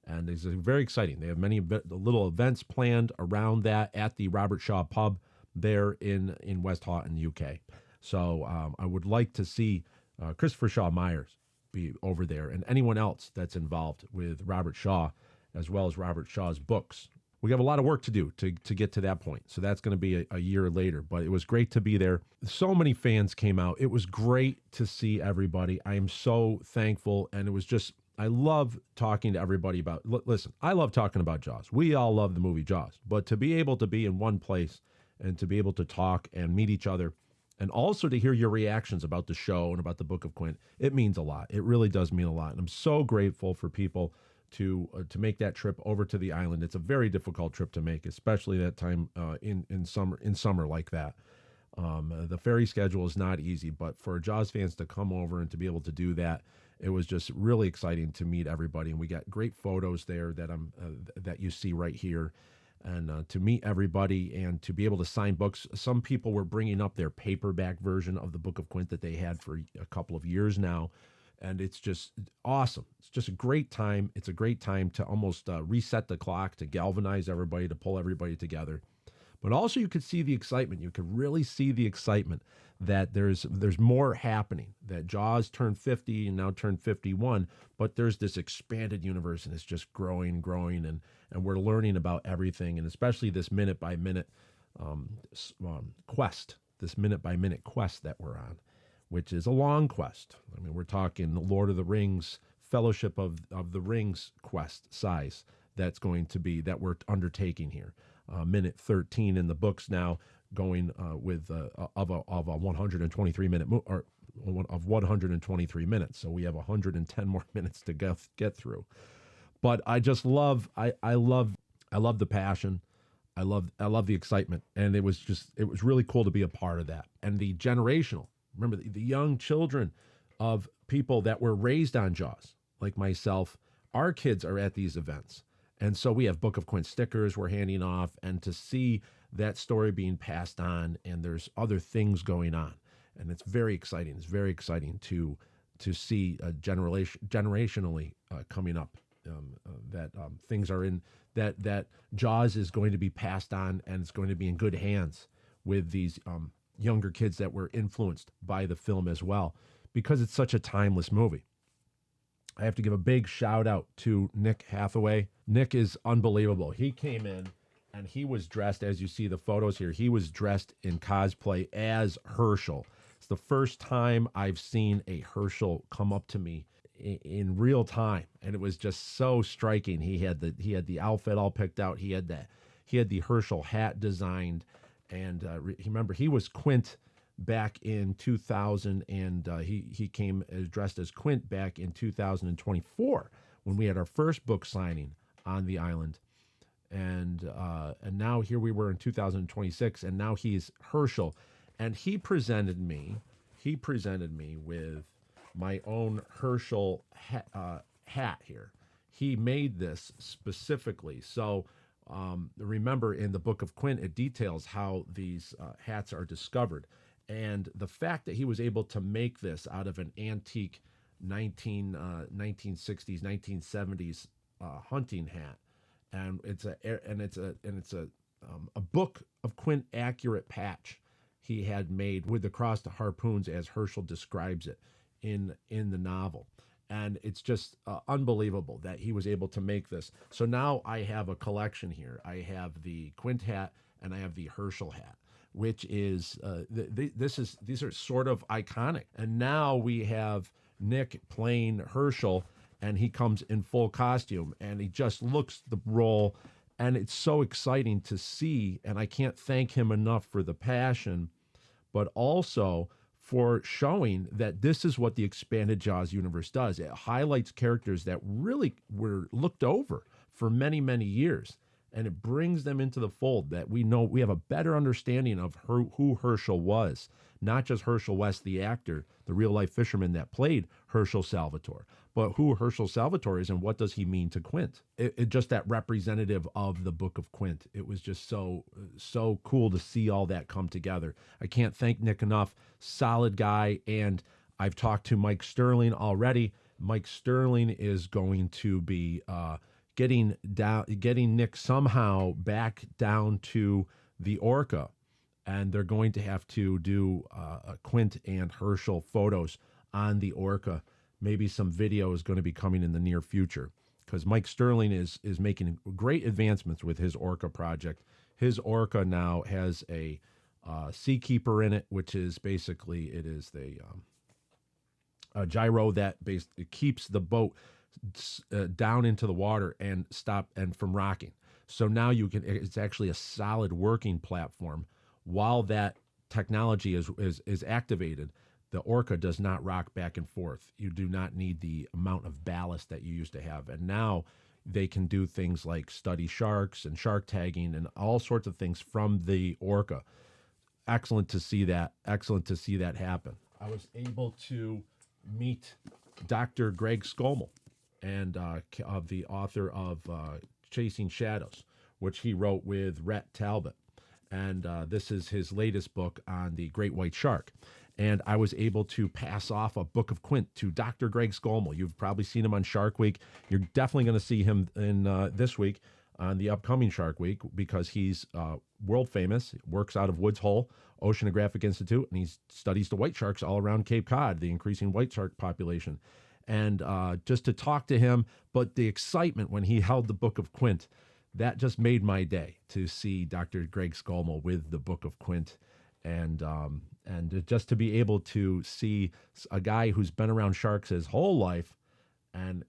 And it's very exciting. They have many little events planned around that at the Robert Shaw Pub there in West Houghton, UK. So I would like to see Christopher Shaw Myers be over there and anyone else that's involved with Robert Shaw, as well as Robert Shaw's books. We have a lot of work to do to get to that point. So that's going to be a year later. But it was great to be there. So many fans came out. It was great to see everybody. I am so thankful. And it was just, I love talking to everybody about, listen, I love talking about Jaws. We all love the movie Jaws. But to be able to be in one place and to be able to talk and meet each other, and also to hear your reactions about the show and about the Book of Quint, it means a lot. It really does mean a lot. And I'm so grateful for people to make that trip over to the island. It's a very difficult trip to make, especially that time in summer like that. The ferry schedule is not easy, but for Jaws fans to come over and to be able to do that, it was just really exciting to meet everybody. And we got great photos there that you see right here. And to meet everybody and to be able to sign books. Some people were bringing up their paperback version of the Book of Quint that they had for a couple of years now. And it's just awesome. It's just a great time. It's a great time to almost reset the clock, to galvanize everybody, to pull everybody together. But also you could see the excitement. You could really see the excitement that there's more happening, that Jaws turned 50 and now turned 51, but there's this expanded universe and it's just growing, and we're learning about everything, and especially this minute-by-minute quest, this minute-by-minute quest that we're on, which is a long quest. I mean, we're talking the Lord of the Rings, Fellowship of the Rings quest size that we're undertaking here. Minute 13 in the books now, going with of a 123 minute or of 123 minutes. So we have 110 more minutes to get through. But I just love I love the passion. I love the excitement, and it was really cool to be a part of that. And the generational, remember the young children of people that were raised on Jaws, like myself, our kids are at these events. And so we have Book of Quint stickers we're handing off, and to see that story being passed on, and there's other things going on. And it's very exciting. It's very exciting to see generationally coming up, that things are in, that Jaws is going to be passed on, and it's going to be in good hands with these younger kids that were influenced by the film as well, because it's such a timeless movie. I have to give a big shout out to Nick Hathaway. Nick is unbelievable. He came in and he was dressed, as you see the photos here, he was dressed in cosplay as Herschel. It's the first time I've seen a Herschel come up to me in real time, and it was just so striking. He had the outfit all picked out. He had the Herschel hat designed, and remember, he was Quint back in 2000, and he came dressed as Quint back in 2024 when we had our first book signing on the island, and now here we were in 2026, and now he's Herschel, and he presented me with my own Herschel hat here. He made this specifically. So remember, in the Book of Quint, it details how these hats are discovered. And the fact that he was able to make this out of an antique 1960s, 1970s hunting hat, and it's a Book of Quint accurate patch he had made with the crossed harpoons, as Herschel describes it in the novel. And it's just unbelievable that he was able to make this. So now I have a collection here. I have the Quint hat and I have the Herschel hat, which is these are sort of iconic. And now we have Nick playing Herschel, and he comes in full costume, and he just looks the role, and it's so exciting to see. And I can't thank him enough for the passion, but also for showing that this is what the expanded Jaws universe does. It highlights characters that really were looked over for many, many years, and it brings them into the fold, that we know we have a better understanding of who Herschel was, not just Herschel West, the actor, the real-life fisherman that played Herschel Salvatore, but who Herschel Salvatore is and what does he mean to Quint. It just that representative of the Book of Quint. It was just so cool to see all that come together. I can't thank Nick enough. Solid guy, and I've talked to Mike Sterling already. Mike Sterling is going to be getting Nick somehow back down to the Orca, and they're going to have to do Quint and Herschel photos on the Orca. Maybe some video is going to be coming in the near future, because Mike Sterling is making great advancements with his Orca project. His Orca now has a Seakeeper in it, which is basically a gyro that basically keeps the boat down into the water and from rocking. So now it's actually a solid working platform. While that technology is activated, the Orca does not rock back and forth. You do not need the amount of ballast that you used to have. And now they can do things like study sharks and shark tagging and all sorts of things from the Orca. Excellent to see that. Excellent to see that happen. I was able to meet Dr. Greg Scommel, and of the author of Chasing Shadows, which he wrote with Rhett Talbot. And this is his latest book on the great white shark. And I was able to pass off a Book of Quint to Dr. Greg Scommel. You've probably seen him on Shark Week. You're definitely going to see him in this week on the upcoming Shark Week, because he's world famous, works out of Woods Hole Oceanographic Institute, and he studies the white sharks all around Cape Cod, the increasing white shark population. And just to talk to him, but the excitement when he held the Book of Quint, that just made my day to see Dr. Greg Scommel with the Book of Quint. And just to be able to see a guy who's been around sharks his whole life, and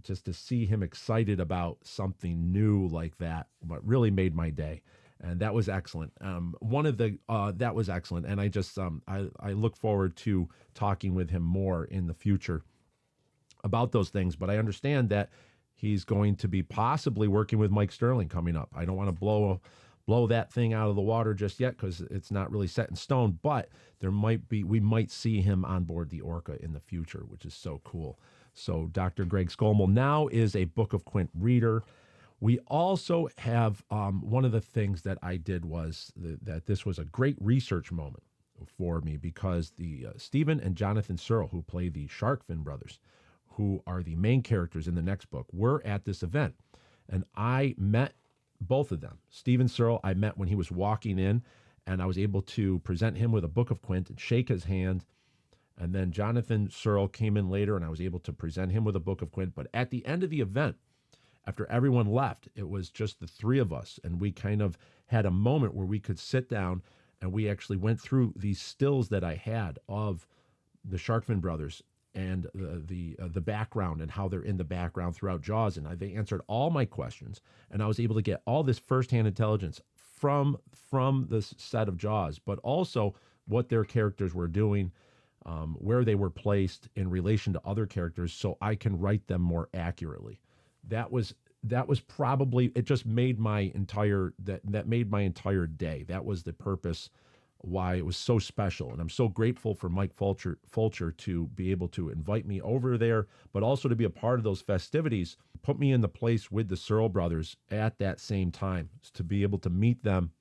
just to see him excited about something new like that, what really made my day. And that was excellent. That was excellent. And I just, I look forward to talking with him more in the future about those things. But I understand that he's going to be possibly working with Mike Sterling coming up. I don't want to blow that thing out of the water just yet, because it's not really set in stone, but we might see him on board the Orca in the future, which is so cool. So Dr. Greg Scommel now is a Book of Quint reader. We also have one of the things that I did was that this was a great research moment for me, because the Stephen and Jonathan Searle, who play the Sharkfin brothers, who are the main characters in the next book, were at this event. And I met both of them. Stephen Searle, I met when he was walking in, and I was able to present him with a Book of Quint and shake his hand. And then Jonathan Searle came in later, and I was able to present him with a Book of Quint. But at the end of the event, after everyone left, it was just the three of us, and we kind of had a moment where we could sit down, and we actually went through these stills that I had of the Sharkfin brothers and the background and how they're in the background throughout Jaws. And they answered all my questions, and I was able to get all this firsthand intelligence from this set of Jaws, but also what their characters were doing, where they were placed in relation to other characters, so I can write them more accurately. That was probably, it just made my entire, that made my entire day. That was the purpose why it was so special. And I'm so grateful for Mike Fulcher to be able to invite me over there, but also to be a part of those festivities, put me in the place with the Searle brothers at that same time, to be able to meet them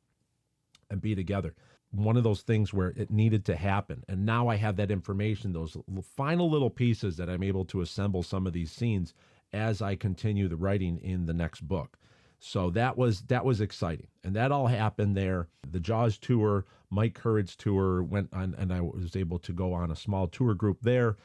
and be together. One of those things where it needed to happen. And now I have that information, those final little pieces that I'm able to assemble some of these scenes as I continue the writing in the next book. So that was exciting. And that all happened there. The Jaws tour, Mike Currid's tour went on, and I was able to go on a small tour group there,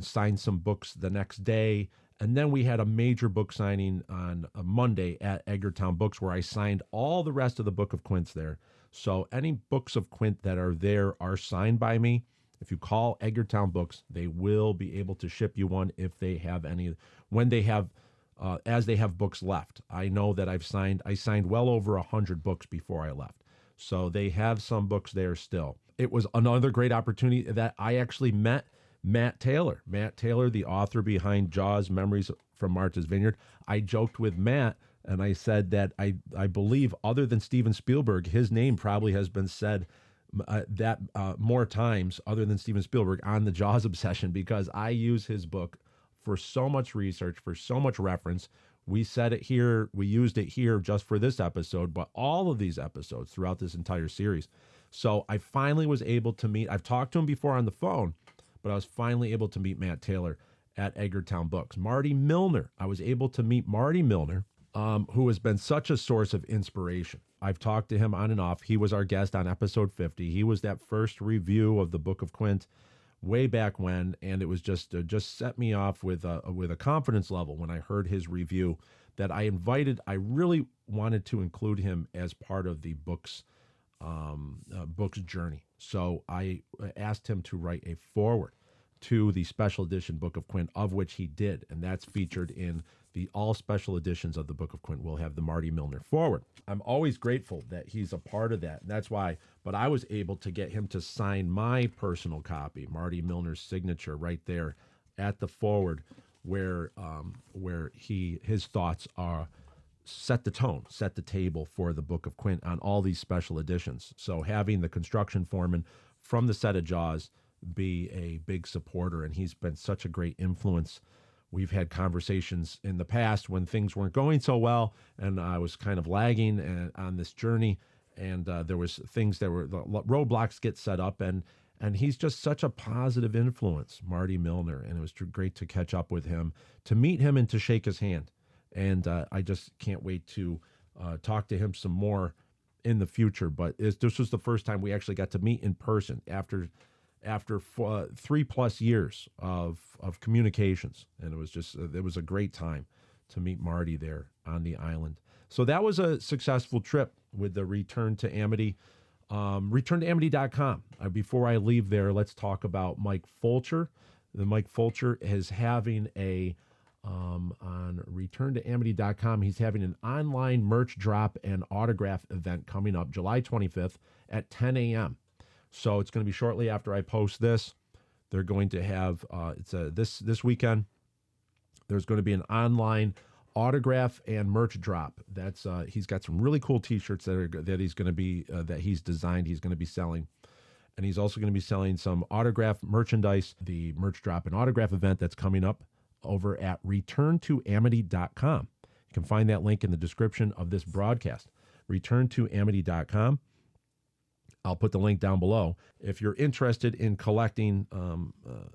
signed some books the next day. And then we had a major book signing on a Monday at Edgartown Books, where I signed all the rest of the Book of Quints there. So any books of Quint that are there are signed by me. If you call Edgartown Books, they will be able to ship you one if they have any, when they have, as they have books left. I know that I signed well over 100 books before I left. So they have some books there still. It was another great opportunity that I actually met Matt Taylor. Matt Taylor, the author behind Jaws, Memories from Martha's Vineyard. I joked with Matt and I said that I believe, other than Steven Spielberg, his name probably has been said more times other than Steven Spielberg on the Jaws obsession, because I use his book for so much research, for so much reference. We said it here, we used it here just for this episode, but all of these episodes throughout this entire series. So I finally was able to meet, I've talked to him before on the phone, but I was finally able to meet Matt Taylor at Edgartown Books. Marty Milner, I was able to meet Marty Milner, who has been such a source of inspiration. I've talked to him on and off. He was our guest on episode 50. He was that first review of the Book of Quint way back when, and it was just set me off with a confidence level when I heard his review that I really wanted to include him as part of the book's journey. So I asked him to write a foreword to the special edition Book of Quint, of which he did, and that's featured in the all special editions of the Book of Quint. Will have the Marty Milner foreword. I'm always grateful that he's a part of that, and that's why. But I was able to get him to sign my personal copy, Marty Milner's signature, right there at the foreword, where his thoughts are set the tone, set the table for the Book of Quint on all these special editions. So having the construction foreman from the set of Jaws be a big supporter, and he's been such a great influence. We've had conversations in the past when things weren't going so well, and I was kind of lagging on this journey, and there was things that were, the roadblocks get set up, and he's just such a positive influence, Marty Milner, and it was great to catch up with him, to meet him, and to shake his hand. And I just can't wait to talk to him some more in the future. But this was the first time we actually got to meet in person after 3+ years of communications, and it was a great time to meet Marty there on the island. So that was a successful trip with the Return to Amity. ReturnToAmity.com. Before I leave there, let's talk about Mike Fulcher. The Mike Fulcher is having on ReturnToAmity.com, he's having an online merch drop and autograph event coming up July 25th at 10 a.m. So it's going to be shortly after I post this. They're going to have this weekend. There's going to be an online autograph and merch drop. That's he's got some really cool T-shirts that he's going to be that he's designed. He's going to be selling, and he's also going to be selling some autograph merchandise. The merch drop and autograph event that's coming up over at ReturnToAmity.com. You can find that link in the description of this broadcast. ReturnToAmity.com. I'll put the link down below. If you're interested in collecting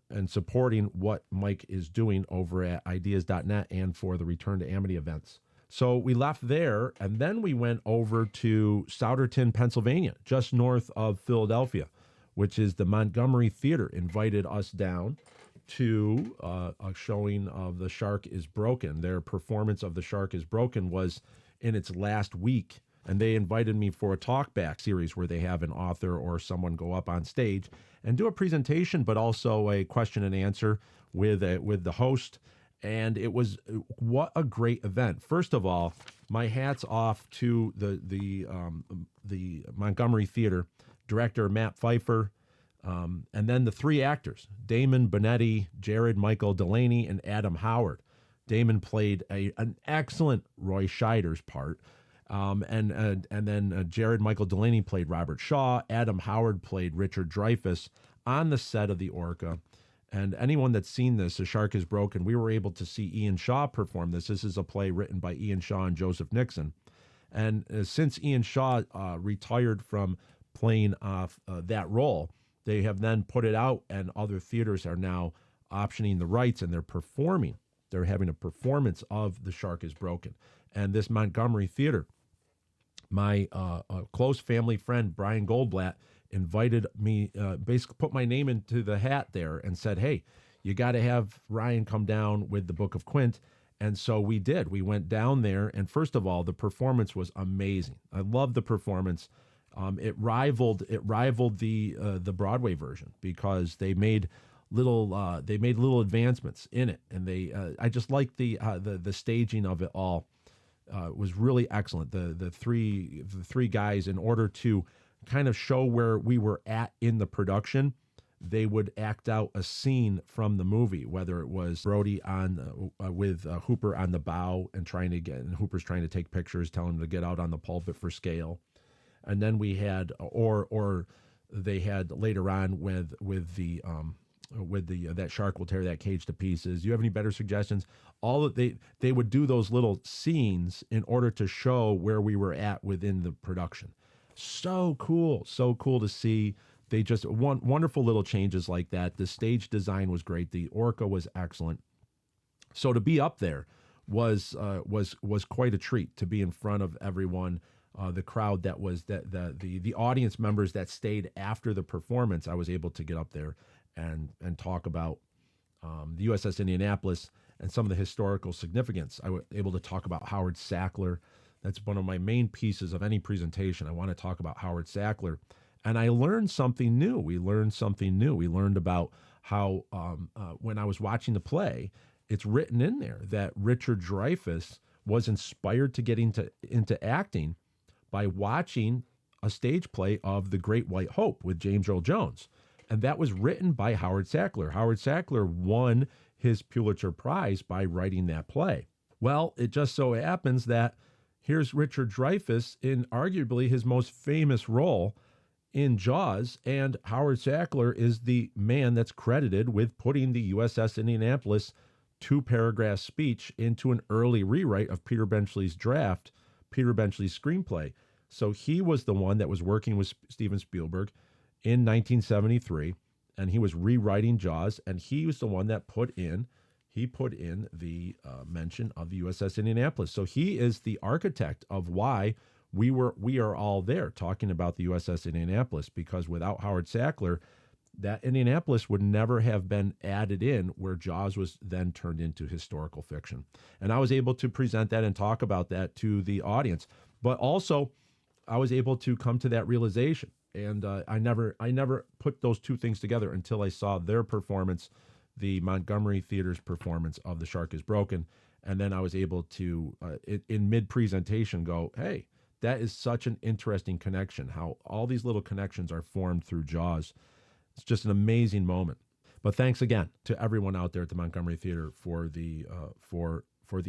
and supporting what Mike is doing over at ideas.net and for the Return to Amity events. So we left there, and then we went over to Souderton, Pennsylvania, just north of Philadelphia, which is the Montgomery Theater invited us down to a showing of The Shark is Broken. Their performance of The Shark is Broken was in its last week, and they invited me for a talkback series where they have an author or someone go up on stage and do a presentation, but also a question and answer with the host. And it was, what a great event. First of all, my hat's off to the Montgomery Theater director, Matt Pfeiffer, and then the three actors, Damon Bonetti, Jared Michael Delaney, and Adam Howard. Damon played an excellent Roy Scheider's part. And then Jared Michael Delaney played Robert Shaw. Adam Howard played Richard Dreyfuss on the set of the Orca. And anyone that's seen this, The Shark is Broken, we were able to see Ian Shaw perform this. This is a play written by Ian Shaw and Joseph Nixon. And since Ian Shaw retired from playing that role, they have then put it out, and other theaters are now optioning the rights, and they're performing They're having a performance of The Shark is Broken. And this Montgomery Theater, my close family friend, Brian Goldblatt, invited me, basically put my name into the hat there and said, hey, you got to have Ryan come down with the Book of Quint. And so we did. We went down there, and first of all, the performance was amazing. I loved the performance. It rivaled the Broadway version because they made little advancements in it, and I just liked the staging of it all. Was really excellent. The three guys, in order to kind of show where we were at in the production, they would act out a scene from the movie, whether it was Brody with Hooper on the bow and Hooper's trying to take pictures, telling him to get out on the pulpit for scale. And then we had, or they had later on with the that shark will tear that cage to pieces. Do you have any better suggestions? They would do those little scenes in order to show where we were at within the production. So cool to see. They just wonderful little changes like that. The stage design was great. The orca was excellent. So to be up there was quite a treat, to be in front of everyone. The crowd that was the audience members that stayed after the performance. I was able to get up there and talk about the USS Indianapolis and some of the historical significance. I was able to talk about Howard Sackler. That's one of my main pieces of any presentation. I want to talk about Howard Sackler. And I learned something new. We learned something new. We learned about how, when I was watching the play, it's written in there that Richard Dreyfuss was inspired to get into acting by watching a stage play of The Great White Hope with James Earl Jones. And that was written by Howard Sackler. Howard Sackler won his Pulitzer Prize by writing that play. Well, it just so happens that here's Richard Dreyfuss in arguably his most famous role in Jaws, and Howard Sackler is the man that's credited with putting the USS Indianapolis 2-paragraph speech into an early rewrite of Peter Benchley's screenplay. So he was the one that was working with Steven Spielberg in 1973, and he was rewriting Jaws, and he was the one that put in the mention of the USS Indianapolis. So he is the architect of why we are all there talking about the USS Indianapolis, because without Howard Sackler, that Indianapolis would never have been added in where Jaws was then turned into historical fiction. And I was able to present that and talk about that to the audience. But also, I was able to come to that realization. And I never put those two things together until I saw their performance, the Montgomery Theater's performance of The Shark is Broken. And then I was able to, in mid-presentation, go, hey, that is such an interesting connection, how all these little connections are formed through Jaws. It's just an amazing moment. But thanks again to everyone out there at the Montgomery Theater for the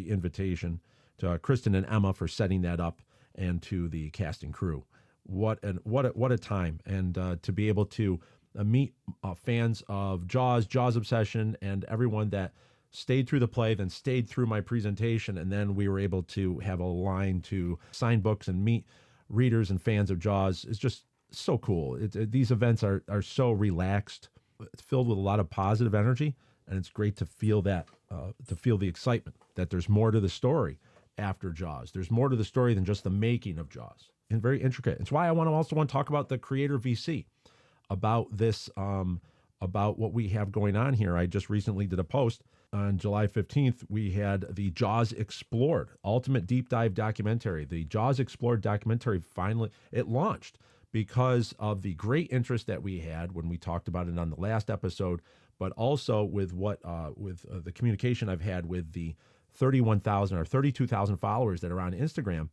invitation, to Kristen and Emma for setting that up, and to the casting crew. What a time, and to be able to meet fans of Jaws Obsession, and everyone that stayed through the play, then stayed through my presentation, and then we were able to have a line to sign books and meet readers and fans of Jaws. It's just so cool. These events are so relaxed. It's filled with a lot of positive energy, and it's great to feel that, to feel the excitement that there's more to the story after Jaws. There's more to the story than just the making of Jaws, and very intricate. It's why I also want to talk about the Creator VC, about this, about what we have going on here. I just recently did a post. On July 15th, we had the Jaws Explored, Ultimate Deep Dive Documentary. The Jaws Explored documentary finally, it launched because of the great interest that we had when we talked about it on the last episode, but also with the communication I've had with the 31,000 or 32,000 followers that are on Instagram.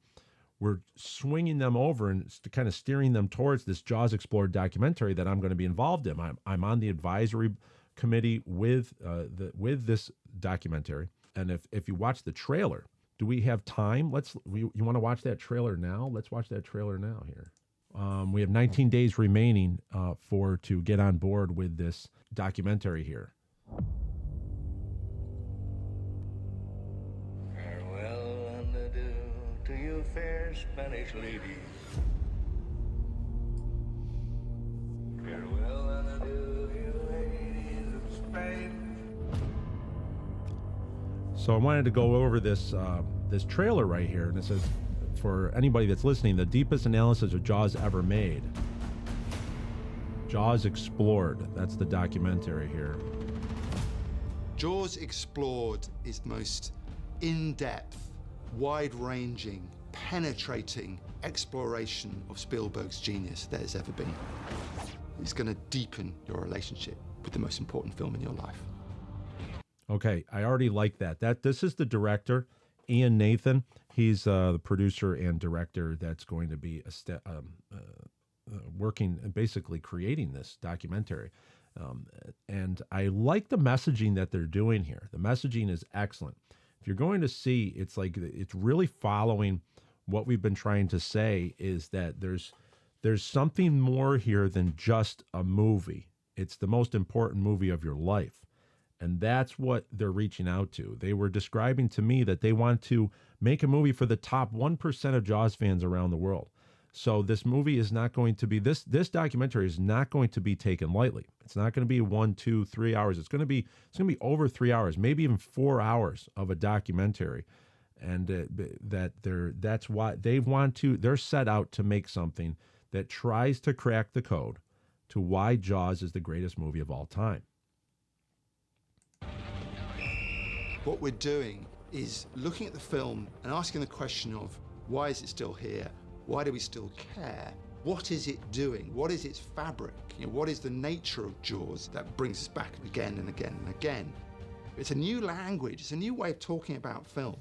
We're swinging them over and kind of steering them towards this Jaws Explored documentary that I'm going to be involved in. I'm on the advisory committee with this documentary, and if you watch the trailer, do we have time? You want to watch that trailer now? Let's watch that trailer now here. We have 19 days remaining to get on board with this documentary here. Farewell and adieu to you fair Spanish ladies. Farewell and adieu, you ladies of Spain. So I wanted to go over this this trailer right here, and it says, for anybody that's listening, the deepest analysis of Jaws ever made. Jaws Explored. That's the documentary here. Jaws Explored is the most in-depth, wide-ranging, penetrating exploration of Spielberg's genius there has ever been. It's going to deepen your relationship with the most important film in your life. Okay, I already like that. This is the director, Ian Nathan. He's the producer and director that's going to be working, basically creating this documentary. And I like the messaging that they're doing here. The messaging is excellent. If you're going to see, it's like it's really following what we've been trying to say, is that there's something more here than just a movie. It's the most important movie of your life. And that's what they're reaching out to. They were describing to me that they want to make a movie for the top 1% of Jaws fans around the world. So this movie is not going to be, this documentary is not going to be taken lightly. It's not going to be 1, 2, 3 hours. It's going to be over 3 hours, maybe even 4 hours of a documentary. And that's why they're set out to make something that tries to crack the code to why Jaws is the greatest movie of all time. What we're doing is looking at the film and asking the question of, why is it still here? Why do we still care? What is it doing? What is its fabric? What is the nature of Jaws that brings us back again and again and again? It's a new language. It's a new way of talking about film.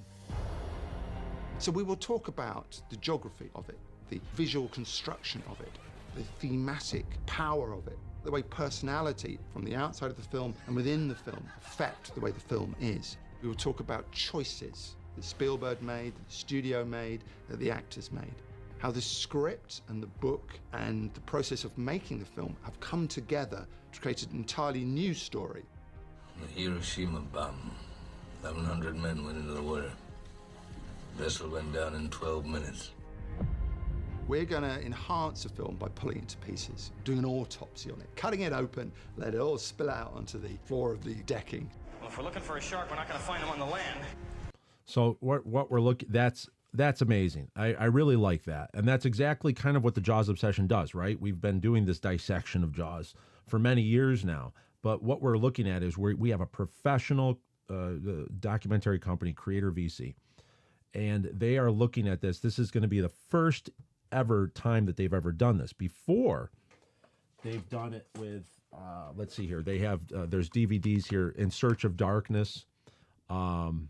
So we will talk about the geography of it, the visual construction of it, the thematic power of it, the way personality from the outside of the film and within the film affect the way the film is. We will talk about choices that Spielberg made, that the studio made, that the actors made. How the script and the book and the process of making the film have come together to create an entirely new story. The Hiroshima bomb. 1,100 men went into the water. Vessel went down in 12 minutes. We're going to enhance a film by pulling it to pieces, doing an autopsy on it, cutting it open, let it all spill out onto the floor of the decking. Well, if we're looking for a shark, we're not going to find him on the land. So what we're looking, that's amazing. I really like that. And that's exactly kind of what the Jaws Obsession does, right? We've been doing this dissection of Jaws for many years now. But what we're looking at is we have a professional documentary company, Creator VC. And they are looking at this. This is going to be the first ever time that they've ever done this. Before, they've done it with, let's see here. They have, there's DVDs here, In Search of Darkness, the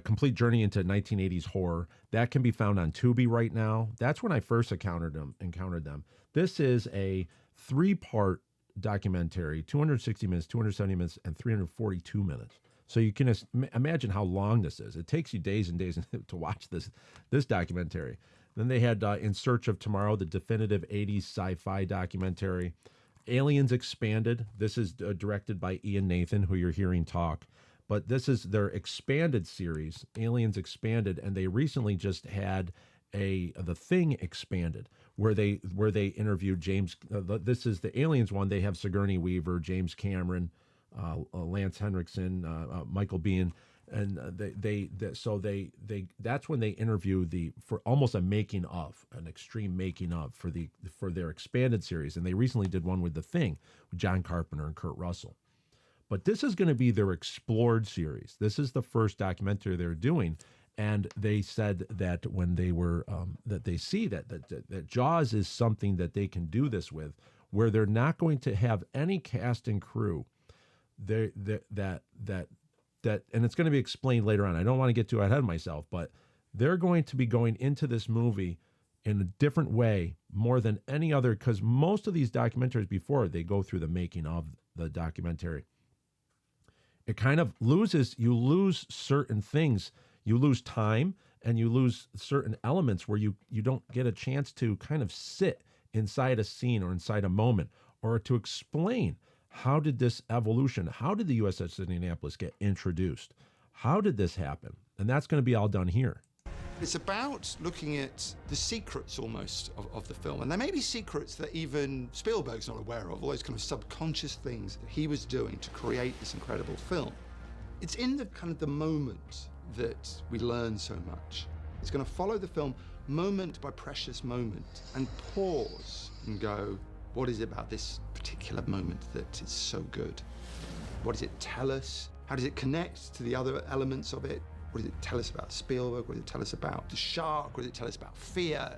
complete journey into 1980s horror. That can be found on Tubi right now. That's when I first encountered them. This is a 3-part documentary, 260 minutes, 270 minutes, and 342 minutes. So you can imagine how long this is. It takes you days and days to watch this documentary. Then they had In Search of Tomorrow, the definitive 80s sci-fi documentary. Aliens Expanded. This is directed by Ian Nathan, who you're hearing talk. But this is their expanded series, Aliens Expanded, and they recently just had The Thing Expanded, where they interviewed James. This is the Aliens one. They have Sigourney Weaver, James Cameron, Lance Henriksen, Michael Biehn, and that's when they interview for almost an extreme making of for their expanded series, and they recently did one with The Thing with John Carpenter and Kurt Russell. But this is going to be their explored series. This is the first documentary they're doing, and they said that when they were that they see that Jaws is something that they can do this with, where they're not going to have any cast and crew. And it's going to be explained later on. I don't want to get too ahead of myself, but they're going to be going into this movie in a different way more than any other, because most of these documentaries before, they go through the making of the documentary. It kind of you lose certain things. You lose time and you lose certain elements where you don't get a chance to kind of sit inside a scene or inside a moment, or to explain how did this evolution, how did the USS Indianapolis get introduced? How did this happen? And that's going to be all done here. It's about looking at the secrets almost of the film. And there may be secrets that even Spielberg's not aware of, all those kind of subconscious things that he was doing to create this incredible film. It's in the kind of the moment that we learn so much. It's going to follow the film moment by precious moment and pause and go, what is it about this particular moment that is so good? What does it tell us? How does it connect to the other elements of it? What does it tell us about Spielberg? What does it tell us about the shark? What does it tell us about fear?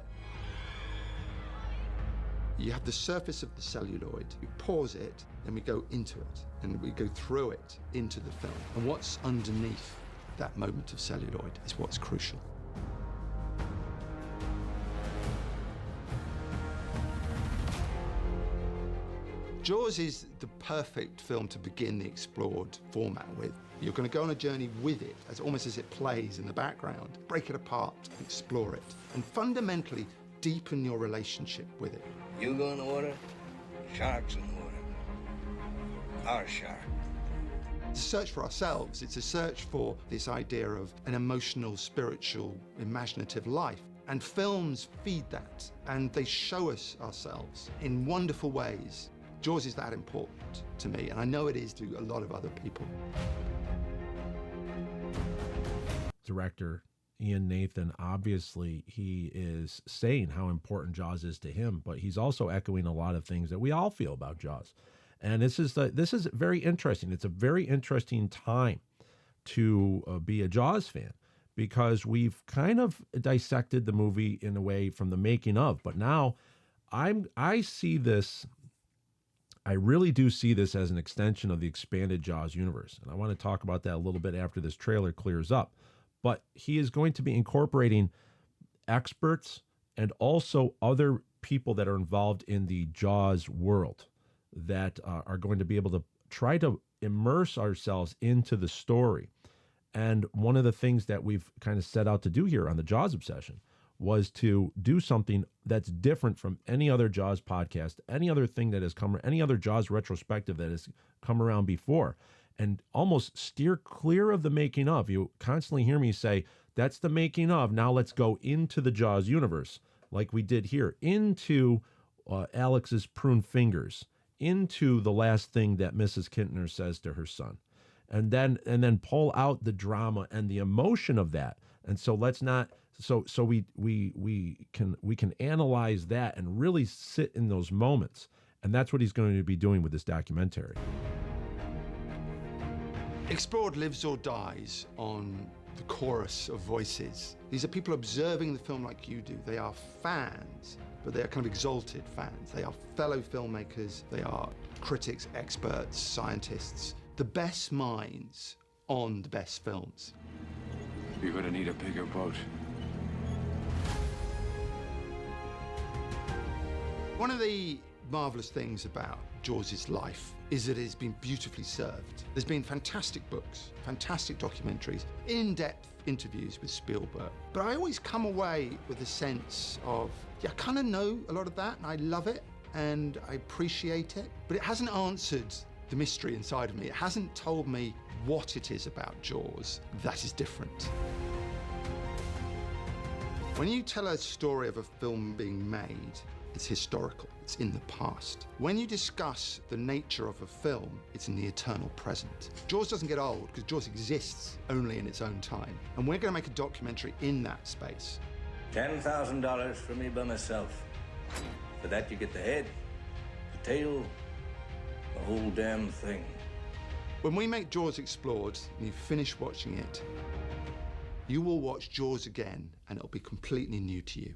You have the surface of the celluloid, you pause it, and we go into it, and we go through it into the film. And what's underneath that moment of celluloid is what's crucial. Jaws is the perfect film to begin the explored format with. You're going to go on a journey with it, almost as it plays in the background. Break it apart, explore it, and fundamentally deepen your relationship with it. You go in the water, sharks in the water. Our shark. It's a search for ourselves. It's a search for this idea of an emotional, spiritual, imaginative life. And films feed that, and they show us ourselves in wonderful ways. Jaws is that important to me, and I know it is to a lot of other people. Director Ian Nathan, obviously he is saying how important Jaws is to him, but he's also echoing a lot of things that we all feel about Jaws. And this is very interesting. It's a very interesting time to be a Jaws fan, because we've kind of dissected the movie in a way from the making of, but now I see this. I really do see this as an extension of the expanded Jaws universe. And I want to talk about that a little bit after this trailer clears up. But he is going to be incorporating experts and also other people that are involved in the Jaws world that are going to be able to try to immerse ourselves into the story. And one of the things that we've kind of set out to do here on the Jaws Obsession was to do something that's different from any other Jaws podcast, any other thing that has come, any other Jaws retrospective that has come around before, and almost steer clear of the making of. You constantly hear me say, that's the making of, now let's go into the Jaws universe, like we did here, into Alex's Pruned Fingers, into the last thing that Mrs. Kintner says to her son, and then pull out the drama and the emotion of that. And so let's not. So we can analyze that and really sit in those moments, and that's what he's going to be doing with this documentary. Explored lives or dies on the chorus of voices. These are people observing the film like you do. They are fans, but they are kind of exalted fans. They are fellow filmmakers. They are critics, experts, scientists, the best minds on the best films. You're gonna need a bigger boat. One of the marvelous things about Jaws' life is that it's been beautifully served. There's been fantastic books, fantastic documentaries, in-depth interviews with Spielberg. But I always come away with a sense of, yeah, I kind of know a lot of that, and I love it, and I appreciate it, but it hasn't answered the mystery inside of me. It hasn't told me what it is about Jaws that is different. When you tell a story of a film being made, it's historical, it's in the past. When you discuss the nature of a film, it's in the eternal present. Jaws doesn't get old because Jaws exists only in its own time. And we're going to make a documentary in that space. $10,000 for me by myself. For that you get the head, the tail, the whole damn thing. When we make Jaws Explored and you finish watching it, you will watch Jaws again and it'll be completely new to you.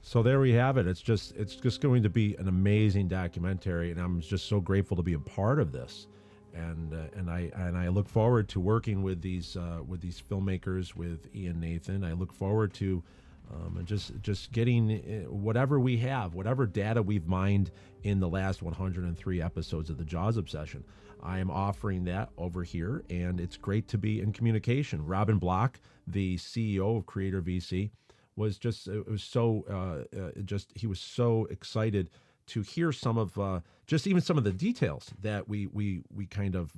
So there we have it. It's just going to be an amazing documentary, and I'm just so grateful to be a part of this. And I look forward to working with these filmmakers, with Ian Nathan. I look forward to just getting whatever we have, whatever data we've mined in the last 103 episodes of the Jaws Obsession. I am offering that over here, and it's great to be in communication. Robin Block, the CEO of Creator VC, was he was so excited to hear some of just even some of the details that we kind of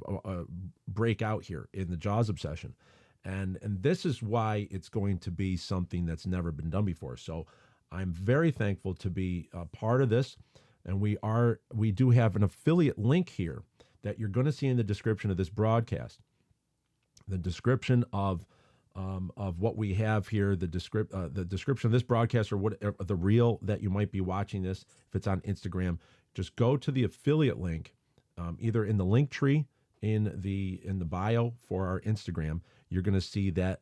break out here in the Jaws Obsession. And this is why it's going to be something that's never been done before. So I'm very thankful to be a part of this, and we do have an affiliate link here that you're going to see in the description of this broadcast. The description of what we have here, the description of this broadcast, or what the reel that you might be watching this, if it's on Instagram, just go to the affiliate link, either in the link tree in the bio for our Instagram. You're going to see that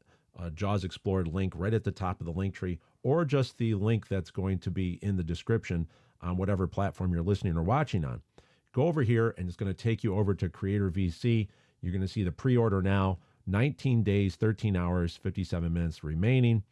Jaws Explored link right at the top of the link tree, or just the link that's going to be in the description on whatever platform you're listening or watching on. Go over here, and it's going to take you over to Creator VC. You're going to see the pre-order now. 19 days, 13 hours, 57 minutes remaining.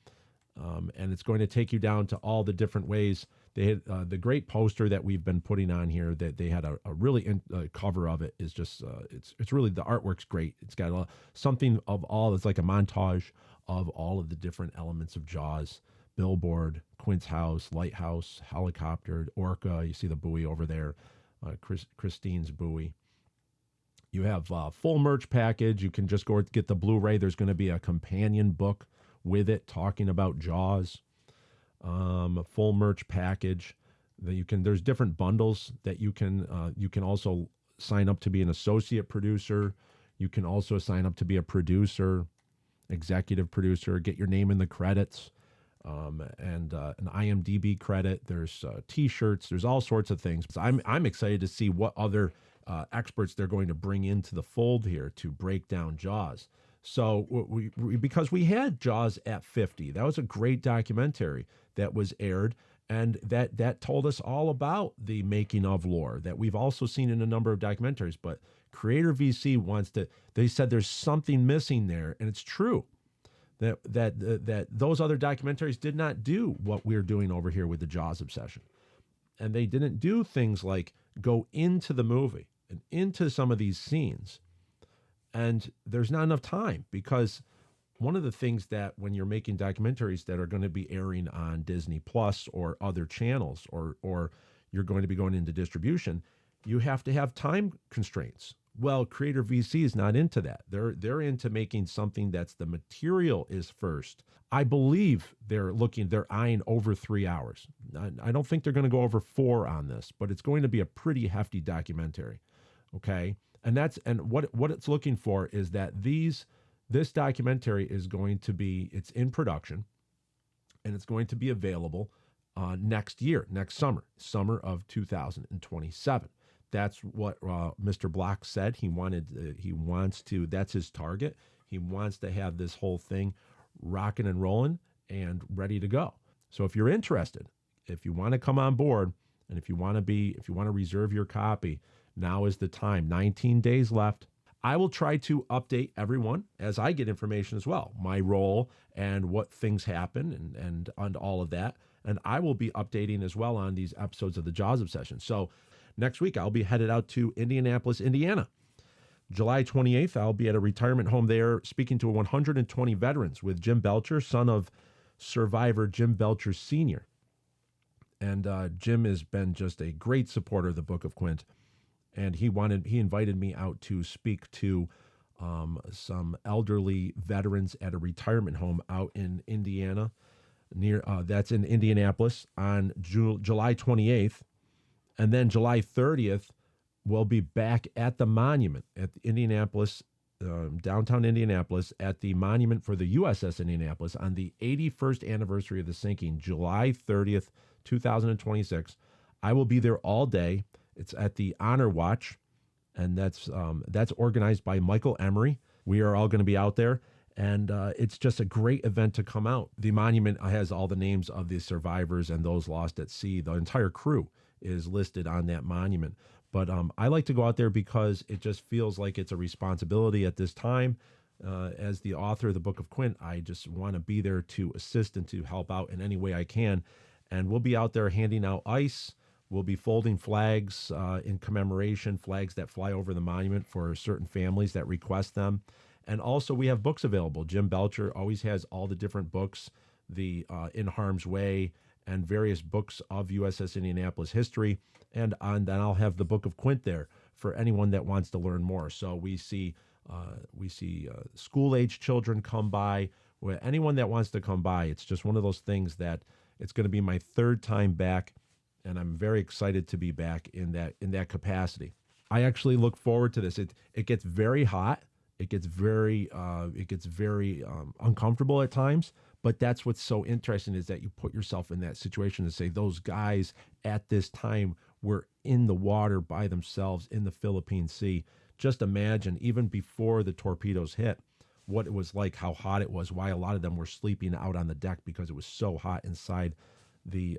And it's going to take you down to all the different ways. They had the great poster that we've been putting on here, that they had a really cover of it is just, it's really, the artwork's great. It's got something of all, it's like a montage of all of the different elements of Jaws. Billboard, Quint's house, lighthouse, helicopter, orca. You see the buoy over there, Christine's buoy. You have a full merch package. You can just go get the Blu-ray. There's going to be a companion book with it talking about Jaws. A full merch package that you can. There's different bundles that you can. You can also sign up to be an associate producer. You can also sign up to be a producer, executive producer. Get your name in the credits, and an IMDb credit. There's T-shirts. There's all sorts of things. So I'm excited to see what other experts they're going to bring into the fold here to break down Jaws. So because we had Jaws at 50, that was a great documentary that was aired, and that told us all about the making of lore that we've also seen in a number of documentaries. But Creator VC they said there's something missing there, and it's true that those other documentaries did not do what we're doing over here with the Jaws obsession, and they didn't do things like go into the movie and into some of these scenes. And there's not enough time, because one of the things that when you're making documentaries that are going to be airing on Disney Plus or other channels, or you're going to be going into distribution, you have to have time constraints. Well, Creator VC is not into that. They're into making something that's the material is first. I believe they're eyeing over 3 hours. I don't think they're going to go over 4 on this, but it's going to be a pretty hefty documentary. Okay. And what it's looking for is that this documentary is going to be, it's in production, and it's going to be available next summer of 2027. That's what Mr. Block said. That's his target. He wants to have this whole thing rocking and rolling and ready to go. So if you're interested, if you want to come on board, and if you want to reserve your copy, now is the time. 19 days left. I will try to update everyone as I get information as well, my role and what things happen and all of that. And I will be updating as well on these episodes of the Jaws Obsession. So next week, I'll be headed out to Indianapolis, Indiana. July 28th, I'll be at a retirement home there speaking to 120 veterans with Jim Belcher, son of survivor Jim Belcher Sr. And Jim has been just a great supporter of the Book of Quint. And he invited me out to speak to some elderly veterans at a retirement home out in Indiana, that's in Indianapolis, on July 28th. And then July 30th, we'll be back at the monument at Indianapolis, downtown Indianapolis, at the monument for the USS Indianapolis on the 81st anniversary of the sinking, July 30th, 2026. I will be there all day. It's at the Honor Watch, and that's organized by Michael Emery. We are all going to be out there, and it's just a great event to come out. The monument has all the names of the survivors and those lost at sea. The entire crew is listed on that monument. But I like to go out there because it just feels like it's a responsibility at this time. As the author of the Book of Quint, I just want to be there to assist and to help out in any way I can. And we'll be out there handing out ice. We'll be folding flags in commemoration, flags that fly over the monument for certain families that request them. And also we have books available. Jim Belcher always has all the different books, the In Harm's Way, and various books of USS Indianapolis history. And then I'll have the Book of Quint there for anyone that wants to learn more. So we see school-age children come by. Anyone that wants to come by, it's just one of those things that It's going to be my third time back, and I'm very excited to be back in that capacity. I actually look forward to this. It gets very hot. It gets very uncomfortable at times. But that's what's so interesting is that you put yourself in that situation to say those guys at this time were in the water by themselves in the Philippine Sea. Just imagine, even before the torpedoes hit, what it was like, how hot it was, why a lot of them were sleeping out on the deck because it was so hot inside the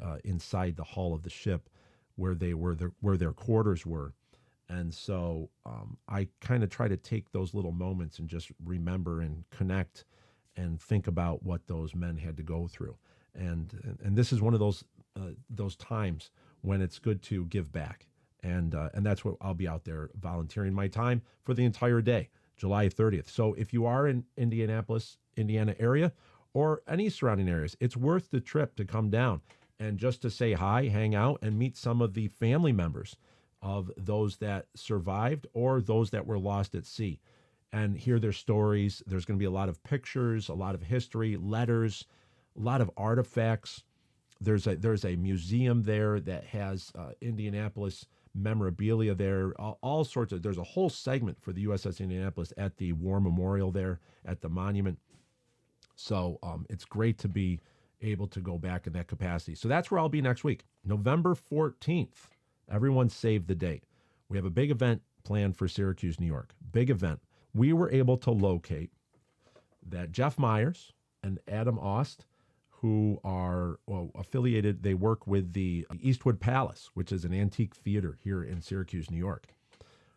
hull of the ship where their quarters were. And so I kind of try to take those little moments and just remember and connect and think about what those men had to go through. And this is one of those times when it's good to give back. And that's what I'll be out there volunteering my time for the entire day, July 30th. So if you are in Indianapolis, Indiana area, or any surrounding areas, it's worth the trip to come down and just to say hi, hang out, and meet some of the family members of those that survived or those that were lost at sea, and hear their stories. There's going to be a lot of pictures, a lot of history, letters, a lot of artifacts. There's a museum there that has Indianapolis memorabilia there, all sorts of. There's a whole segment for the USS Indianapolis at the War Memorial there at the monument. So it's great to be able to go back in that capacity. So that's where I'll be next week, November 14th. Everyone save the date. We have a big event planned for Syracuse, New York. Big event. We were able to locate that Jeff Myers and Adam Ost, who are affiliated, they work with the Eastwood Palace, which is an antique theater here in Syracuse, New York.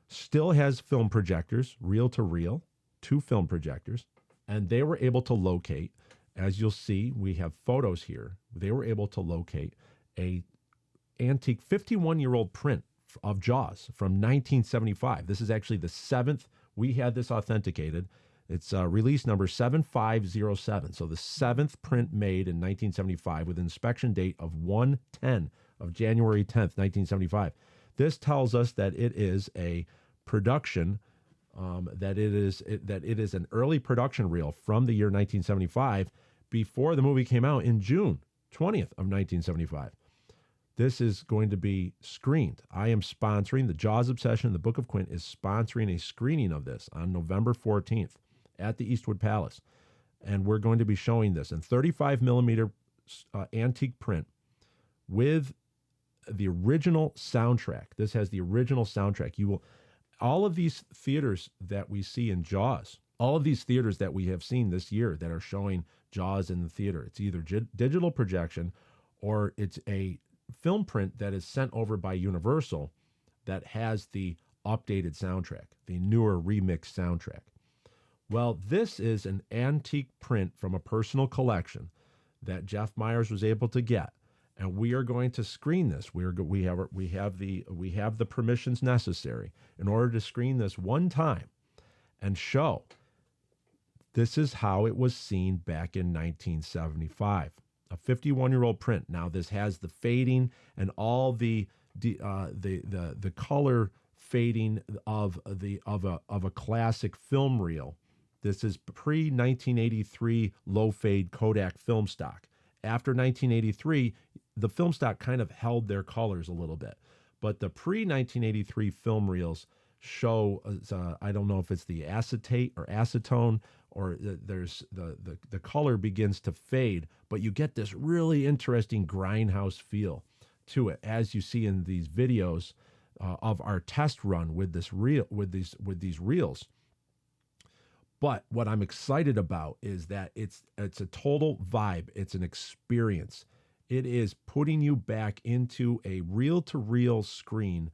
Still has film projectors, reel to reel, 2 film projectors, and they were able to locate, as you'll see, we have photos here, they were able to locate a antique 51-year-old print of Jaws from 1975. This is actually the 7th. We had this authenticated. It's release number 7507. So the 7th print made in 1975 with an inspection date of 1/10 of January 10th, 1975. This tells us that it is a production, that it is an early production reel from the year 1975 before the movie came out in June 20th of 1975. This is going to be screened. I am sponsoring, the Jaws Obsession, the Book of Quint is sponsoring a screening of this on November 14th at the Eastwood Palace. And we're going to be showing this in 35 millimeter antique print with the original soundtrack. This has the original soundtrack. All of these theaters that we see in Jaws, all of these theaters that we have seen this year that are showing Jaws in the theater, it's either digital projection or it's a film print that is sent over by Universal that has the updated soundtrack, the newer remixed soundtrack. Well, this is an antique print from a personal collection that Jeff Myers was able to get, and we are going to screen this. We have the permissions necessary in order to screen this one time and show this is how it was seen back in 1975. A 51-year-old print. Now this has the fading and all the color fading of a classic film reel. This is pre-1983 low fade Kodak film stock. After 1983, the film stock kind of held their colors a little bit, but the pre-1983 film reels show. I don't know if it's the acetate or acetone, or there's the color begins to fade, but you get this really interesting grindhouse feel to it, as you see in these videos of our test run with this reel, with these reels. But what I'm excited about is that it's a total vibe. It's an experience. It is putting you back into a reel-to-reel screen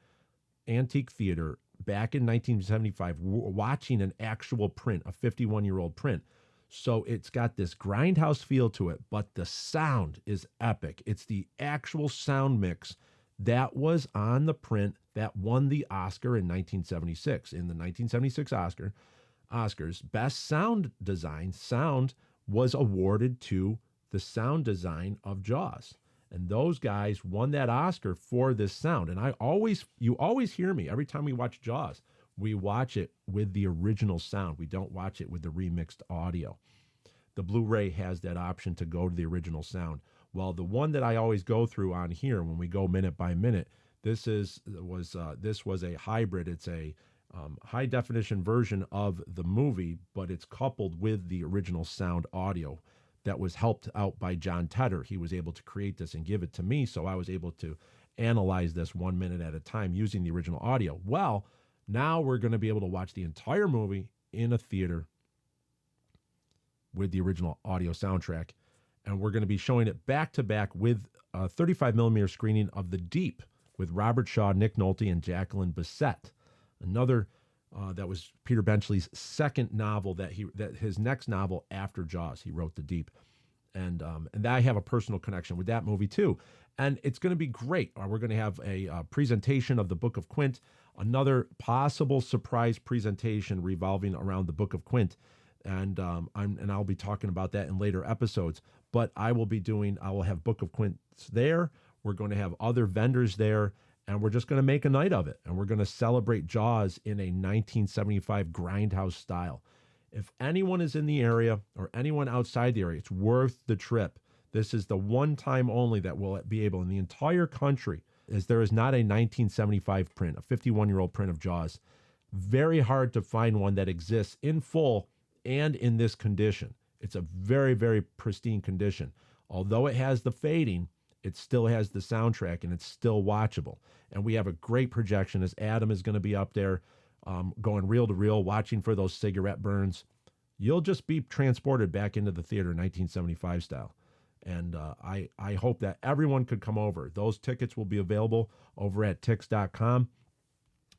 antique theater back in 1975, watching an actual print, a 51-year-old print. So it's got this grindhouse feel to it, but the sound is epic. It's the actual sound mix that was on the print that won the Oscar in 1976. In the 1976 Oscars, Best Sound Design, sound was awarded to the sound design of Jaws. And those guys won that Oscar for this sound. And you always hear me every time we watch Jaws. We watch it with the original sound. We don't watch it with the remixed audio. The Blu-ray has that option to go to the original sound. Well, the one that I always go through on here when we go minute by minute, this was a hybrid. It's a high definition version of the movie, but it's coupled with the original sound audio that was helped out by John Tedder. He was able to create this and give it to me, so I was able to analyze this 1 minute at a time using the original audio. Well, now we're going to be able to watch the entire movie in a theater with the original audio soundtrack, and we're going to be showing it back to back with a 35 millimeter screening of The Deep with Robert Shaw, Nick Nolte, and Jacqueline Bisset. Another that was Peter Benchley's second novel that his next novel after Jaws. He wrote The Deep, and I have a personal connection with that movie too. And it's going to be great. We're going to have a presentation of the Book of Quint, another possible surprise presentation revolving around the Book of Quint, and I'll be talking about that in later episodes. But I will have Book of Quint there. We're going to have other vendors there, and we're just going to make a night of it. And we're going to celebrate Jaws in a 1975 grindhouse style. If anyone is in the area or anyone outside the area, it's worth the trip. This is the one time only that we'll be able in the entire country, as there is not a 1975 print, a 51-year-old print of Jaws. Very hard to find one that exists in full and in this condition. It's a very, very pristine condition. Although it has the fading, it still has the soundtrack, and it's still watchable. And we have a great projection, as Adam is going to be up there going reel to reel, watching for those cigarette burns. You'll just be transported back into the theater 1975 style. And I hope that everyone could come over. Those tickets will be available over at tix.com.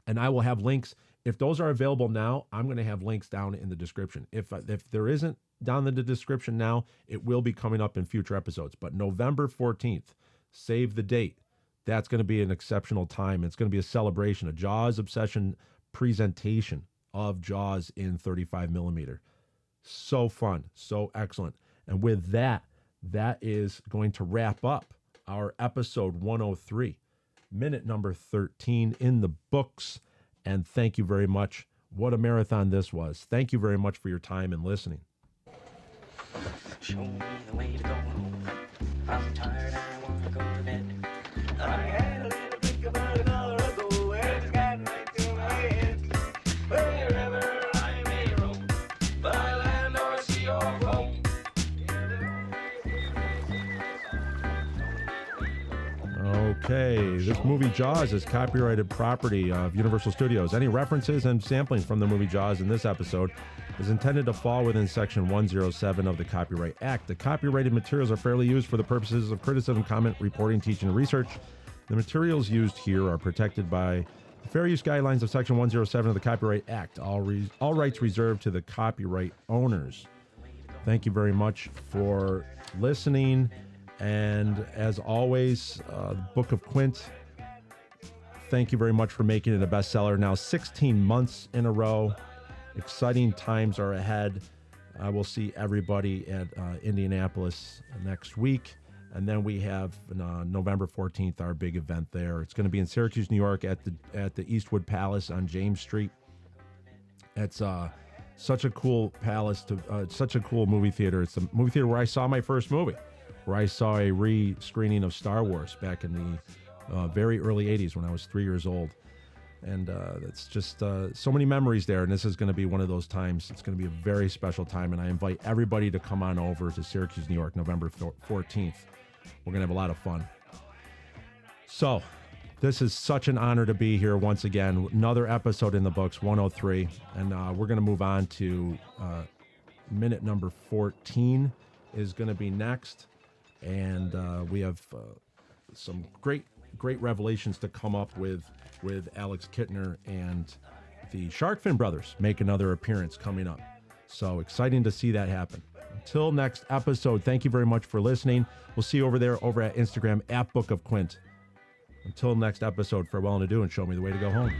And I will have links. If those are available now, I'm going to have links down in the description. If there isn't down in the description now, it will be coming up in future episodes. But November 14th, save the date. That's going to be an exceptional time. It's going to be a celebration, a Jaws Obsession presentation of Jaws in 35 millimeter. So fun, so excellent. And with that is going to wrap up our episode 103, minute number 13 in the books. And thank you very much. What a marathon this was. Thank you very much for your time and listening. Show me the way to go home. I'm tired, I want to go to bed. I had a little think about an hour ago, and it's gotten right to my head. Wherever I may roam, by land or sea or home. Okay, this movie Jaws is copyrighted property of Universal Studios. Any references and sampling from the movie Jaws in this episode is intended to fall within Section 107 of the Copyright Act. The copyrighted materials are fairly used for the purposes of criticism, comment, reporting, teaching, and research. The materials used here are protected by the fair use guidelines of Section 107 of the Copyright Act. All rights reserved to the copyright owners. Thank you very much for listening. And as always, Book of Quint, thank you very much for making it a bestseller. Now 16 months in a row. Exciting times are ahead. I will see everybody at Indianapolis next week. And then we have November 14th, our big event there. It's going to be in Syracuse, New York at the Eastwood Palace on James Street. It's such a cool palace, such a cool movie theater. It's the movie theater where I saw my first movie, where I saw a re-screening of Star Wars back in the very early 80s when I was 3 years old. And it's just so many memories there, and this is going to be one of those times. It's going to be a very special time, and I invite everybody to come on over to Syracuse, New York, November 14th. We're going to have a lot of fun. So this is such an honor to be here once again. Another episode in the books, 103, and we're going to move on to minute number 14 is going to be next. And we have some great revelations to come up with Alex Kintner, and the Sharkfin brothers make another appearance coming up. So exciting to see that happen. Until next episode, thank you very much for listening. We'll see you over there over at Instagram at Book of Quint. Until next episode, farewell and adieu, and show me the way to go home.